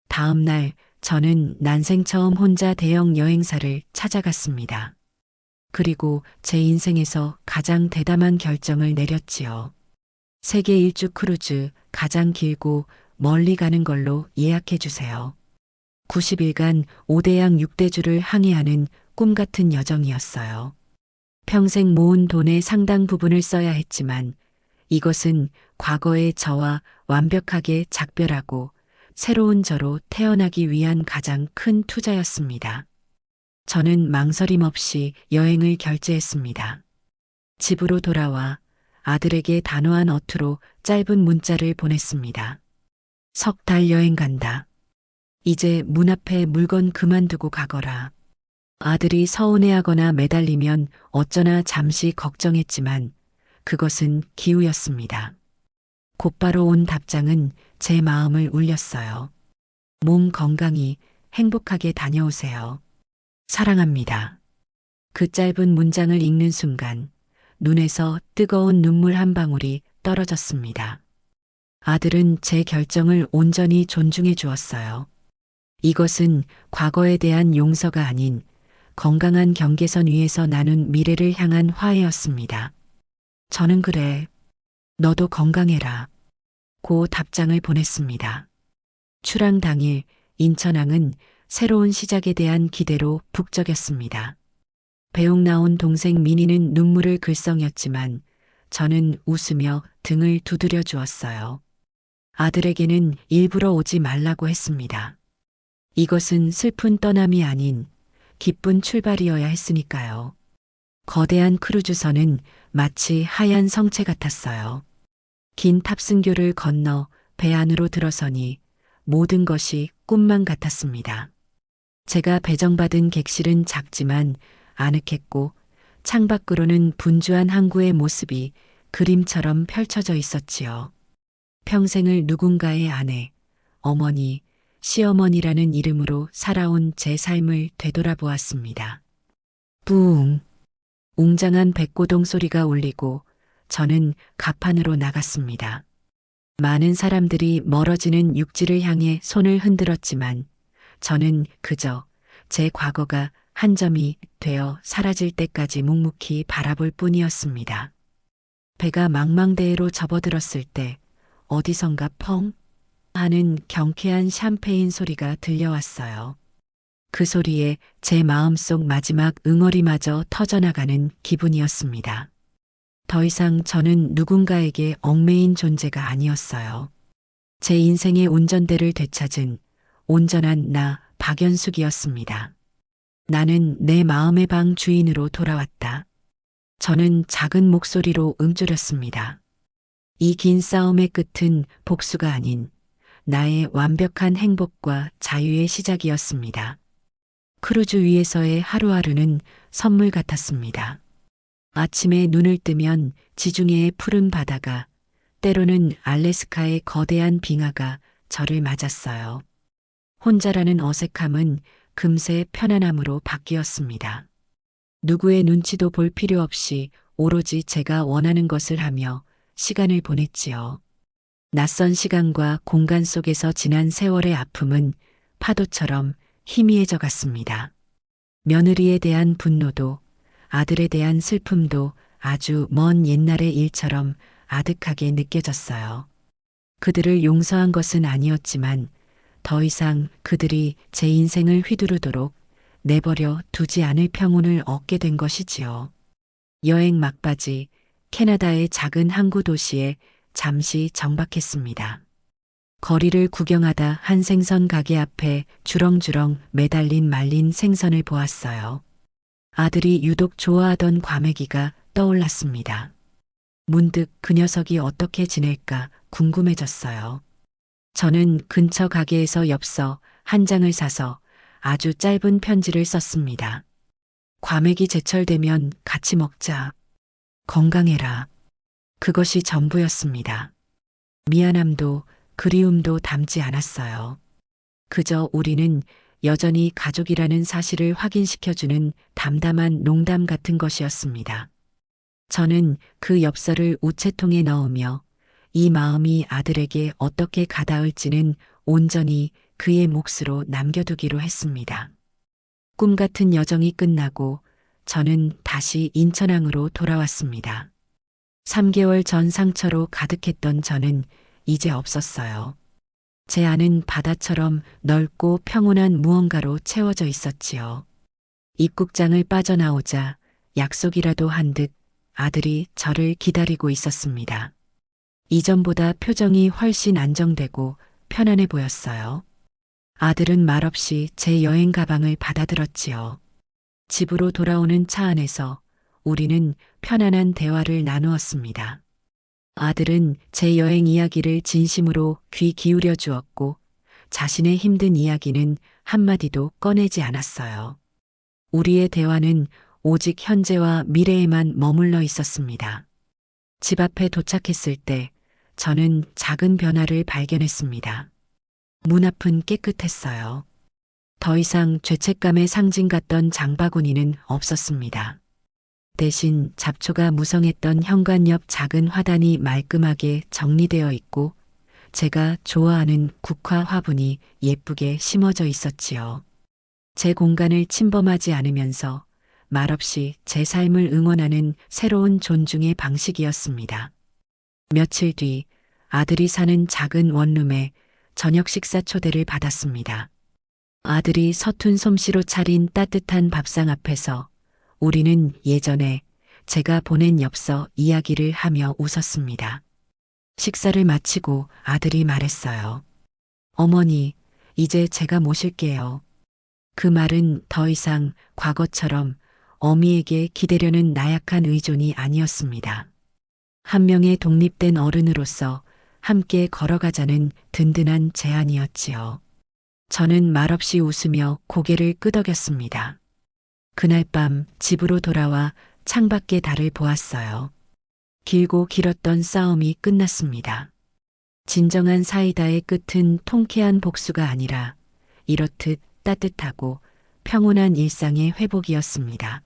다음 날 저는 난생 처음 혼자 대형 여행사를 찾아갔습니다. 그리고 제 인생에서 가장 대담한 결정을 내렸지요. 세계 일주 크루즈 가장 길고 멀리 가는 걸로 예약해 주세요. 90일간 5대양 6대주를 항해하는 꿈 같은 여정이었어요. 평생 모은 돈의 상당 부분을 써야 했지만 이것은 과거의 저와 완벽하게 작별하고 새로운 저로 태어나기 위한 가장 큰 투자였습니다. 저는 망설임 없이 여행을 결제했습니다. 집으로 돌아와 아들에게 단호한 어투로 짧은 문자를 보냈습니다. 석 달 여행 간다. 이제 문 앞에 물건 그만두고 가거라. 아들이 서운해하거나 매달리면 어쩌나 잠시 걱정했지만 그것은 기우였습니다. 곧바로 온 답장은 제 마음을 울렸어요. 몸 건강히 행복하게 다녀오세요. 사랑합니다. 그 짧은 문장을 읽는 순간 눈에서 뜨거운 눈물 한 방울이 떨어졌습니다. 아들은 제 결정을 온전히 존중해 주었어요. 이것은 과거에 대한 용서가 아닌 건강한 경계선 위에서 나눈 미래를 향한 화해였습니다. 저는 그래. 너도 건강해라. 고 답장을 보냈습니다. 출항 당일 인천항은 새로운 시작에 대한 기대로 북적였습니다. 배웅 나온 동생 민희는 눈물을 글썽였지만 저는 웃으며 등을 두드려 주었어요. 아들에게는 일부러 오지 말라고 했습니다. 이것은 슬픈 떠남이 아닌 기쁜 출발이어야 했으니까요. 거대한 크루즈선은 마치 하얀 성체 같았어요. 긴 탑승교를 건너 배 안으로 들어서니 모든 것이 꿈만 같았습니다. 제가 배정받은 객실은 작지만 아늑했고 창밖으로는 분주한 항구의 모습이 그림처럼 펼쳐져 있었지요. 평생을 누군가의 아내, 어머니, 시어머니라는 이름으로 살아온 제 삶을 되돌아보았습니다. 부웅. 웅장한 백고동 소리가 울리고 저는 갑판으로 나갔습니다. 많은 사람들이 멀어지는 육지를 향해 손을 흔들었지만 저는 그저 제 과거가 한 점이 되어 사라질 때까지 묵묵히 바라볼 뿐이었습니다. 배가 망망대해로 접어들었을 때 어디선가 펑 하는 경쾌한 샴페인 소리가 들려왔어요. 그 소리에 제 마음속 마지막 응어리마저 터져나가는 기분이었습니다. 더 이상 저는 누군가에게 얽매인 존재가 아니었어요. 제 인생의 운전대를 되찾은 온전한 나 박연숙이었습니다. 나는 내 마음의 방 주인으로 돌아왔다. 저는 작은 목소리로 움츠렸습니다. 이 긴 싸움의 끝은 복수가 아닌 나의 완벽한 행복과 자유의 시작이었습니다. 크루즈 위에서의 하루하루는 선물 같았습니다. 아침에 눈을 뜨면 지중해의 푸른 바다가, 때로는 알래스카의 거대한 빙하가 저를 맞았어요. 혼자라는 어색함은 금세 편안함으로 바뀌었습니다. 누구의 눈치도 볼 필요 없이 오로지 제가 원하는 것을 하며 시간을 보냈지요. 낯선 시간과 공간 속에서 지난 세월의 아픔은 파도처럼 희미해져 갔습니다. 며느리에 대한 분노도 아들에 대한 슬픔도 아주 먼 옛날의 일처럼 아득하게 느껴졌어요. 그들을 용서한 것은 아니었지만 더 이상 그들이 제 인생을 휘두르도록 내버려 두지 않을 평온을 얻게 된 것이지요. 여행 막바지 캐나다의 작은 항구 도시에 잠시 정박했습니다. 거리를 구경하다 한 생선 가게 앞에 주렁주렁 매달린 말린 생선을 보았어요. 아들이 유독 좋아하던 과메기가 떠올랐습니다. 문득 그 녀석이 어떻게 지낼까 궁금해졌어요. 저는 근처 가게에서 엽서 한 장을 사서 아주 짧은 편지를 썼습니다. 과메기 제철되면 같이 먹자. 건강해라. 그것이 전부였습니다. 미안함도 그리움도 담지 않았어요. 그저 우리는 여전히 가족이라는 사실을 확인시켜주는 담담한 농담 같은 것이었습니다. 저는 그 엽서를 우체통에 넣으며 이 마음이 아들에게 어떻게 가닿을지는 온전히 그의 몫으로 남겨두기로 했습니다. 꿈 같은 여정이 끝나고 저는 다시 인천항으로 돌아왔습니다. 3개월 전 상처로 가득했던 저는 이제 없었어요. 제 안은 바다처럼 넓고 평온한 무언가로 채워져 있었지요. 입국장을 빠져나오자 약속이라도 한 듯 아들이 저를 기다리고 있었습니다. 이전보다 표정이 훨씬 안정되고 편안해 보였어요. 아들은 말없이 제 여행 가방을 받아들었지요. 집으로 돌아오는 차 안에서 우리는 편안한 대화를 나누었습니다. 아들은 제 여행 이야기를 진심으로 귀 기울여 주었고 자신의 힘든 이야기는 한마디도 꺼내지 않았어요. 우리의 대화는 오직 현재와 미래에만 머물러 있었습니다. 집 앞에 도착했을 때 저는 작은 변화를 발견했습니다. 문 앞은 깨끗했어요. 더 이상 죄책감의 상징 같던 장바구니는 없었습니다. 대신 잡초가 무성했던 현관 옆 작은 화단이 말끔하게 정리되어 있고 제가 좋아하는 국화 화분이 예쁘게 심어져 있었지요. 제 공간을 침범하지 않으면서 말없이 제 삶을 응원하는 새로운 존중의 방식이었습니다. 며칠 뒤 아들이 사는 작은 원룸에 저녁 식사 초대를 받았습니다. 아들이 서툰 솜씨로 차린 따뜻한 밥상 앞에서 우리는 예전에 제가 보낸 엽서 이야기를 하며 웃었습니다. 식사를 마치고 아들이 말했어요. 어머니, 이제 제가 모실게요. 그 말은 더 이상 과거처럼 어미에게 기대려는 나약한 의존이 아니었습니다. 한 명의 독립된 어른으로서 함께 걸어가자는 든든한 제안이었지요. 저는 말없이 웃으며 고개를 끄덕였습니다. 그날 밤 집으로 돌아와 창밖의 달을 보았어요. 길고 길었던 싸움이 끝났습니다. 진정한 사이다의 끝은 통쾌한 복수가 아니라 이렇듯 따뜻하고 평온한 일상의 회복이었습니다.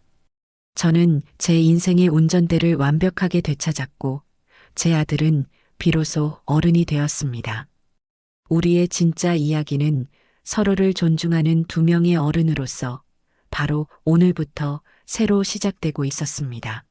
저는 제 인생의 운전대를 완벽하게 되찾았고 제 아들은 비로소 어른이 되었습니다. 우리의 진짜 이야기는 서로를 존중하는 두 명의 어른으로서 바로 오늘부터 새로 시작되고 있었습니다.